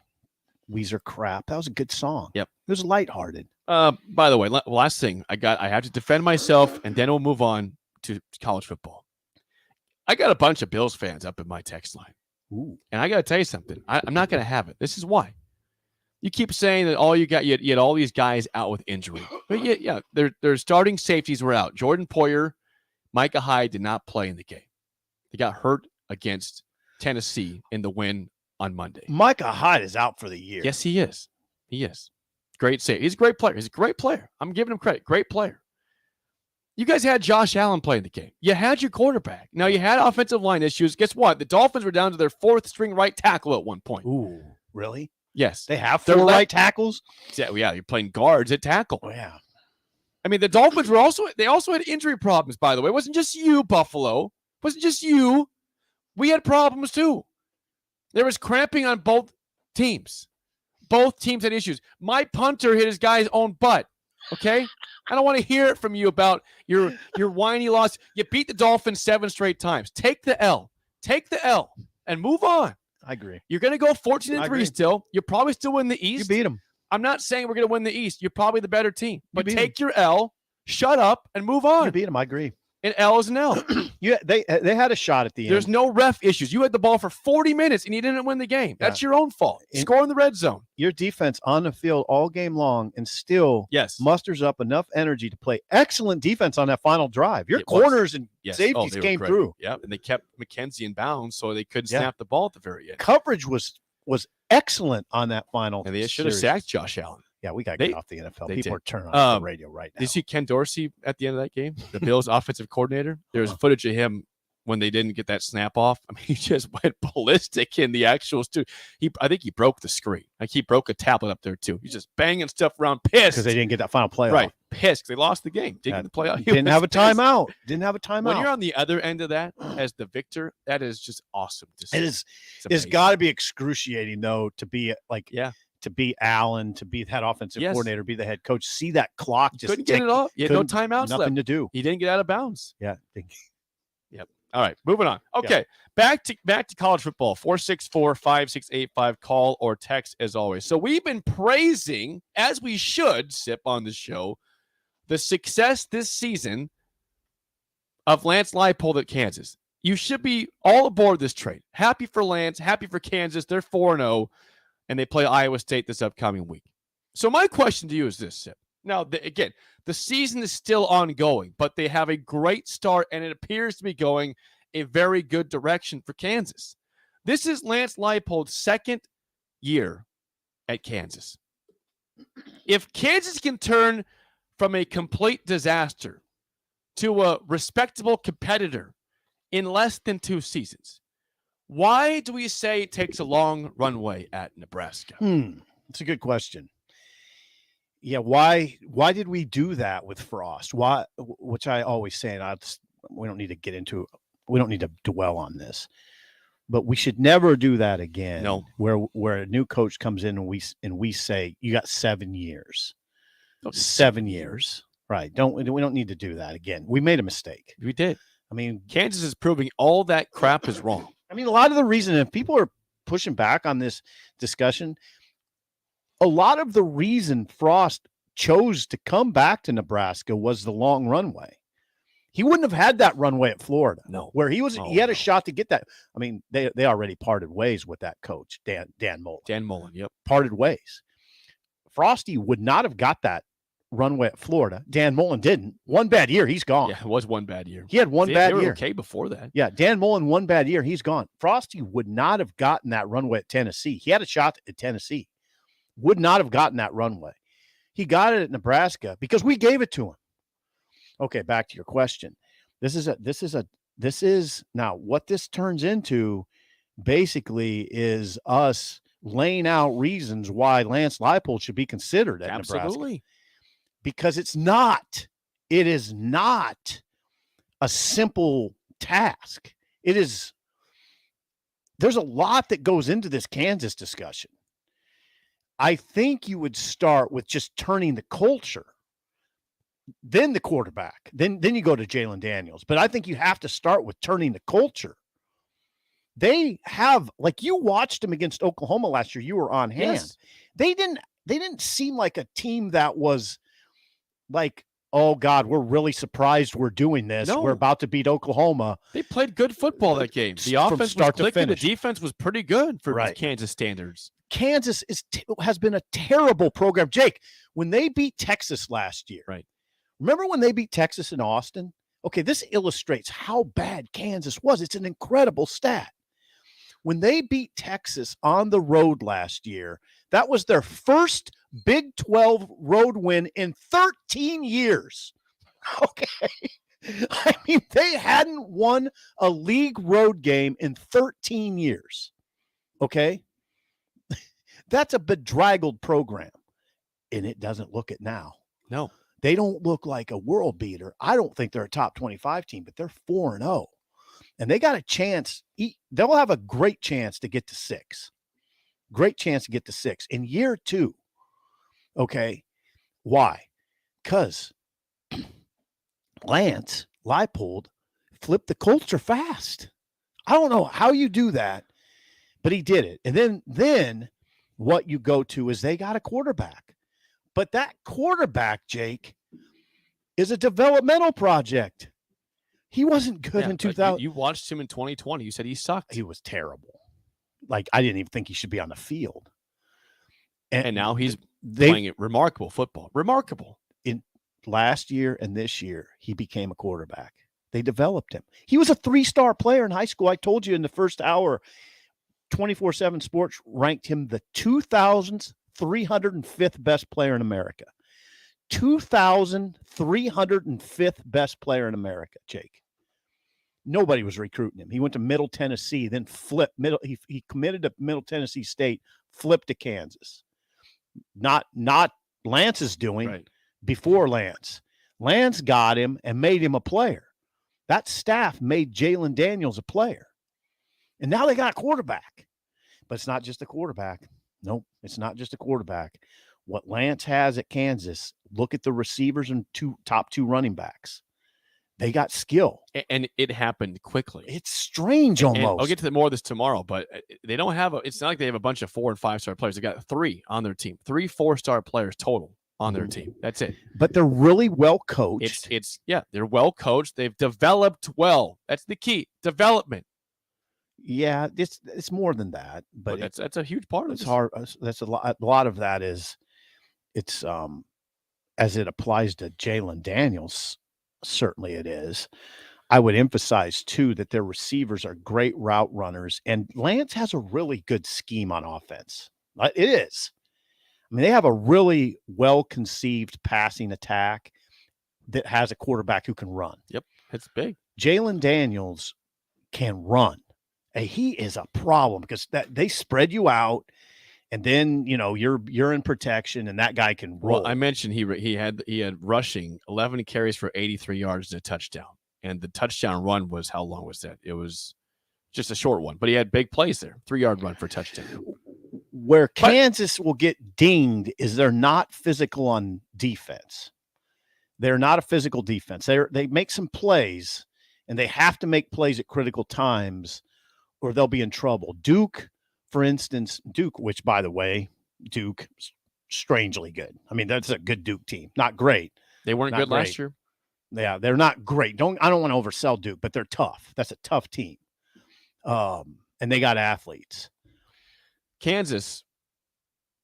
Weezer crap. That was a good song. Yep. It was lighthearted. By the way, last thing I have to defend myself, and then we'll move on to college football. I got a bunch of Bills fans up in my text line. Ooh. And I got to tell you something. I'm not going to have it. This is why. You keep saying that all you had all these guys out with injury. But yeah, their starting safeties were out. Jordan Poyer, Micah Hyde did not play in the game. They got hurt against Tennessee in the win on Monday. Micah Hyde is out for the year. Yes, he is. He is. Great save. He's a great player. He's a great player. I'm giving him credit. Great player. You guys had Josh Allen play in the game. You had your quarterback. Now, you had offensive line issues. Guess what? The Dolphins were down to their fourth string right tackle at one point. Ooh, really? Yes. They have Their four left- right tackles? Yeah, you're playing guards at tackle. Oh, yeah. I mean, the Dolphins were also had injury problems, by the way. It wasn't just you, Buffalo. It wasn't just you. We had problems too. There was cramping on both teams. Both teams had issues. My punter hit his guy's own butt. Okay? I don't want to hear it from you about your whiny loss. You beat the Dolphins 7 straight times. Take the L. Take the L and move on. I agree. You're going to go 14-3 agree. still. You'll probably still win the East. You beat them. I'm not saying we're going to win the East. You're probably the better team. But beat take your L, shut up, and move on. You beat them. I agree. An L is an L. They had a shot at the end. There's no ref issues. You had the ball for 40 minutes, and you didn't win the game. That's your own fault. Score in the red zone. Your defense on the field all game long and still musters up enough energy to play excellent defense on that final drive. Your corners and safeties came through. Yeah, and they kept McKenzie in bounds so they couldn't snap the ball at the very end. Coverage was excellent on that final. And they should have sacked Josh Allen. Yeah, we got to get off the NFL. They People did. are turning off the radio right now. Did you see Ken Dorsey at the end of that game? The Bills offensive coordinator? There was footage of him when they didn't get that snap off. I mean, he just went ballistic in the actual studio. I think he broke the screen. Like, he broke a tablet up there, too. He's just banging stuff around, pissed. Because they didn't get that final playoff. Right, pissed. They lost the game. Didn't get the playoff. Didn't have a timeout. Didn't have a timeout. When you're on the other end of that as the victor, that is just awesome to see. It is. It's got to be excruciating, though, to be like – to be Allen, to be that offensive coordinator, be the head coach, see that clock just couldn't get it off. You had no timeouts nothing left. to do. He didn't get out of bounds. Yeah. Yep. All right, moving on. Okay, back to college football. 464-5685. Call or text as always. So we've been praising, as we should, Sip on the show, the success this season of Lance Leipold at Kansas. You should be all aboard this train. Happy for Lance. Happy for Kansas. They're 4-0. And they play Iowa State this upcoming week. So my question to you is this, Sip. Now, again, the season is still ongoing, but they have a great start, and it appears to be going a very good direction for Kansas. This is Lance Leipold's second year at Kansas. If Kansas can turn from a complete disaster to a respectable competitor in less than 2 seasons, why do we say it takes a long runway at Nebraska? It's a good question. Yeah, why did we do that with Frost? Why? Which I always say, and we don't need to get into. We don't need to dwell on this, but we should never do that again. No, where a new coach comes in and we say you got 7 years. 7 years. Right. We don't need to do that again. We made a mistake. We did. I mean, Kansas is proving all that crap is wrong. I mean, a lot of the reason, if people are pushing back on this discussion, a lot of the reason Frost chose to come back to Nebraska was the long runway. He wouldn't have had that runway at Florida. No. Where he had a shot to get that. I mean, they already parted ways with that coach, Dan Mullen. Dan Mullen, yep. Parted ways. Frosty would not have got that runway at Florida. Dan Mullen didn't. One bad year, he's gone. Yeah, it was one bad year. He had one bad they were year. Okay before that. Yeah, Dan Mullen, one bad year, he's gone. Frosty would not have gotten that runway at Tennessee. He had a shot at Tennessee. Would not have gotten that runway. He got it at Nebraska because we gave it to him. Okay, back to your question. This is now what this turns into basically is us laying out reasons why Lance Leipold should be considered at Absolutely. Nebraska. Because it is not a simple task. There's a lot that goes into this Kansas discussion. I think you would start with just turning the culture, then the quarterback, then you go to Jalen Daniels. But I think you have to start with turning the culture. They have, like, you watched them against Oklahoma last year. You were on hand. Yes. They didn't seem like a team that was like, oh God, we're really surprised we're doing this. No. We're about to beat Oklahoma. They played good football that game. The From offense start was to clicking. The finish. defense was pretty good for Kansas standards. Kansas has been a terrible program. Jake, when they beat Texas last year, right? Remember when they beat Texas in Austin? Okay, this illustrates how bad Kansas was. It's an incredible stat. When they beat Texas on the road last year, that was their first Big 12 road win in 13 years. Okay. I mean, they hadn't won a league road game in 13 years. Okay. That's a bedraggled program. And it doesn't look it now. No. They don't look like a world beater. I don't think they're a top 25 team, but they're 4-0. And they got a chance. They'll have a great chance to get to 6. Great chance to get to 6 in year 2. Okay. Why? Because Lance Leipold flipped the culture fast. I don't know how you do that, but he did it. And then what you go to is they got a quarterback. But that quarterback, Jake, is a developmental project. He wasn't good in 2000. You watched him in 2020. You said he sucked. He was terrible. Like, I didn't even think he should be on the field. And now he's playing it remarkable football. Remarkable. In last year and this year, he became a quarterback. They developed him. He was a 3-star player in high school. I told you in the first hour, 24/7 Sports ranked him the 2,305th best player in America. 2,305th best player in America, Jake. Nobody was recruiting him. He went to Middle Tennessee, then flipped. He committed to Middle Tennessee State, flipped to Kansas. Not Lance's doing, right. Before Lance. Lance got him and made him a player. That staff made Jalen Daniels a player. And now they got a quarterback. But it's not just a quarterback. Nope, it's not just a quarterback. What Lance has at Kansas, look at the receivers and top 2 running backs. They got skill. And it happened quickly. It's strange almost. And I'll get to more of this tomorrow, but they don't have it's not like they have a bunch of 4- and 5-star players. They got 3 on their team. 3 4-star players total on their team. That's it. But they're really well coached. They're well coached. They've developed well. That's the key. Development. Yeah, it's more than that, but that's a huge part of it. It's hard. That's a lot of that is it's as it applies to Jalen Daniels, certainly it is. I would emphasize too that their receivers are great route runners, and Lance has a really good scheme on offense. It is. I mean, they have a really well-conceived passing attack that has a quarterback who can run. Yep, it's big. Jalen Daniels can run. And he is a problem because they spread you out, and then you're in protection, and that guy can roll. Well, I mentioned he had rushing 11 carries for 83 yards and a touchdown, and the touchdown run was how long was that? It was just a short one, but he had big plays there. 3-yard run for a touchdown. Where Kansas will get dinged is they're not physical on defense. They're not a physical defense. They make some plays, and they have to make plays at critical times or they'll be in trouble. Duke, for instance, which, by the way, Duke, strangely good. I mean, that's a good Duke team. Not great. They weren't good last year. Yeah, they're not great. I don't want to oversell Duke, but they're tough. That's a tough team. And they got athletes. Kansas,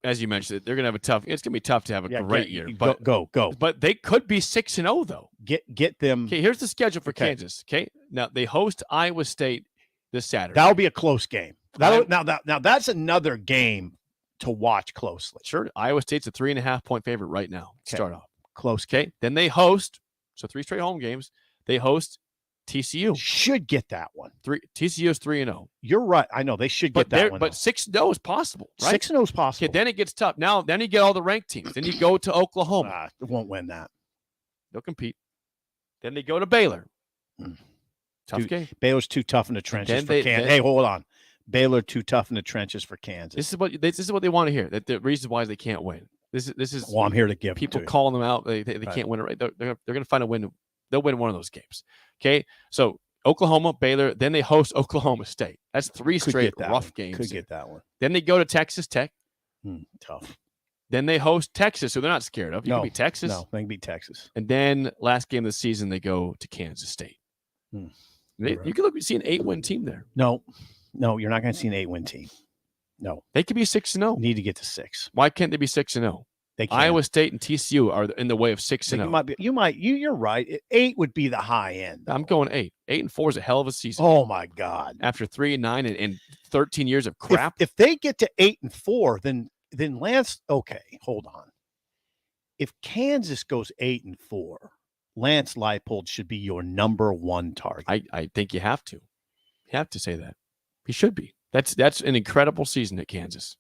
as you mentioned, they're going to have it's going to be tough to have a great year. But go. But they could be 6-0 though. Get them. Okay, here's the schedule for Kansas. Okay, now they host Iowa State this Saturday. That'll be a close game. Now that's another game to watch closely. Sure, Iowa State's a 3.5-point favorite right now. Start off close. Okay, then they host 3 straight home games. They host TCU. Should get that one. TCU is 3-0. You're right. I know they should get that one. But 6-0 is possible, right? 6-0 is possible. Okay, then it gets tough. Then you get all the ranked teams. Then you go to Oklahoma. They won't win that. They'll compete. Then they go to Baylor. Tough game. Baylor's too tough in the trenches for Kansas. Hey, hold on. Baylor too tough in the trenches for Kansas. This is what they want to hear. That the reasons why they can't win. This is. Well, I'm here to give people to calling them out. They can't win it. Right. They're going to find a win. They'll win one of those games. Okay, so Oklahoma, Baylor. Then they host Oklahoma State. That's 3 straight rough games. Could get that one. Then they go to Texas Tech. Tough. Then they host Texas, who they're not scared of. You can beat Texas. No, they can beat Texas. And then last game of the season, they go to Kansas State. You could see an 8-win team there. No, you're not going to see an 8-win team. No, they could be 6-0. Need to get to 6. Why can't they be 6-0? They can. Iowa State and TCU are in the way of 6-0. You're right. 8 would be the high end. I'm going 8. 8-4 is a hell of a season. Oh my God! After 3-9 and 13 years of crap. If they get to 8-4, then Lance. Okay, hold on. If Kansas goes 8-4, Lance Leipold should be your number 1 target. I think you have to. You have to say that. He should be. That's an incredible season at Kansas.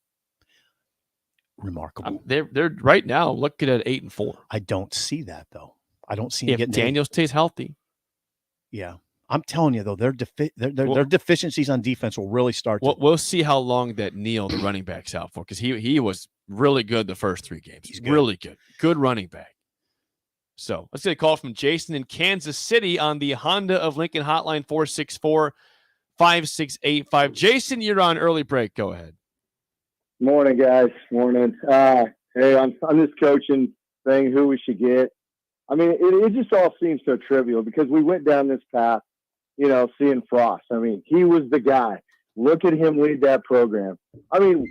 Remarkable. They're right now looking at 8-4. I don't see that though. I don't see if Daniel stays healthy. Yeah, I'm telling you though, their deficiencies on defense will really start. We'll see how long that Neal, the running back's out for, because he was really good the first 3 games. He's good. Really good running back. So let's get a call from Jason in Kansas City on the Honda of Lincoln hotline 464-5685. Jason, you're on early break. Go ahead. Morning, guys. Morning. Hey, on this coaching thing, who we should get. I mean, it just all seems so trivial because we went down this path, seeing Frost. I mean, he was the guy. Look at him lead that program. I mean,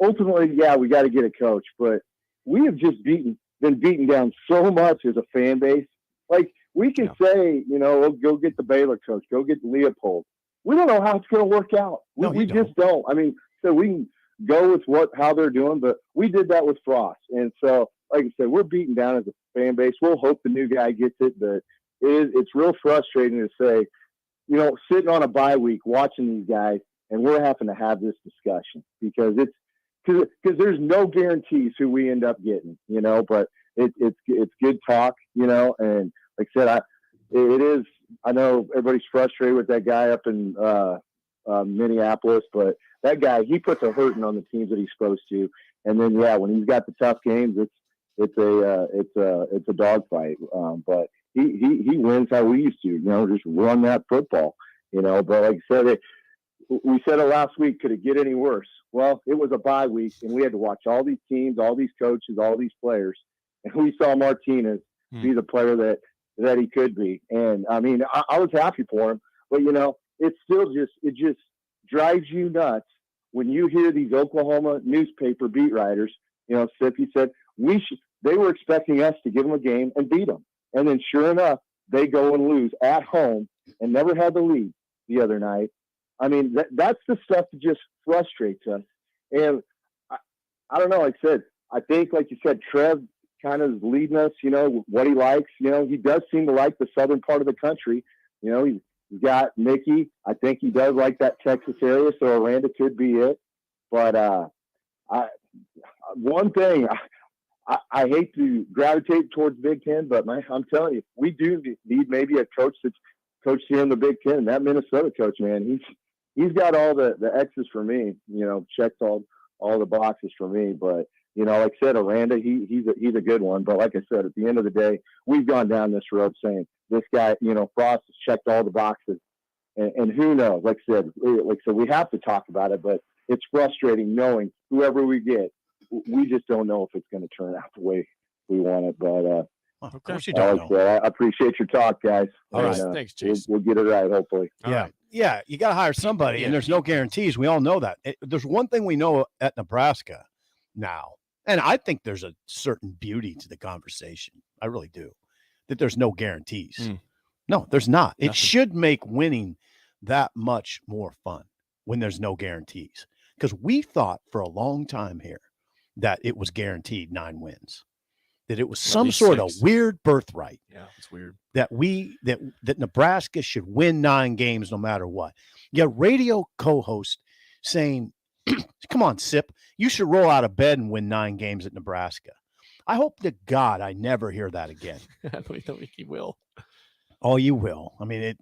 ultimately, yeah, we got to get a coach, but we have just been beaten down so much as a fan base. Like, we can say, go get the Baylor coach, go get Leopold. We don't know how it's going to work out. We just don't. I mean, so we can go with how they're doing, but we did that with Frost. And so, like I said, we're beaten down as a fan base. We'll hope the new guy gets it, but it's real frustrating to say, sitting on a bye week, watching these guys, and we're having to have this discussion because there's no guarantees who we end up getting, but it's good talk, and like I said, it is, I know everybody's frustrated with that guy up in Minneapolis, but that guy, he puts a hurting on the teams that he's supposed to. And then, when he's got the tough games, it's a dogfight. But he wins how we used to, just run that football, But like I said, we said it last week, could it get any worse? Well, it was a bye week, and we had to watch all these teams, all these coaches, all these players, and we saw Martinez be the player that he could be. And I mean, I was happy for him, but it's still it just drives you nuts when you hear these Oklahoma newspaper beat writers, Sippy said they were expecting us to give them a game and beat them. And then sure enough, they go and lose at home and never had the lead the other night. I mean, that's the stuff that just frustrates us. And I don't know, like I said, I think, like you said, Trev kind of is leading us, what he likes. He does seem to like the southern part of the country. He's got Mickey. I think he does like that Texas area, so Orlando could be it. But one thing, I hate to gravitate towards Big Ten, but I'm telling you, we do need maybe a coach that's coached here in the Big Ten. That Minnesota coach, man, he's got all the X's for me. Checks all all the boxes for me. But you know, like I said, Aranda, he's a good one. But like I said, at the end of the day, we've gone down this road saying this guy, you know, Frost has checked all the boxes, and who knows? Like I said, we have to talk about it, but it's frustrating knowing whoever we get, we just don't know if it's going to turn out the way we want it. But of course you don't know. I appreciate your talk, guys. All right. Thanks, Jason. We'll get it right, hopefully. Yeah. You got to hire somebody, and there's no guarantees. We all know that. There's one thing we know at Nebraska now, and I think there's a certain beauty to the conversation. I really do. That there's no guarantees. No, there's not. It should make winning that much more fun when there's no guarantees. Because we thought for a long time here that it was guaranteed 9 wins. That it was some sort of weird birthright. Yeah, it's weird. That that Nebraska should win 9 games no matter what. You got radio co-host saying, come on, Sip, you should roll out of bed and win 9 games at Nebraska. I hope to God I never hear that again. I don't think he will. Oh, you will. I mean,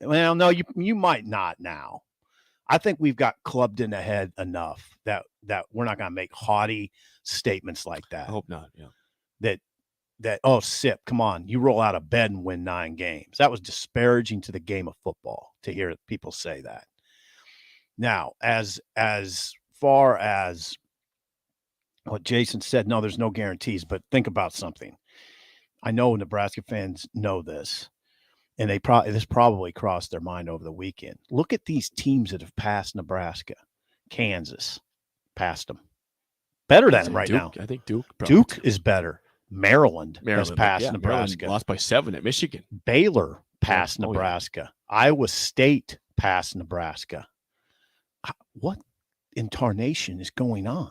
well, no, you might not now. I think we've got clubbed in the head enough that we're not going to make haughty statements like that. I hope not, yeah. That oh, Sip, come on, you roll out of bed and win 9 games. That was disparaging to the game of football to hear people say that. Now, as far as what Jason said, no, there's no guarantees, but think about something. I know Nebraska fans know this, and this probably crossed their mind over the weekend. Look at these teams that have passed Nebraska. Kansas passed them. Better than them right Duke, now. I think Duke. Duke is better. Maryland has passed Nebraska. Maryland lost by 7 at Michigan. Baylor passed Nebraska. Iowa State passed Nebraska. What in tarnation is going on?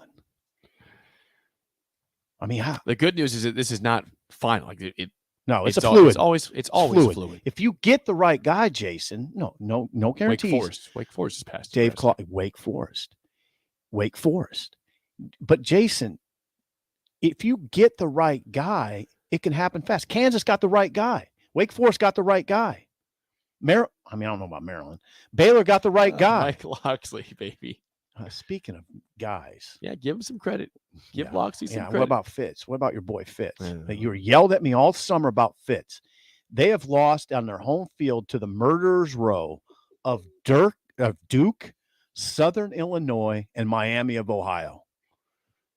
I mean, the good news is that this is not final. Like it's a fluid. It's always fluid. If you get the right guy, Jason, no guarantees. Wake Forest is passed. Dave Clark, Wake Forest. But Jason, if you get the right guy, it can happen fast. Kansas got the right guy. Wake Forest got the right guy. I don't know about Maryland. Baylor got the right guy. Michael Loxley, baby. Speaking of guys. Yeah, give him some credit. Give Loxley some credit. What about Fitz? What about your boy Fitz? You were yelled at me all summer about Fitz. They have lost on their home field to the murderer's row of Duke, Southern Illinois, and Miami of Ohio.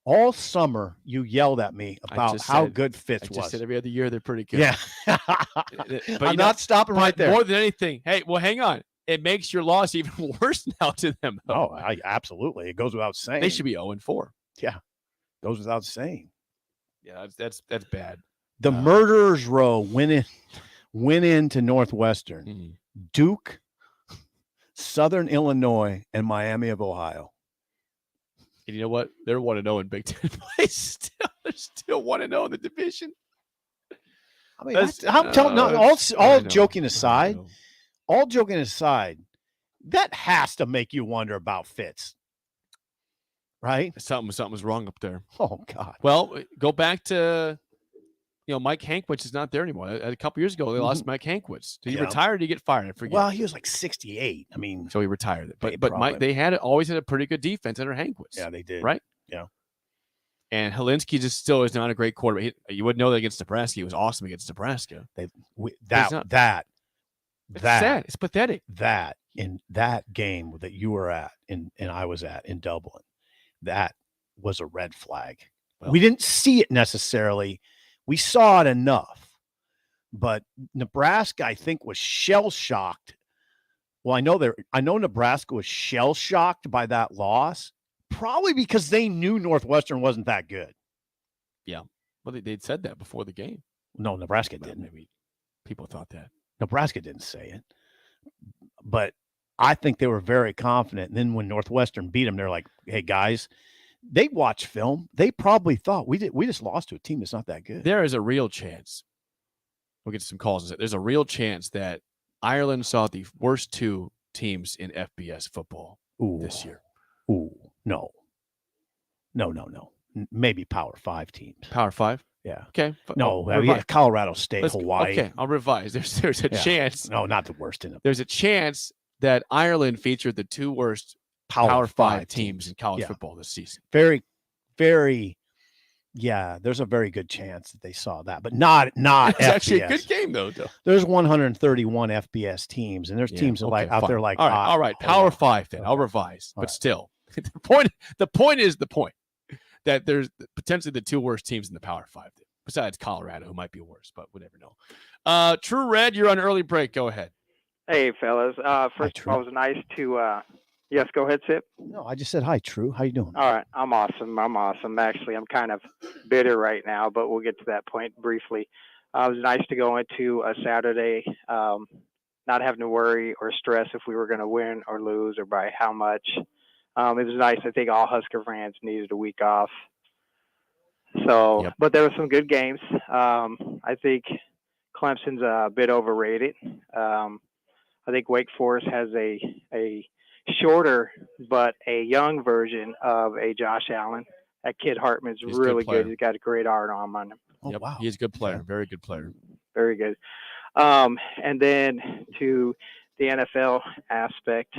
All summer, you yelled at me about how good Fitz was. I just said every other year they're pretty good. Yeah. But I'm not stopping right there. More than anything, hey, well, hang on. It makes your loss even worse now to them. Oh, absolutely. It goes without saying. They should be 0-4. Yeah. Goes without saying. Yeah, that's bad. The murderer's row went into Northwestern. Duke, Southern Illinois, and Miami of Ohio. And you know what? They're 1-0 in Big Ten play. They're still 1-0 in the division. I mean, all joking aside, that has to make you wonder about Fitz, right? Something was wrong up there. Oh God. Well, go back to Mike Hankwitz is not there anymore. A couple years ago, they lost Mike Hankwitz. Did he retire or did he get fired? I forget. Well, he was like 68. I mean, so he retired. But Mike, they always had a pretty good defense under Hankwitz. Yeah, they did. Right? Yeah. And Helinski still is not a great quarterback. You wouldn't know that against Nebraska. He was awesome against Nebraska. That's sad. It's pathetic. That in that game that you were at and I was at in Dublin, that was a red flag. Well, we didn't see it necessarily. We saw it enough, but Nebraska, I think, was shell-shocked. Well, I know Nebraska was shell-shocked by that loss, probably because they knew Northwestern wasn't that good. Yeah. Well, they'd said that before the game. No, Nebraska didn't. Maybe people thought that. Nebraska didn't say it. But I think they were very confident. And then when Northwestern beat them, they're like, hey, guys, they watched film. They probably thought we just lost to a team that's not that good. There is a real chance. We'll get to some calls. There's a real chance that Ireland saw the worst 2 teams in FBS football this year. Ooh, no. Maybe Power 5 teams. Power 5? Yeah. Okay. No, Colorado State, Hawaii. Okay, I'll revise. There's a chance. No, not the worst in it. There's a chance that Ireland featured the 2 worst Power 5 teams in college Yeah. football this season. Very, very. Yeah, there's a very good chance that they saw that, but not It's actually a FBS. good game, though. There's 131 FBS teams, and there's Yeah, teams that okay, out there fine. like all right, Power 5 then. Okay. I'll revise. All But right. still, the point is that there's potentially the 2 worst teams in the Power 5 besides Colorado, who might be worse, but we'll never know. True Red, you're on early break. Go ahead. Hey, fellas. First of all, it was nice to yes, go ahead, Sip. No, I just said hi, True. How you doing? All right, I'm awesome. Actually, I'm kind of bitter right now, but we'll get to that point briefly. It was nice to go into a Saturday, not having to worry or stress if we were going to win or lose or by how much. It was nice. I think all Husker fans needed a week off. So, But there were some good games. I think Clemson's a bit overrated. I think Wake Forest has a shorter but a young version of a Josh Allen. That kid Hartman's He's a really good player. good. He's got a great arm on him. Yep. He's a good player. Very good player. Very good. And then to the NFL aspect,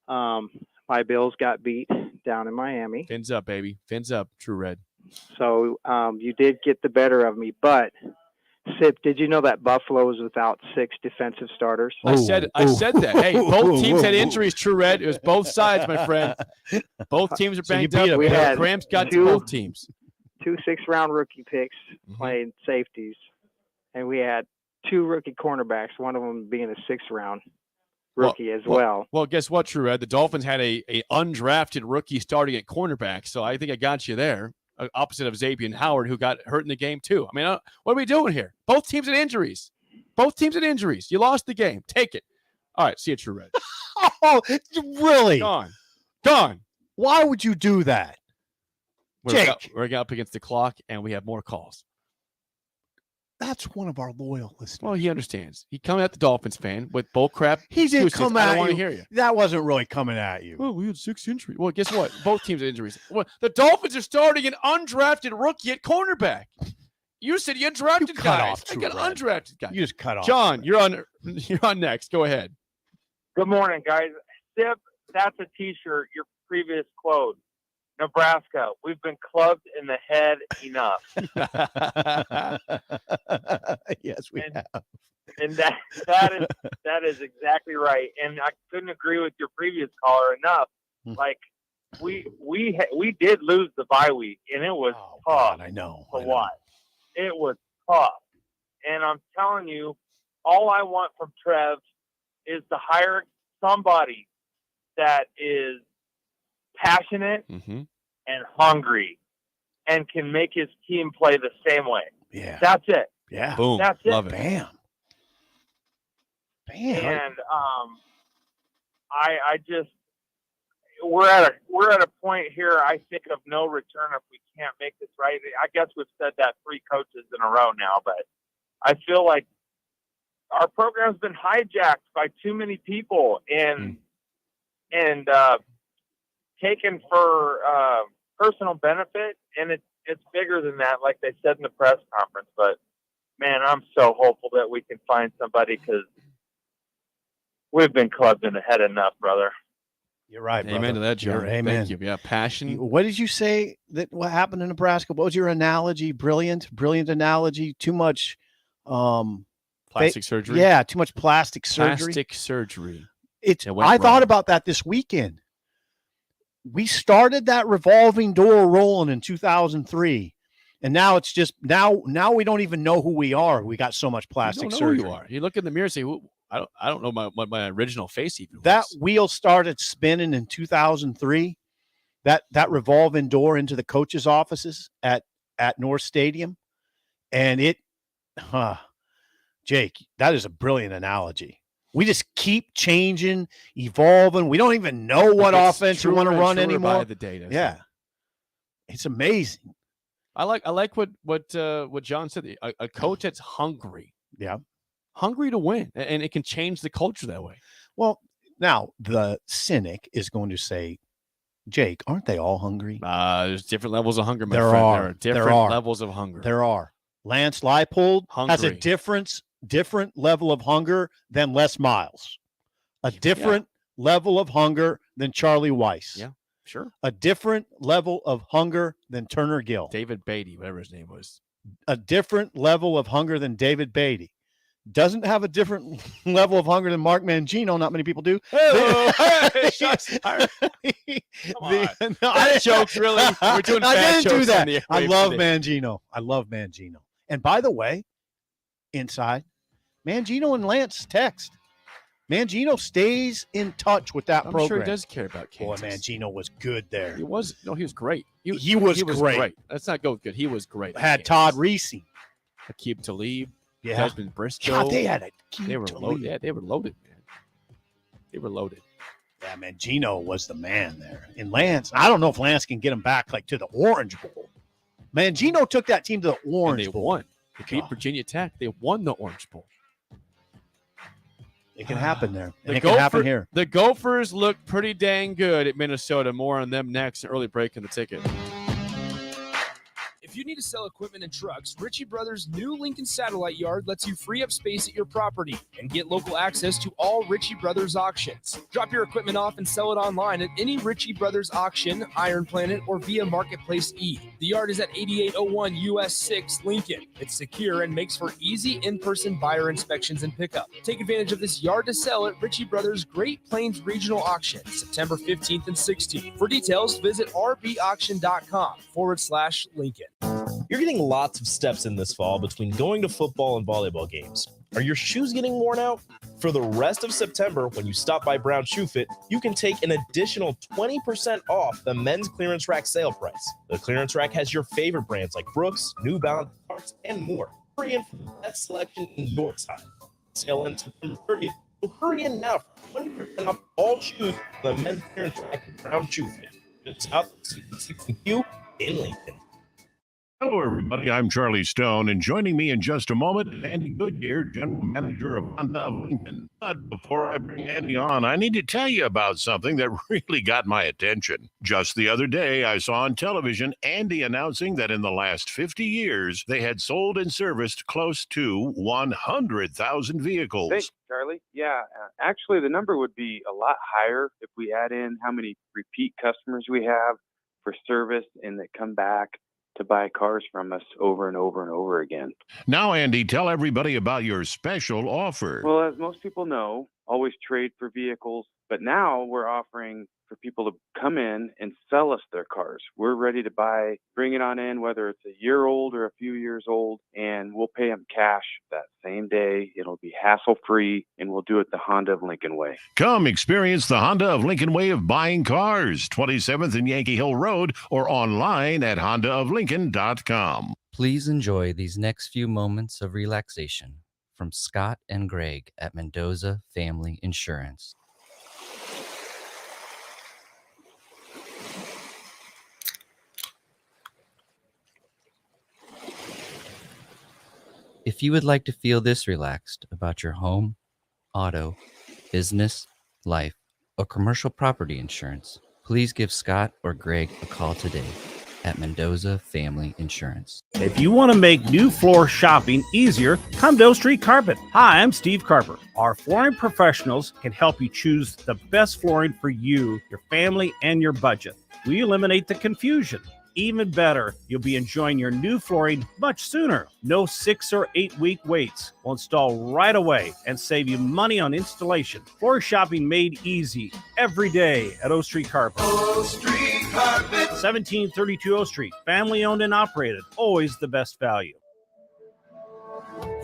my Bills got beat down in Miami. Fins up, baby. Fins up, True Red. So you did get the better of me, but Sip, did you know that Buffalo was without 6 defensive starters? I said that. Hey, both teams had injuries, True Red. It was both sides, my friend. Both teams are banged up. We had Rams got to both teams. 2 6th-round rookie picks playing safeties, and we had 2 rookie cornerbacks, one of them being a 6th-round rookie as well. Well, guess what, True Red? The Dolphins had a undrafted rookie starting at cornerback, so I think I got you there. Opposite of Xavier Howard, who got hurt in the game too. I mean, what are we doing here? Both teams had injuries. You lost the game. Take it. All right, see you, True Red. Oh, really? Gone. Why would you do that? Jake. We're up against the clock, and we have more calls. That's one of our loyal listeners. Well, he understands. He coming at the Dolphins fan with bull crap. He didn't excuses. come I at don't want to you. hear you. That wasn't really coming at you. Well, we had 6 injuries. Well, guess what? Both teams had injuries. Well, the Dolphins are starting an undrafted rookie at cornerback. You said you undrafted guys. I got an undrafted guy. You just cut off. John, you're on next. Go ahead. Good morning, guys. Sip, that's a T-shirt. Your previous quote. Nebraska, we've been clubbed in the head enough. Yes, we have. And that is exactly right. And I couldn't agree with your previous caller enough. Like we did lose the bye week, and it was tough. God, I know. To watch. It was tough. And I'm telling you, all I want from Trev is to hire somebody that is passionate and hungry and can make his team play the same way. Yeah. That's it. Yeah. Boom. That's it. Love it. Bam. And I just we're at a point here, I think, of no return if we can't make this right. I guess we've said that 3 coaches in a row now, but I feel like our program's been hijacked by too many people and taken for personal benefit, and it's bigger than that, like they said in the press conference. But man, I'm so hopeful that we can find somebody, because we've been clubbed in the head enough, brother. You're right, brother. Amen to that, John. Amen. Thank you. Yeah, passion. What did you say that what happened in Nebraska? What was your analogy? Brilliant analogy. Too much Plastic surgery? Yeah, too much plastic surgery. Plastic surgery. I thought about that this weekend. We started that revolving door rolling in 2003, and now it's just now we don't even know who we are. We got so much plastic You don't know surgery. who you are. You look in the mirror and say, I don't know what my original face even was. That wheel started spinning in 2003. That revolving door into the coaches' offices at North Stadium, and Jake, that is a brilliant analogy. We just keep changing, evolving. We don't even know what offense we want to run anymore. By the data, yeah, it's amazing. I like what John said. A coach that's hungry. Yeah, hungry to win, and it can change the culture that way. Well, now the cynic is going to say, Jake, aren't they all hungry? There's different levels of hunger, my There friend. are. There are different There are. levels of hunger. There are. Lance Leipold has a Hungry. different level of hunger than Les Miles. A different level of hunger than Charlie Weiss. Yeah, sure. A different level of hunger than Turner Gill. David Beatty, whatever his name was. A different level of hunger than David Beatty. Doesn't have a different level of hunger than Mark Mangino. Not many people do. Shots fired. That joke, really? We're doing I fat didn't do jokes that. on the I airwaves love today. Mangino. I love Mangino. And by the way, inside, Mangino and Lance text. Mangino stays in touch with that I'm program. sure he does care about Boy, Kansas. Mangino was good there. He was great. He was great. Let's not go good. He was great. Had Todd Reese. Hakeem Talib. Yeah. Desmond Briscoe. God, they had a They were loaded. Yeah, they were loaded, man. They were loaded. Yeah, Mangino was the man there. And Lance, I don't know if Lance can get him back like to the Orange Bowl. Mangino took that team to the Orange Bowl. Won. They beat Virginia Tech. They won the Orange Bowl. It can happen there. And it can happen here. The Gophers look pretty dang good at Minnesota. More on them next. An early break in the ticket. If you need to sell equipment and trucks, Ritchie Brothers' new Lincoln Satellite Yard lets you free up space at your property and get local access to all Ritchie Brothers auctions. Drop your equipment off and sell it online at any Ritchie Brothers auction, Iron Planet, or via Marketplace E. The yard is at 8801 US 6 Lincoln. It's secure and makes for easy in-person buyer inspections and pickup. Take advantage of this yard to sell at Ritchie Brothers' Great Plains Regional Auction, September 15th and 16th. For details, visit rbauction.com/Lincoln. You're getting lots of steps in this fall between going to football and volleyball games. Are your shoes getting worn out? For the rest of September, when you stop by Brown Shoe Fit, you can take an additional 20% off the men's clearance rack sale price. The clearance rack has your favorite brands like Brooks, New Balance, Parts, and more. Hurry in for the best selection in your size. Sale ends September 30th, so hurry in now for 20% off all shoes on the men's clearance rack at Brown Shoe Fit. It's South 66q in Lincoln. Hello, everybody. I'm Charlie Stone, and joining me in just a moment, Andy Goodyear, General Manager of Honda of Lincoln. But before I bring Andy on, I need to tell you about something that really got my attention. Just the other day, I saw on television Andy announcing that in the last 50 years, they had sold and serviced close to 100,000 vehicles. Thanks, Charlie. Yeah, actually, the number would be a lot higher if we add in how many repeat customers we have for service and that come back to buy cars from us over and over and over again. Now, Andy, tell everybody about your special offer. Well, as most people know, always trade for vehicles, but now we're offering for people to come in and sell us their cars. We're ready to buy, bring it on in, whether it's a year old or a few years old, and we'll pay them cash that same day. It'll be hassle-free, and we'll do it the Honda of Lincoln way. Come experience the Honda of Lincoln way of buying cars, 27th and Yankee Hill Road, or online at hondaoflincoln.com. Please enjoy these next few moments of relaxation from Scott and Greg at Mendoza Family Insurance. If you would like to feel this relaxed about your home, auto, business, life, or commercial property insurance, please give Scott or Greg a call today at Mendoza Family Insurance. If you want to make new floor shopping easier, come to O Street Carpet. Hi, I'm Steve Carper. Our flooring professionals can help you choose the best flooring for you, your family, and your budget. We eliminate the confusion. Even better, you'll be enjoying your new flooring much sooner. No 6 or 8 week waits. We'll install right away and save you money on installation. Floor shopping made easy every day at O Street Carpet. O Street Carpet. 1732 O Street. Family owned and operated. Always the best value.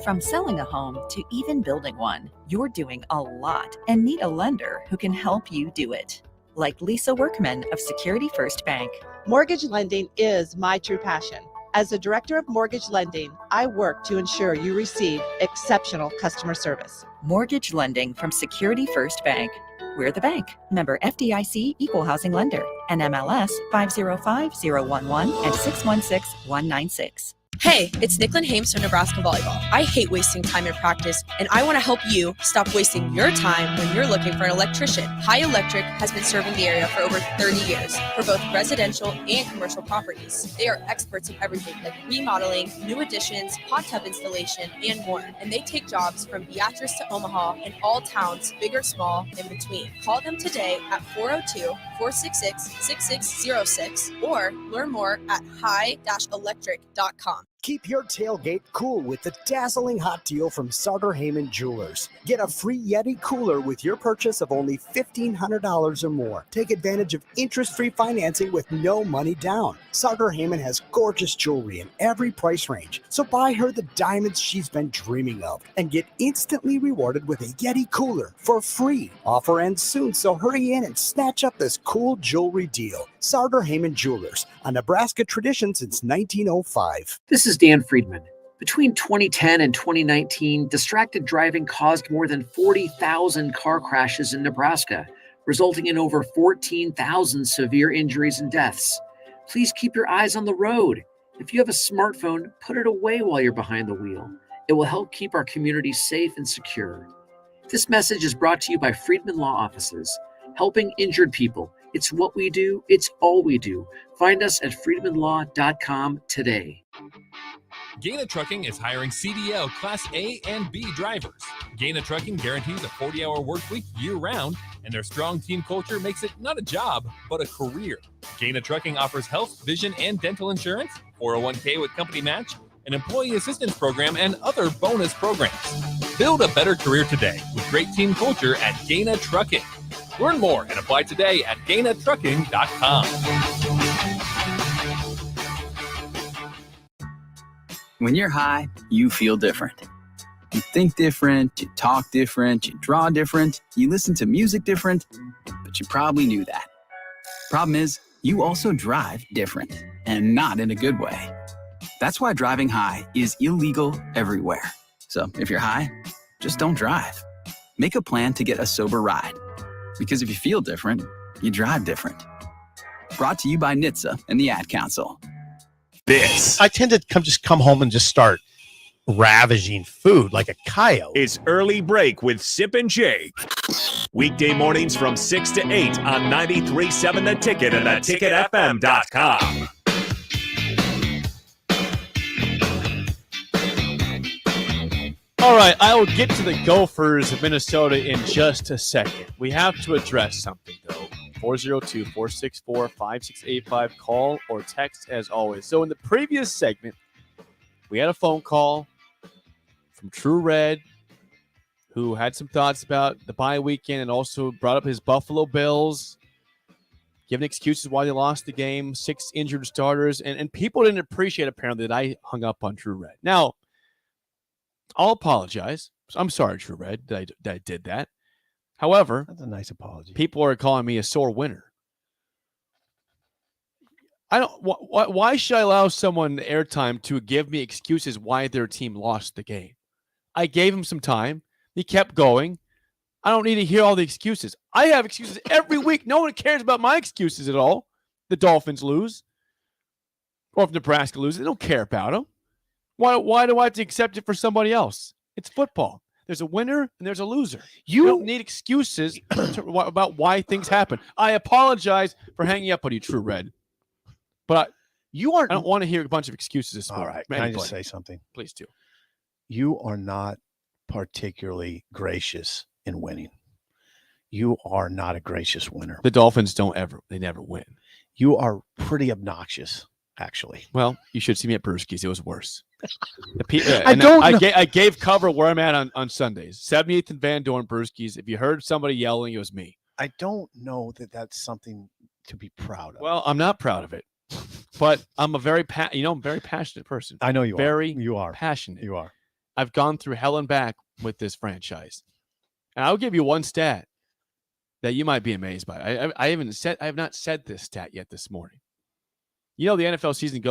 From selling a home to even building one, you're doing a lot and need a lender who can help you do it. Like Lisa Workman of Security First Bank. Mortgage lending is my true passion. As a director of mortgage lending, I work to ensure you receive exceptional customer service. Mortgage lending from Security First Bank. We're the bank. Member FDIC Equal Housing Lender. NMLS 505011 and 616196. Hey, it's Nicklin Hames from Nebraska Volleyball. I hate wasting time in practice, and I want to help you stop wasting your time when you're looking for an electrician. High Electric has been serving the area for over 30 years for both residential and commercial properties. They are experts in everything like remodeling, new additions, hot tub installation, and more. And they take jobs from Beatrice to Omaha and all towns, big or small, in between. Call them today at 402-466-6606 or learn more at high-electric.com. Keep your tailgate cool with the dazzling hot deal from Sartor Heyman Jewelers. Get a free Yeti cooler with your purchase of only $1,500 or more. Take advantage of interest-free financing with no money down. Sartor Heyman has gorgeous jewelry in every price range, so buy her the diamonds she's been dreaming of and get instantly rewarded with a Yeti cooler for free. Offer ends soon, so hurry in and snatch up this cool jewelry deal. Sartor Heyman Jewelers, a Nebraska tradition since 1905. This is Dan Friedman. Between 2010 and 2019, distracted driving caused more than 40,000 car crashes in Nebraska, resulting in over 14,000 severe injuries and deaths. Please keep your eyes on the road. If you have a smartphone, put it away while you're behind the wheel. It will help keep our community safe and secure. This message is brought to you by Friedman Law Offices, helping injured people. It's what we do. It's all we do. Find us at friedmanlaw.com today. Gaina Trucking is hiring CDL Class A and B drivers. Gaina Trucking guarantees a 40-hour work week year-round, and their strong team culture makes it not a job, but a career. Gaina Trucking offers health, vision, and dental insurance, 401k with company match, an employee assistance program, and other bonus programs. Build a better career today with great team culture at Gaina Trucking. Learn more and apply today at GainaTrucking.com. When you're high, you feel different. You think different, you talk different, you draw different, you listen to music different, but you probably knew that. Problem is, you also drive different, and not in a good way. That's why driving high is illegal everywhere. So if you're high, just don't drive. Make a plan to get a sober ride. Because if you feel different, you drive different. Brought to you by NHTSA and the Ad Council. I tend to come home and just start ravaging food like a coyote. It's Early Break with Sip and Jake. Weekday mornings from 6 to 8 on 93.7 The Ticket and theticketfm.com. All right, I will get to the Gophers of Minnesota in just a second. We have to address something, though. 402-464-5685. Call or text as always. So in the previous segment, we had a phone call from True Red, who had some thoughts about the bye weekend and also brought up his Buffalo Bills, giving excuses why they lost the game, 6 injured starters, and people didn't appreciate, apparently, that I hung up on True Red. Now, I'll apologize. I'm sorry, True Red, that I did that. However, that's a nice apology. People are calling me a sore winner. I don't. Why should I allow someone airtime to give me excuses why their team lost the game? I gave him some time. He kept going. I don't need to hear all the excuses. I have excuses every week. No one cares about my excuses at all. The Dolphins lose, or if Nebraska loses, they don't care about them. Why do I have to accept it for somebody else? It's football. There's a winner and there's a loser. You don't need excuses about why things happen. I apologize for hanging up on you, True Red. But I don't want to hear a bunch of excuses this morning. All right, can I just say something? Please do. You are not particularly gracious in winning. You are not a gracious winner. The Dolphins they never win. You are pretty obnoxious, actually. Well, you should see me at Brewski's. It was worse. I gave cover where I'm at on Sundays. 78th and Van Dorn Brewski's. If you heard somebody yelling, it was me. I don't know that that's something to be proud of. Well, I'm not proud of it, but I'm a very passionate person. I know you are. You are passionate. You are. I've gone through hell and back with this franchise, and I'll give you one stat that you might be amazed by. I have not said this stat yet this morning. You know, the NFL season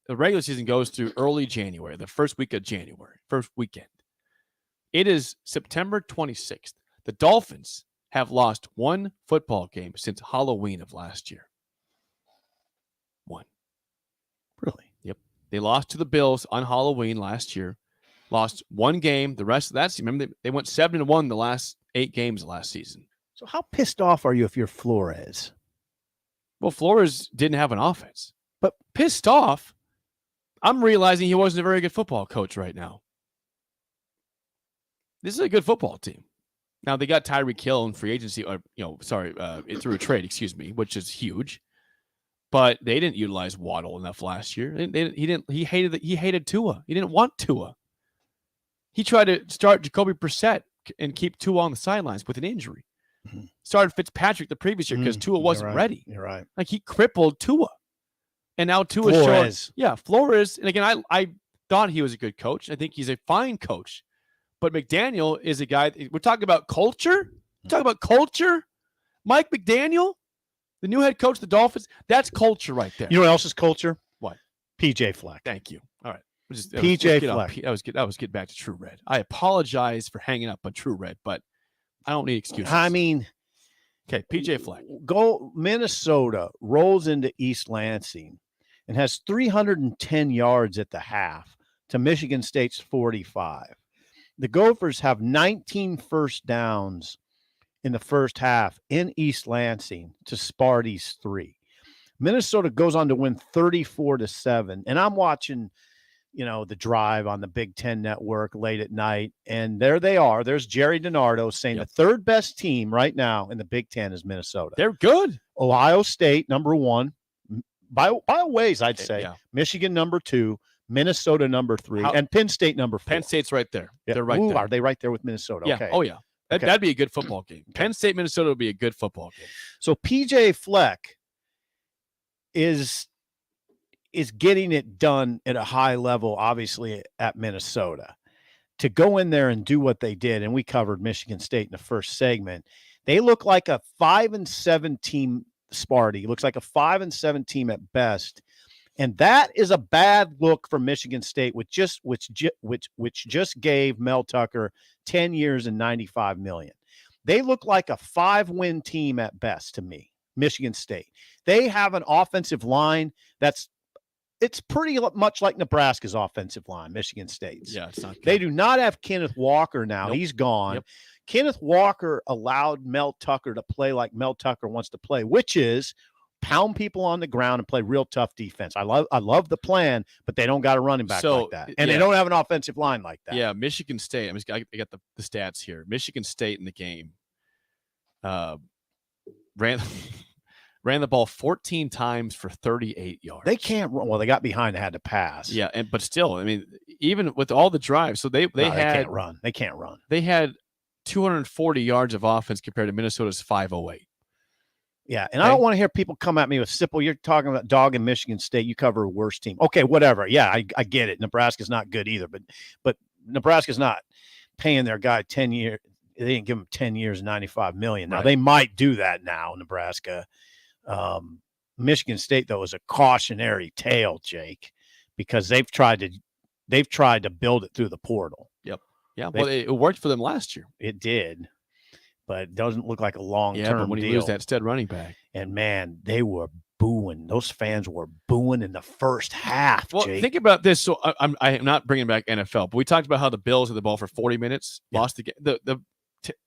the regular season goes through early January, the first week of January, first weekend. It is September 26th. The Dolphins have lost one football game since Halloween of last year. One. Really? Yep. They lost to the Bills on Halloween last year. Lost one game. The rest of that season, remember, they went 7-1 the last 8 games last season. So how pissed off are you if you're Flores? Well, Flores didn't have an offense. But pissed off, I'm realizing he wasn't a very good football coach right now. This is a good football team. Now, they got Tyreek Hill in free agency, or through a trade, which is huge. But they didn't utilize Waddle enough last year. He hated Tua. He didn't want Tua. He tried to start Jacoby Brissett and keep Tua on the sidelines with an injury. Mm-hmm. Started Fitzpatrick the previous year because Tua wasn't ready. You're right. Like, he crippled Tua. And now Tua's showing. Yeah, Flores. And again, I thought he was a good coach. I think he's a fine coach. But McDaniel is a guy. We're talking about culture. Mike McDaniel, the new head coach of the Dolphins. That's culture right there. You know what else is culture? What? PJ Fleck. Thank you. All right. PJ Fleck. I was getting back to True Red. I apologize for hanging up on True Red, but I don't need excuses. I mean, okay, PJ Fleck. Minnesota rolls into East Lansing and has 310 yards at the half to Michigan State's 45. The Gophers have 19 first downs in the first half in East Lansing to Sparty's 3. Minnesota goes on to win 34-7. And I'm watching, the drive on the Big Ten Network late at night. And there they are. There's Jerry DiNardo saying the third best team right now in the Big Ten is Minnesota. They're good. Ohio State, number 1. By a ways, I'd say. Yeah. Michigan, number 2. Minnesota, number 3. And Penn State, number 4. Penn State's right there. Yeah. They're right there. Are they right there with Minnesota? Yeah. Okay. Oh, yeah. That'd be a good football game. Penn State, Minnesota would be a good football game. So PJ Fleck is getting it done at a high level, obviously, at Minnesota. To go in there and do what they did, and we covered Michigan State in the first segment, they look like a 5-7 team. Sparty looks like a 5-7 team at best. And that is a bad look for Michigan State, which just gave Mel Tucker 10 years and $95 million. They look like a 5-win team at best to me, Michigan State. They have an offensive line it's pretty much like Nebraska's offensive line, Michigan State's. Yeah, it's not good. They do not have Kenneth Walker now. Nope. He's gone. Yep. Kenneth Walker allowed Mel Tucker to play like Mel Tucker wants to play, which is pound people on the ground and play real tough defense. I love the plan, but they don't got a running back like that. And they don't have an offensive line like that. Yeah, Michigan State. I got the stats here. Michigan State in the game ran the ball 14 times for 38 yards. They can't run. Well, they got behind and had to pass. Yeah, but still, I mean, even with all the drives, so they can't run. They can't run. They had 240 yards of offense compared to Minnesota's 508. Yeah, and I don't want to hear people come at me with Sipple. You're talking about dog in Michigan State. You cover a worse team. Okay, whatever. Yeah, I get it. Nebraska's not good either, but Nebraska's not paying their guy 10 years. They didn't give him 10 years, $95 million. Now, they might do that now, Nebraska. Michigan State, though, is a cautionary tale, Jake, because they've tried to build it through the portal. Yep. Yeah, well, it worked for them last year. It did. But it doesn't look like a long-term deal. Yeah, but when you lose that stud running back. And, man, they were booing. Those fans were booing in the first half, Well, Jake. think about this. So I'm not bringing back NFL, but we talked about how the Bills had the ball for 40 minutes, lost the game.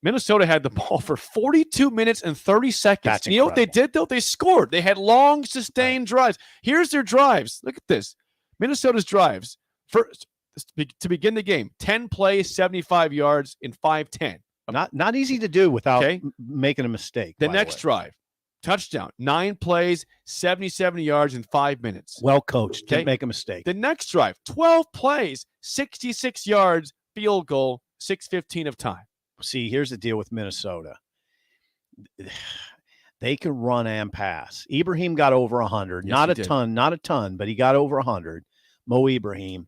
Minnesota had the ball for 42 minutes and 30 seconds. That's you know what they did, though? They scored. They had long, sustained drives. Here's their drives. Look at this. Minnesota's drives. First, to begin the game, 10 plays, 75 yards in 5-10. Not easy to do without making a mistake. The next drive, touchdown, 9 plays, 77 yards in 5 minutes. Well coached. Didn't make a mistake. The next drive, 12 plays, 66 yards, field goal, 6:15 of time. See, here's the deal with Minnesota. They can run and pass. Ibrahim got over 100. Yes, not a ton, but he got over 100. Mo Ibrahim.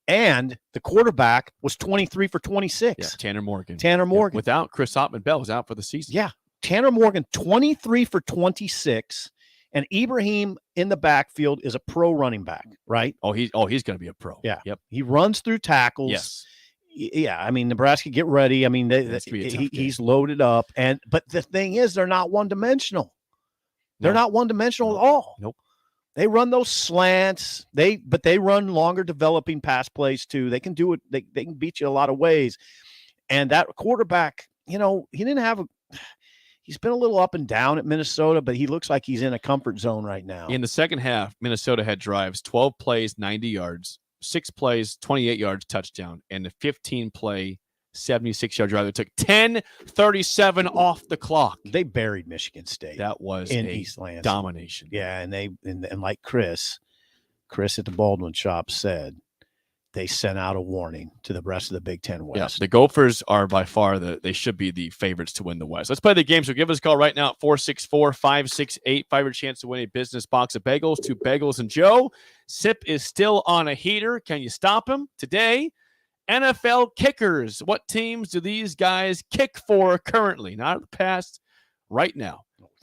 And the quarterback was 23 for 26. Yeah, Tanner Morgan. Yeah, without Chris Ottman-Bell was out for the season. Yeah. Tanner Morgan, 23 for 26. And Ibrahim in the backfield is a pro running back, right? Oh, he's going to be a pro. Yeah. Yep. He runs through tackles. Yes. Yeah, I mean, Nebraska, get ready. I mean, he's loaded up. But the thing is, they're not one-dimensional. They're not one-dimensional at all. Nope. They run those slants. But they run longer developing pass plays too. They can do it. They can beat you a lot of ways. And that quarterback, he didn't have he's been a little up and down at Minnesota, but he looks like he's in a comfort zone right now. In the second half, Minnesota had drives, 12 plays, 90 yards, 6 plays, 28 yards, touchdown, and a 15-play, 76-yard drive that took 10:37 off the clock. They buried Michigan State. That was in a East Lansing. domination. Yeah, and like Chris at the Baldwin Shop said, they sent out a warning to the rest of the Big Ten West. Yeah, the Gophers are by far they should be the favorites to win the West. Let's play the game. So give us a call right now at 464-568. Your chance to win a business box of bagels. 2 Bagels and Joe. Sip is still on a heater. Can you stop him? Today, NFL kickers. What teams do these guys kick for currently? Not in the past, right now.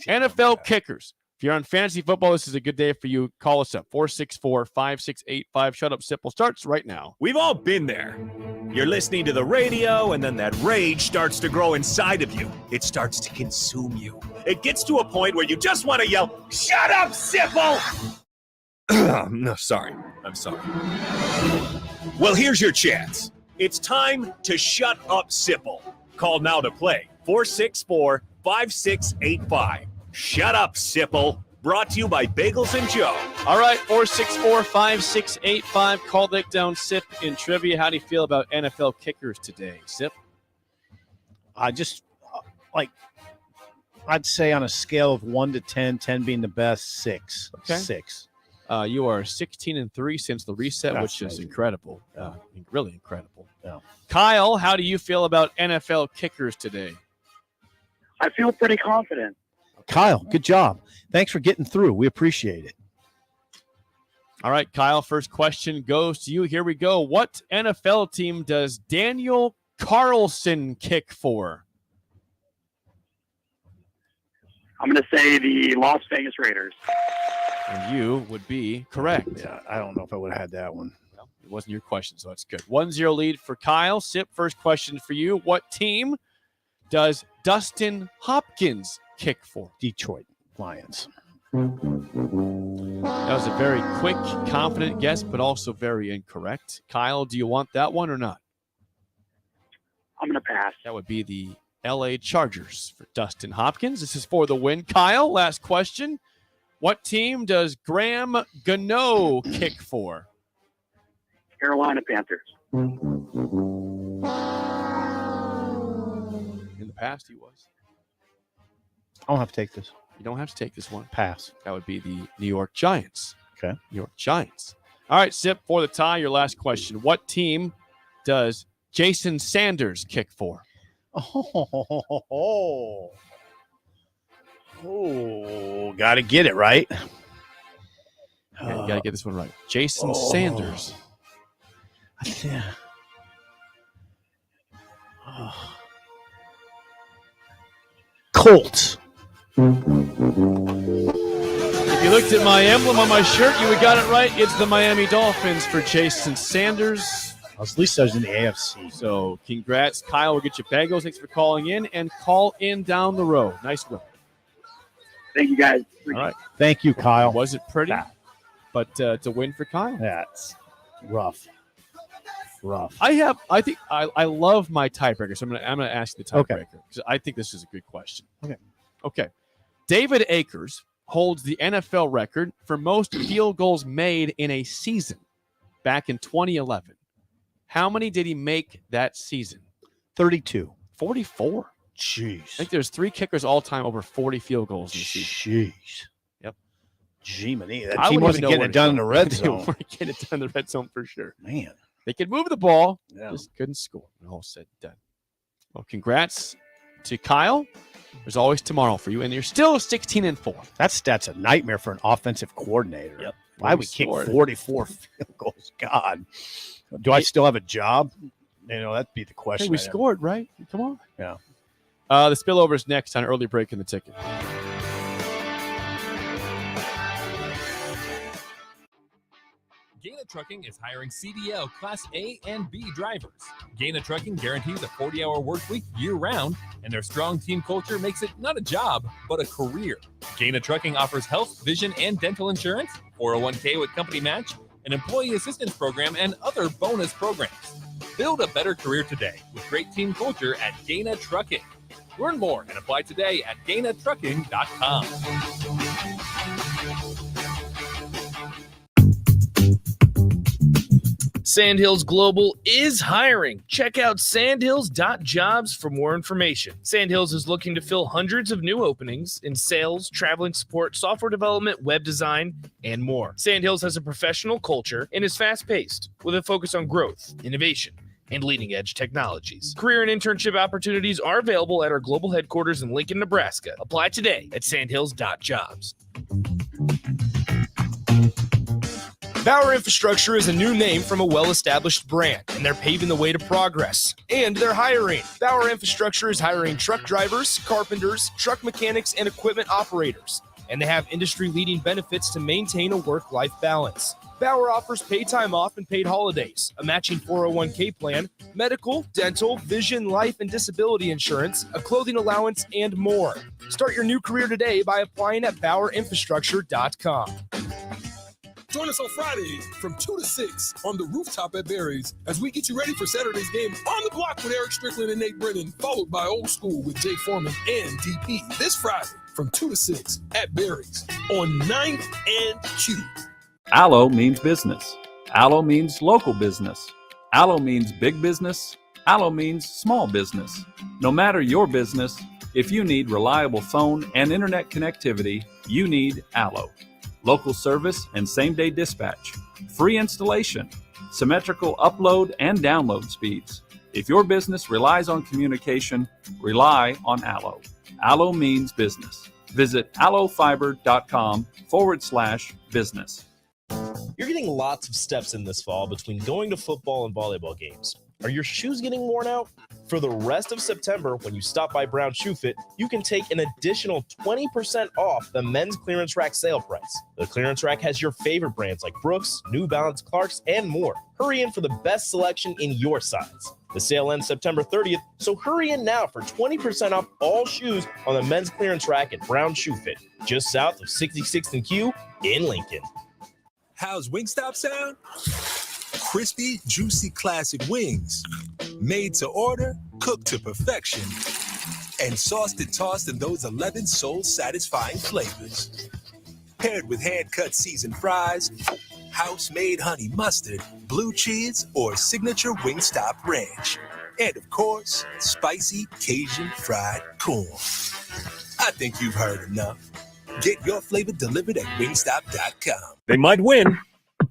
NFL kickers. If you're on fantasy football, this is a good day for you. Call us up, 464-5685. Shut Up Sipple starts right now. We've all been there. You're listening to the radio, and then that rage starts to grow inside of you. It starts to consume you. It gets to a point where you just want to yell, "Shut up, Sipple!" No, sorry. I'm sorry. Well, here's your chance. It's time to shut up, Sipple. Call now to play, 464-5685. Shut up, Sipple. Brought to you by Bagels and Joe. All right, 464-5685. Call Dick down Sip in trivia. How do you feel about NFL kickers today, Sip? I just, I'd say on a scale of 1 to 10, 10 being the best, 6. Okay. 6. You are 16-3 since the reset, That's which is amazing. incredible. Really incredible. Yeah. Kyle, how do you feel about NFL kickers today? I feel pretty confident. Kyle, good job. Thanks for getting through. We appreciate it. All right, Kyle, first question goes to you. Here we go. What NFL team does Daniel Carlson kick for? I'm going to say the Las Vegas Raiders. And you would be correct. Yeah, I don't know if I would have had that one. Well, it wasn't your question, so that's good. 1-0 lead for Kyle. Sip, first question for you. What team does Dustin Hopkins kick for? Detroit Lions. That was a very quick, confident guess, but also very incorrect. Kyle, do you want that one or not? I'm going to pass. That would be the LA Chargers for Dustin Hopkins. This is for the win. Kyle, last question. What team does Graham Gano kick for? Carolina Panthers. In the past, he was. I don't have to take this. You don't have to take this one. Pass. That would be the New York Giants. Okay. New York Giants. All right, Sip, for the tie, your last question. What team does Jason Sanders kick for? Oh, got to get it right. Yeah, you got to get this one right. Jason Sanders. Yeah. Colts. If you looked at my emblem on my shirt, you would got it right. It's the Miami Dolphins for Jason Sanders. At least I was in the AFC. So congrats, Kyle. We'll get you bagels. Thanks for calling in, and call in down the road. Nice one. Thank you, guys. All right. Thank you, Kyle. Was it pretty? But it's a win for Kyle. That's rough. I think I love my tiebreaker, so I'm gonna ask you the tiebreaker because I think this is a good question. Okay. David Akers holds the NFL record for most field goals made in a season back in 2011. How many did he make that season? 32. 44. Jeez. I think there's 3 kickers all time over 40 field goals in the season. Jeez. Yep. Gee, that team wasn't getting it done in the red zone. They weren't getting it done in the red zone for sure. Man. They could move the ball, Yeah. just couldn't score. All said and done. Well, congrats to Kyle. There's always tomorrow for you, and you're still 16-4. That's a nightmare for an offensive coordinator. Yep. Why we kick 44 field goals? God. Do I still have a job? That'd be the question. Hey, we scored, right? Come on. Yeah. The spillover is next on Early Break in the Ticket. Gain a Trucking is hiring CDL Class A and B drivers. Gaina Trucking guarantees a 40-hour work week year-round, and their strong team culture makes it not a job, but a career. Gaina Trucking offers health, vision, and dental insurance, 401k with company match, an employee assistance program, and other bonus programs. Build a better career today with great team culture at Gaina Trucking. Learn more and apply today at GainaTrucking.com. Sandhills Global is hiring. Check out sandhills.jobs for more information. Sandhills is looking to fill hundreds of new openings in sales, traveling support, software development, web design, and more. Sandhills has a professional culture and is fast-paced with a focus on growth, innovation, and leading-edge technologies. Career and internship opportunities are available at our global headquarters in Lincoln, Nebraska. Apply today at sandhills.jobs. Bauer Infrastructure is a new name from a well-established brand, and they're paving the way to progress. And they're hiring. Bauer Infrastructure is hiring truck drivers, carpenters, truck mechanics, and equipment operators. And they have industry-leading benefits to maintain a work-life balance. Bauer offers paid time off and paid holidays, a matching 401k plan, medical, dental, vision, life, and disability insurance, a clothing allowance, and more. Start your new career today by applying at BauerInfrastructure.com. Join us on Fridays from 2 to 6 on the rooftop at Barry's as we get you ready for Saturday's game on the block with Eric Strickland and Nate Brennan, followed by Old School with Jay Foreman and DP this Friday from 2 to 6 at Barry's on 9th and Q. Allo means business. Allo means local business. Allo means big business. Allo means small business. No matter your business, if you need reliable phone and internet connectivity, you need Allo. Local service and same-day dispatch, free installation, symmetrical upload and download speeds. If your business relies on communication, rely on Allo. Allo means business. Visit allofiber.com/business. You're getting lots of steps in this fall between going to football and volleyball games. Are your shoes getting worn out? For the rest of September, when you stop by Brown Shoe Fit, you can take an additional 20% off the men's clearance rack sale price. The clearance rack has your favorite brands like Brooks, New Balance, Clarks, and more. Hurry in for the best selection in your size. The sale ends September 30th, so hurry in now for 20% off all shoes on the men's clearance rack at Brown Shoe Fit, just south of 66th and Q in Lincoln. How's Wingstop sound? Crispy, juicy, classic wings. Made to order, cooked to perfection. And sauced and tossed in those 11 soul-satisfying flavors. Paired with hand-cut seasoned fries, house-made honey mustard, blue cheese, or signature Wingstop ranch. And, of course, spicy Cajun fried corn. I think you've heard enough. Get your flavor delivered at Wingstop.com. They might win,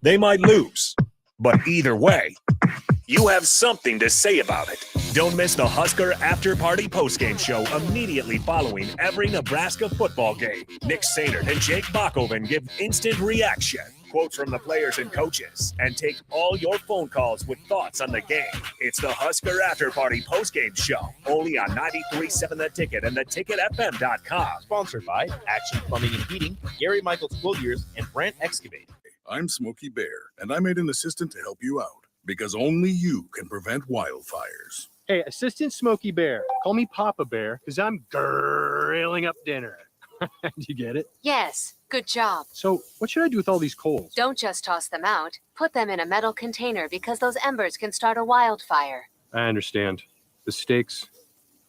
they might lose, but either way, you have something to say about it. Don't miss the Husker After Party postgame show immediately following every Nebraska football game. Nick Sainert and Jake Bachhoven give instant reaction, quotes from the players and coaches, and take all your phone calls with thoughts on the game. It's the Husker After Party postgame show, only on 93.7 The Ticket and theticketfm.com. Sponsored by Action Plumbing and Heating, Gary Michaels Clothiers, and Brant Excavate. I'm Smokey Bear, and I made an assistant to help you out, because only you can prevent wildfires. Hey, Assistant Smokey Bear, call me Papa Bear, because I'm grilling up dinner. Do you get it? Yes, good job. So what should I do with all these coals? Don't just toss them out. Put them in a metal container because those embers can start a wildfire. I understand. The stakes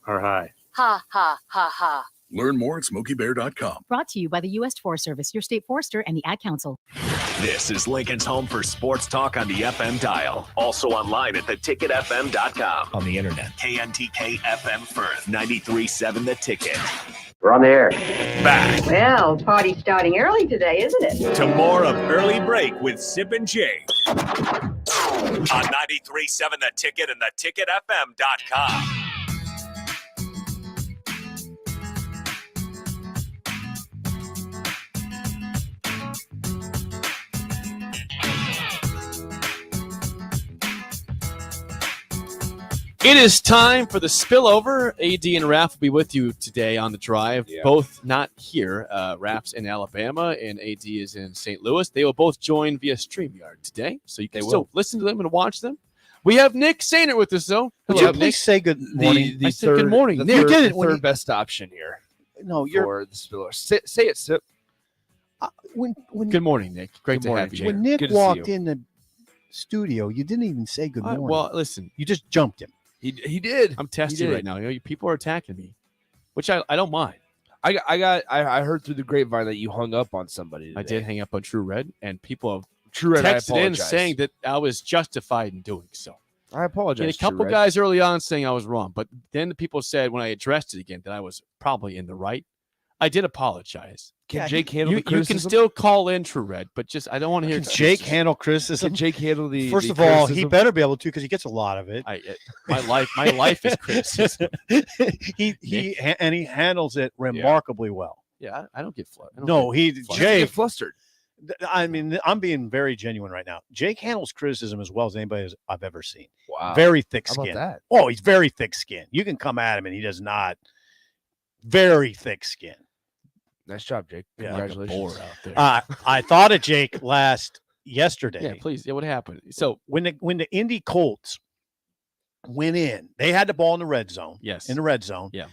are high. Ha, ha, ha, ha. Learn more at SmokeyBear.com. Brought to you by the U.S. Forest Service, your state forester, and the Ad Council. This is Lincoln's home for sports talk on the FM dial. Also online at theticketfm.com. On the internet, KNTK FM Firth, 93.7 The Ticket. We're on the air. Back Well, party's starting early today, isn't it? to more of Early Break with Sip and Jake. On 93.7 The Ticket and theticketfm.com. It is time for the spillover. AD and Raph will be with you today on the drive. Yeah. Both not here. Raph's in Alabama and AD is in St. Louis. They will both join via StreamYard today, so you can still listen to them and watch them. We have Nick Sainer with us, though. Would Hello, you Nick. please say good morning? I said good morning. The Nick, third, you did it the when third you- best option here No, you're for the spiller. Say it, Sip. when Good morning, Nick. Great Good to morning, have you. Jake. when Nick Good to see walked you. in the studio, you didn't even say good morning. Well, listen, you just jumped him. He did. I'm testy did. right now. People are attacking me, which I don't mind. I heard through the grapevine that you hung up on somebody today. I did hang up on True Red, and people have True Red, I texted in apologize. saying that I was justified in doing so. I apologize. And a couple True Red. guys early on saying I was wrong, but then the people said when I addressed it again that I was probably in the right. I did apologize. Can Jake handle the You can criticism? still call in, True Red, but just I don't want to hear Can Jake handle criticism? Can Jake handle the First the of all, he criticism? better be able to because he gets a lot of it. My life is criticism. he handles it remarkably well. Yeah, I don't get flustered. No, Jake get flustered. I mean, I'm being very genuine right now. Jake handles criticism as well as anybody I've ever seen. Wow. Very thick How about skin. that? Oh, he's very thick skin. You can come at him and he does not. Very thick skin. Nice job, Jake. Yeah. Congratulations. out there. I thought of Jake yesterday. Yeah, please. Yeah, what happened? So when the Indy Colts went in, they had the ball in the red zone. Yes. In the red zone. Yeah.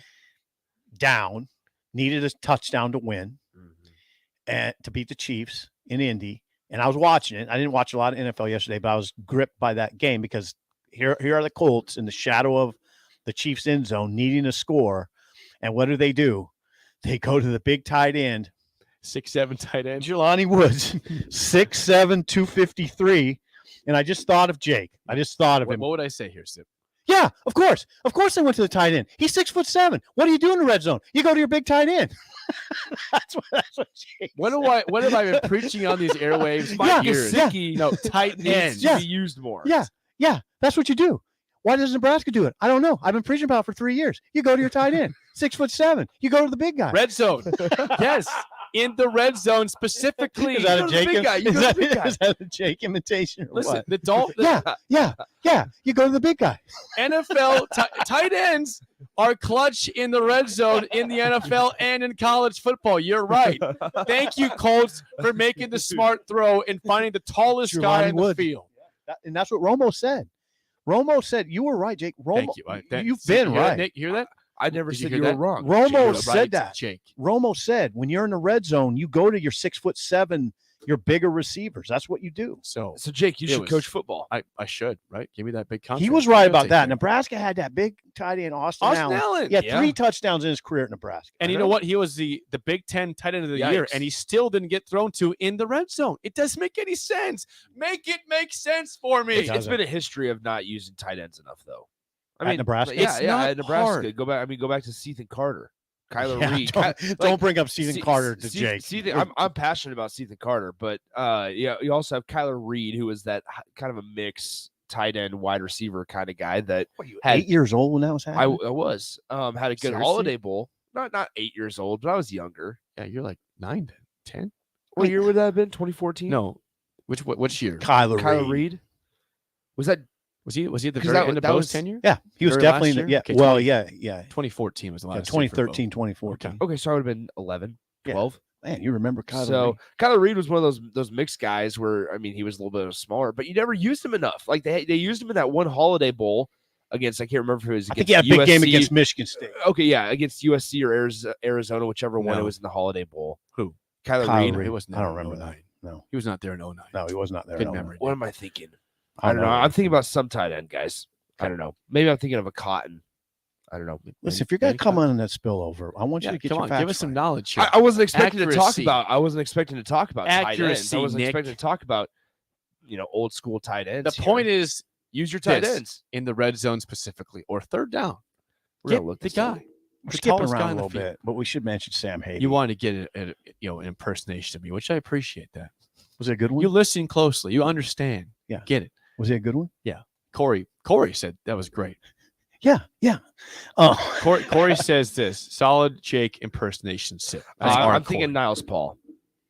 Down, needed a touchdown to win and to beat the Chiefs in Indy. And I was watching it. I didn't watch a lot of NFL yesterday, but I was gripped by that game because here are the Colts in the shadow of the Chiefs end zone needing a score. And what do? They go to the big tight end. 6'7" tight end. Jelani Woods, 6'7", 253. And I just thought of Jake. I just thought of him. What would I say here, Sip? Yeah, of course. Of course they went to the tight end. He's 6'7". What do you do in the red zone? You go to your big tight end. that's what Jake What have I been preaching on these airwaves for years? No, tight ends to be used more. Yeah, that's what you do. Why does Nebraska do it? I don't know. I've been preaching about it for 3 years. You go to your tight end, 6'7". You go to the big guy. Red zone. Yes, in the red zone specifically. Is that You a go to the Jake? big guy. You go to the big guy. Is that a Jake imitation? Or Listen, what? the Dolphins. Yeah. You go to the big guy. NFL tight ends are clutch in the red zone in the NFL and in college football. You're right. Thank you, Colts, for making the smart throw and finding the tallest guy in the field. And that's what Romo said. Romo said, you were right, Jake. Romo, Thank you. You've been hear that, right. Nick, hear that? I never Did said you you hear were that? wrong. Romo You're said right, that. Jake. Romo said, when you're in the red zone, you go to your 6'7", your bigger receivers. That's what you do. So Jake, you it should was- coach football. I should, right? Give me that big contract. He was right I'll about take that. care. Nebraska had that big tight end, Austin Allen. He had Yeah. 3 touchdowns in his career at Nebraska. And you know what? He was the Big Ten tight end of the year, Yikes. and he still didn't get thrown to in the red zone. It doesn't make any sense. Make it make sense for me. It's been a history of not using tight ends enough, though. I At mean, Nebraska? Yeah, It's yeah. not At Nebraska, hard. go back to Sethan Carter, Kyler Yeah, Reed. don't bring up Sethan Carter to Jake. I'm passionate about Sethan Carter, but yeah, you also have Kyler Reed, who is that kind of a mix tight end, wide receiver kind of guy that had 8 years old when that was I happening? was had a good Seriously? Holiday Bowl. Not 8 years old, but I was younger. Yeah, you're like 9, 10. What year would that have been? 2014? No, which year? Kyler Reed. Was that? Was he at the 'Cause very end of that Bo's was- tenure? Yeah, he was Very definitely last in the, year? yeah. Okay, Well, 20 yeah. 2014 was the Yeah, last. year for Bo. 2013, 2014. Okay, so I would have been 11, 12. Man, you remember Kyler So Reed. Kyler Reed was one of those mixed guys where, I mean, he was a little bit smaller, but you never used him enough. Like they used him in that one Holiday Bowl against, I can't remember if it was I against think he had a big game USC. against Michigan State. Okay, yeah, against USC or Arizona, whichever one it No. was in the Holiday Bowl. Who? Kyler Reed. He wasn't. I don't there in remember that. 09. No. He was not there in 09. No, he was not there. Good No. memory. What am I thinking? I don't know. I'm thinking about some tight end guys. I don't know. Maybe I'm thinking of a Cotton. I don't know. Listen, if you're going to come on that spillover, I want you to get come your on, facts give us some right. knowledge here. I wasn't expecting to talk Accuracy. about. I wasn't expecting to talk about tight ends. Accuracy, I wasn't Nick. expecting to talk about, old school tight ends. The point is, use your tight this, ends in the red zone specifically, or third down. We're Get gonna look the this up. guy. We're the skipping tallest guy around a on the little field. bit, but we should mention Sam Haden. You wanted to get an impersonation of me, which I appreciate that. Was it a good one? You listen closely. You understand. Yeah. Get it. Was it a good one? Yeah. Corey said that was great. Yeah. Oh, Corey says this solid Jake impersonation sit. That's I'm hardcore. thinking Niles Paul.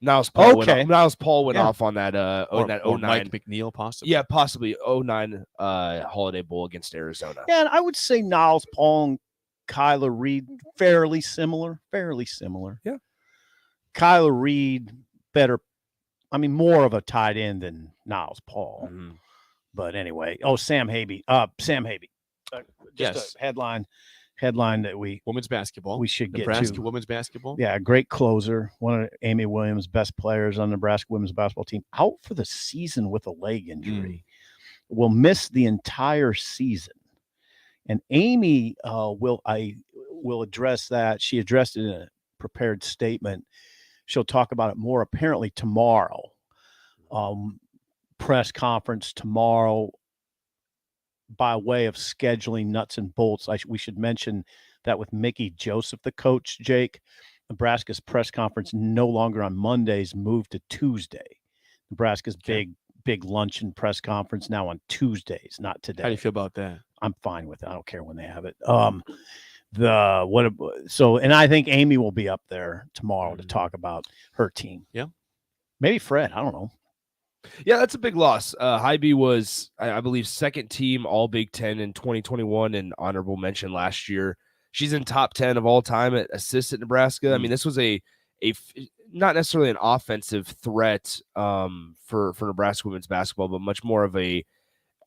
Niles Paul went Okay. off. Niles Paul went Yeah. off on that Or that Mike 09. McNeil, possibly. Yeah, possibly 09 Holiday Bowl against Arizona. Yeah, and I would say Niles Paul and Kyler Reed fairly similar. Yeah. Kyler Reed better. I mean, more of a tight end than Niles Paul. Mm-hmm. But anyway, Sam Habe. Sam Habe. Just Yes. a headline that women's basketball. we should get Nebraska to. women's basketball. Yeah, great closer. One of Amy Williams' best players on the Nebraska women's basketball team, out for the season with a leg injury. Will miss the entire season. And Amy will address that. She addressed it in a prepared statement. She'll talk about it more apparently tomorrow. Press conference tomorrow by way of scheduling nuts and bolts. We should mention that with Mickey Joseph, the coach, Jake, Nebraska's press conference no longer on Mondays, moved to Tuesday. Nebraska's big luncheon press conference now on Tuesdays, not today. How do you feel about that? I'm fine with it. I don't care when they have it. And I think Amy will be up there tomorrow to talk about her team. Yeah. Maybe Fred. I don't know. Yeah, that's a big loss. Hybe was, I believe, second team All Big Ten in 2021 and honorable mention last year. She's in top 10 of all time at assists at Nebraska. I mean, this was a not necessarily an offensive threat for Nebraska women's basketball, but much more of a.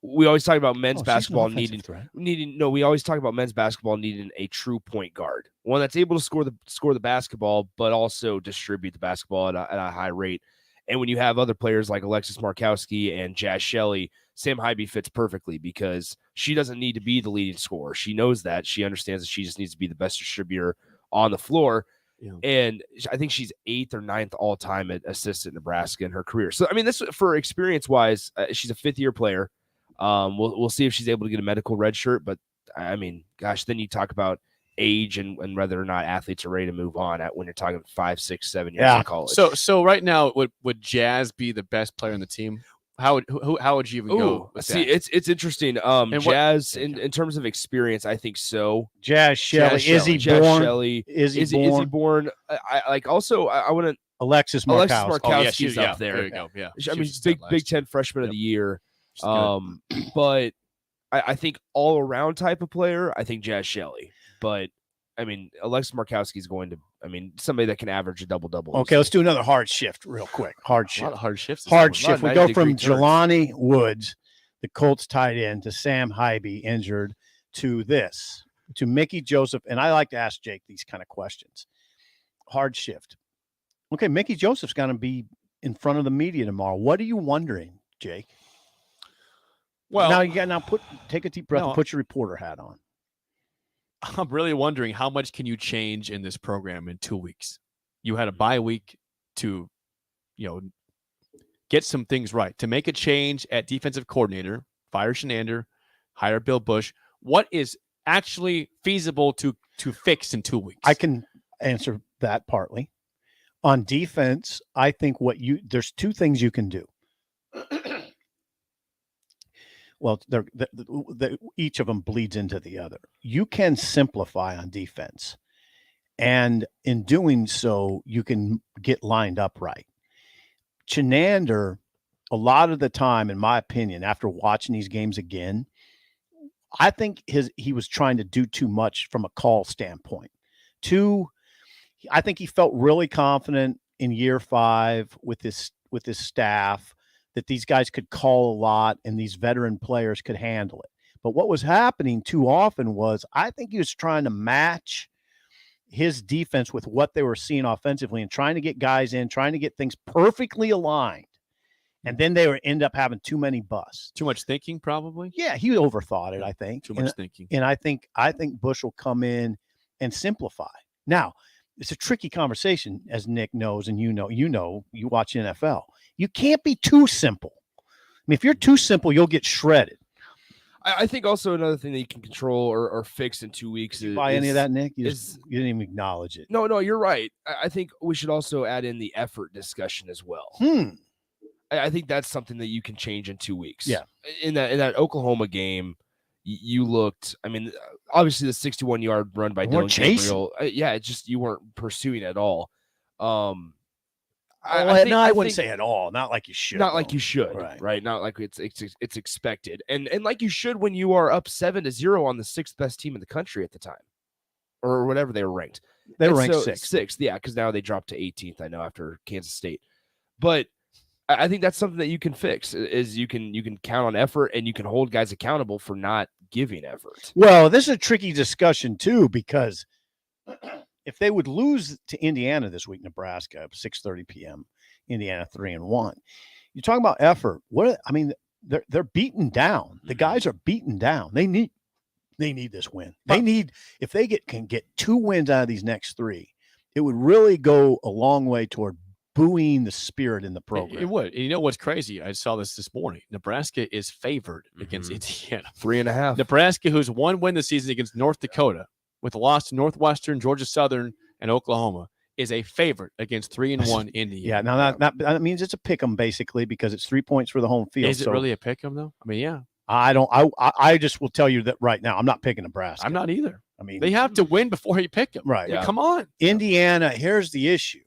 We always talk about men's basketball needing. We always talk about men's basketball needing a true point guard, one that's able to score the basketball, but also distribute the basketball at a high rate. And when you have other players like Alexis Markowski and Jazz Shelley, Sam Hybe fits perfectly because she doesn't need to be the leading scorer. She knows that. She understands that she just needs to be the best distributor on the floor. Yeah. And I think she's 8th or 9th all time at assists at Nebraska in her career. So, I mean, this for experience wise, she's a 5th-year player. We'll see if she's able to get a medical red shirt. But, I mean, gosh, then you talk about age and whether or not athletes are ready to move on when you're talking 5, 6, 7 years in college. So right now, would Jazz be the best player on the team? How would you even go with see, that? it's interesting. Jazz in terms of experience, I think so. Jazz Shelley, Izzy Bourne. I want to Alexis Markowski. Markowski's up there. There you go. Yeah, I mean, Big Ten freshman of the year. But I think all around type of player, I think Jazz Shelley. But I mean, Alexis Markowski is going to. I mean, somebody that can average a double-double. Okay, let's do another hard shift real quick. Hard shift. A lot of hard shifts. Hard shift. We go from Jelani Woods, the Colts tight end, to Sam Hybe, injured, to Mickey Joseph. And I like to ask Jake these kind of questions. Hard shift. Okay, Mickey Joseph's going to be in front of the media tomorrow. What are you wondering, Jake? Well, now you got take a deep breath and put your reporter hat on. I'm really wondering how much can you change in this program in 2 weeks? You had a bye week to, get some things right. To make a change at defensive coordinator, fire Shenander, hire Bill Bush. What is actually feasible to fix in 2 weeks? I can answer that partly. On defense, I think there's two things you can do. Well, each of them bleeds into the other. You can simplify on defense. And in doing so, you can get lined up right. Shenander, a lot of the time, in my opinion, after watching these games again, I think he was trying to do too much from a call standpoint. I think he felt really confident in year 5 with his staff that these guys could call a lot and these veteran players could handle it. But what was happening too often was I think he was trying to match his defense with what they were seeing offensively and trying to get guys in, trying to get things perfectly aligned. And then they end up having too many busts. Too much thinking, probably? Yeah, he overthought it, I think. Too much thinking. And I think Bush will come in and simplify. Now, it's a tricky conversation, as Nick knows, and you watch NFL. You can't be too simple. I mean, if you're too simple, you'll get shredded. I think also another thing that you can control or fix in 2 weeks is buy any of that, Nick? You didn't even acknowledge it. No, you're right. I think we should also add in the effort discussion as well. I think that's something that you can change in 2 weeks. Yeah. In that Oklahoma game, you looked. I mean, obviously the 61-yard run by Dylan Gabriel. Yeah, it's just you weren't pursuing at all. I wouldn't say at all. Not like you should. Not like you should, right? Not like it's expected, and like you should when you are up 7-0 on the 6th best team in the country at the time, or whatever they were ranked. They were ranked 6th. 6th, yeah, because now they dropped to 18th. I know after Kansas State, but I think that's something that you can fix. Is you can count on effort, and you can hold guys accountable for not giving effort. Well, this is a tricky discussion too, because if they would lose to Indiana this week, Nebraska, 6:30 p.m., Indiana 3-1. You're talking about effort. They're beaten down. The guys are beaten down. They need this win. They need, if they can get 2 wins out of these next 3, it would really go a long way toward buoying the spirit in the program. It would. And you know what's crazy? I saw this morning. Nebraska is favored against Indiana. 3.5. Nebraska, who's 1 win this season against North Dakota, with a loss to Northwestern, Georgia Southern, and Oklahoma, is a favorite against 3-1 Indiana. Yeah, now that means it's a pick 'em basically, because it's 3 points for the home field. Is it really a pick 'em though? I mean, yeah. I just will tell you that right now, I'm not picking Nebraska. I'm not either. I mean, they have to win before you pick them. Right. Yeah. Come on. Indiana, here's the issue.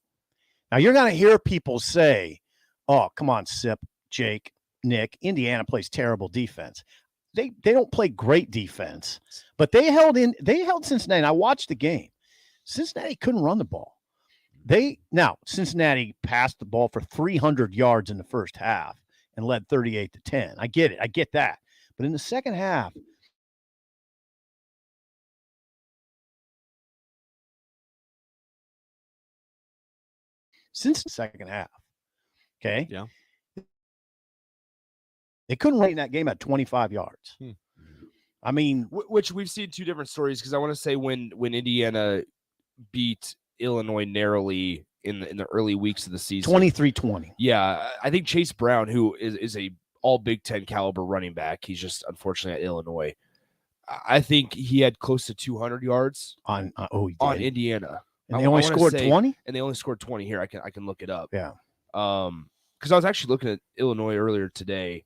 Now you're going to hear people say, "Oh, come on, Sip, Jake, Nick, Indiana plays terrible defense." They don't play great defense, but they held Cincinnati. And I watched the game. Cincinnati couldn't run the ball. Cincinnati passed the ball for 300 yards in the first half and led 38-10. I get it. I get that. But in the second half, since the second half, okay? Yeah. They couldn't run that game at 25 yards. I mean, which we've seen 2 different stories, because I want to say when Indiana beat Illinois narrowly in the early weeks of the season, 23-20. Yeah, I think Chase Brown, who is a all Big Ten caliber running back, he's just unfortunately at Illinois. I think he had close to 200 yards on Indiana, and they only scored 20. And they only scored 20 here. I can look it up. Yeah. Because I was actually looking at Illinois earlier today.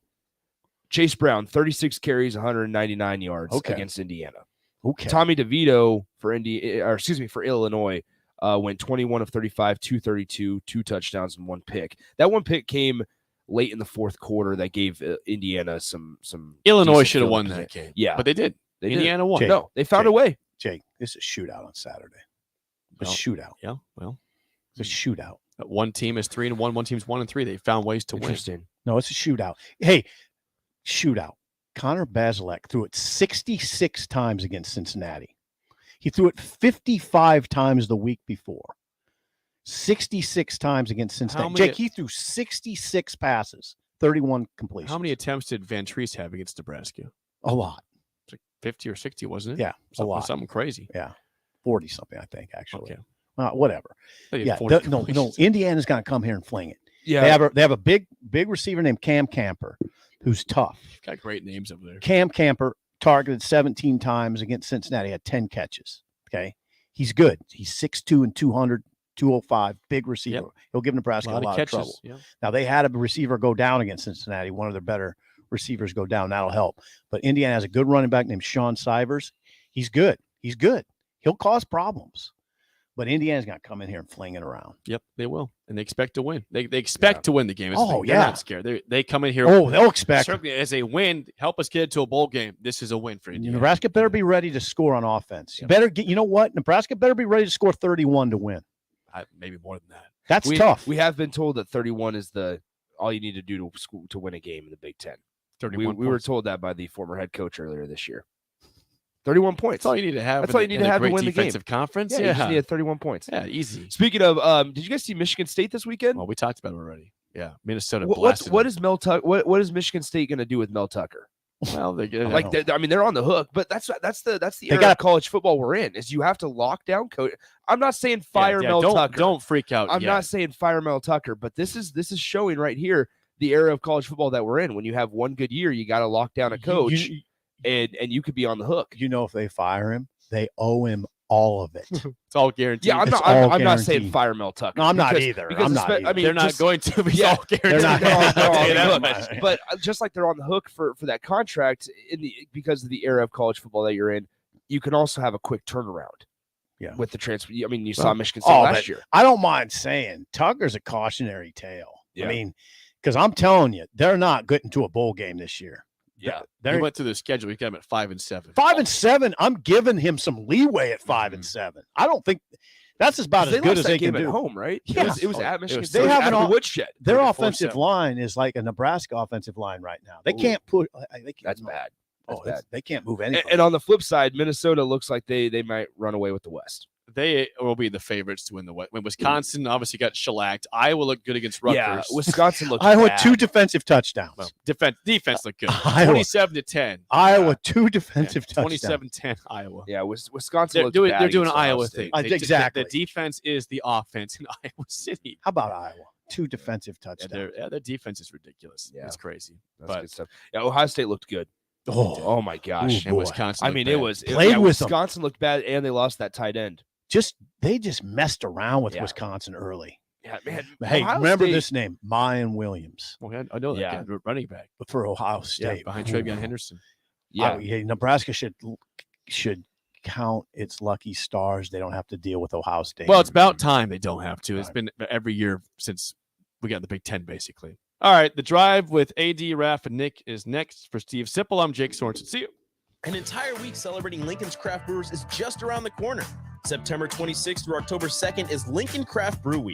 Chase Brown, 36 carries, 199 yards against Indiana. Okay. Tommy DeVito for Illinois went 21 of 35, 232, 2 touchdowns and 1 pick. That 1 pick came late in the fourth quarter that gave Indiana some. Illinois should have won that game. Yeah, but they did. Indiana won. Jake, no, they found a way. Jake, this is a shootout on Saturday. A shootout. Yeah, well, it's a shootout. One team is 3-1. One team's 1-3. They found ways to win. No, it's a shootout. Hey, shootout. Connor Bazelak threw it 66 times against Cincinnati. He threw it 55 times the week before. 66 times against Cincinnati. Jake, he threw 66 passes, 31 completions. How many attempts did Van Treese have against Nebraska? A lot. It's like 50 or 60, wasn't it? Yeah, a lot. Something crazy. Yeah, 40 something, I think, actually. Okay. Whatever. Yeah, no. Indiana's going to come here and fling it. Yeah, they have a big receiver named Cam Camper, who's tough. Got great names over there. Cam Camper targeted 17 times against Cincinnati, had 10 catches. Okay, he's good. He's 6'2" and 205, big receiver. Yep. He'll give Nebraska a lot of trouble. Yeah. Now they had a receiver go down against Cincinnati. One of their better receivers go down. That'll help. But Indiana has a good running back named Sean Sivers. He's good. He'll cause problems. But Indiana's going to come in here and fling it around. Yep, they will. And they expect to win. They expect to win the game. They're not scared. They come in here. Oh, they'll expect. Certainly as a win, help us get to a bowl game. This is a win for Indiana. Nebraska better be ready to score on offense. You know what? Nebraska better be ready to score 31 to win. Maybe more than that. That's tough. We have been told that 31 is all you need to do to win a game in the Big Ten. 31 we were told that by the former head coach earlier this year. 31 points. That's all you need to have. That's all you need to have to win the game. Conference. Yeah, you just need 31 points. Yeah, easy. Speaking of, did you guys see Michigan State this weekend? Well, we talked about it already. Yeah, Minnesota. What is Mel Tucker? What is Michigan State going to do with Mel Tucker? Well, they're on the hook, but that's the era of college football we're in. Is you have to lock down coach. I'm not saying fire Mel Tucker. Don't freak out. I'm not saying fire Mel Tucker, but this is showing right here the era of college football that we're in. When you have one good year, you got to lock down a coach. And you could be on the hook. You know, if they fire him, they owe him all of it. It's all guaranteed. Yeah, I'm not saying fire Mel Tucker. No, I'm not either. Because I mean, they're not going to be all guaranteed. They're on the hook. But just like they're on the hook for that contract because of the era of college football that you're in, you can also have a quick turnaround. with the transfer. I mean, you saw Michigan State last year. I don't mind saying Tucker's a cautionary tale. Yeah. I mean, because I'm telling you, they're not getting to a bowl game this year. Yeah, He went through the schedule. He got him at 5-7. 5-7. I'm giving him some leeway at 5-7. I don't think that's about as good as they can do at home, right? Yeah. It was at Michigan State. They have at the Woodshed. Their offensive line is like a Nebraska offensive line right now. They can't put. That's bad. That's bad. They can't move anybody. And on the flip side, Minnesota looks like they might run away with the West. They will be the favorites to win the West. When Wisconsin obviously got shellacked, Iowa looked good against Rutgers. Yeah, Wisconsin looked Iowa bad. 2 defensive touchdowns. Well, defense looked good. Iowa. 27-10. Iowa 2 defensive touchdowns. 27-10 Iowa. Yeah, Wisconsin They're looked doing bad they're doing an against Iowa Ohio thing. State. Exactly. The defense is the offense in Iowa City. How about Iowa? 2 defensive touchdowns. Their defense is ridiculous. Yeah. It's crazy. That's good stuff. Yeah, Ohio State looked good. Oh my gosh. And Wisconsin. I mean, Played with them. Wisconsin looked bad, and they lost that tight end. They just messed around with Wisconsin early. Yeah, man. Hey, Ohio remember State- this name, Mayan Williams. Well, I know that guy, running back for Ohio State. behind Travion Henderson. Nebraska should count its lucky stars. They don't have to deal with Ohio State. Well, it's about time they don't have to. It's been every year since we got the Big Ten, basically. All right, the drive with AD, Raph, and Nick is next. For Steve Sipple, I'm Jake Sorensen. See you. An entire week celebrating Lincoln's Craft Brewers is just around the corner. September 26th through October 2nd is Lincoln Craft Brew Week.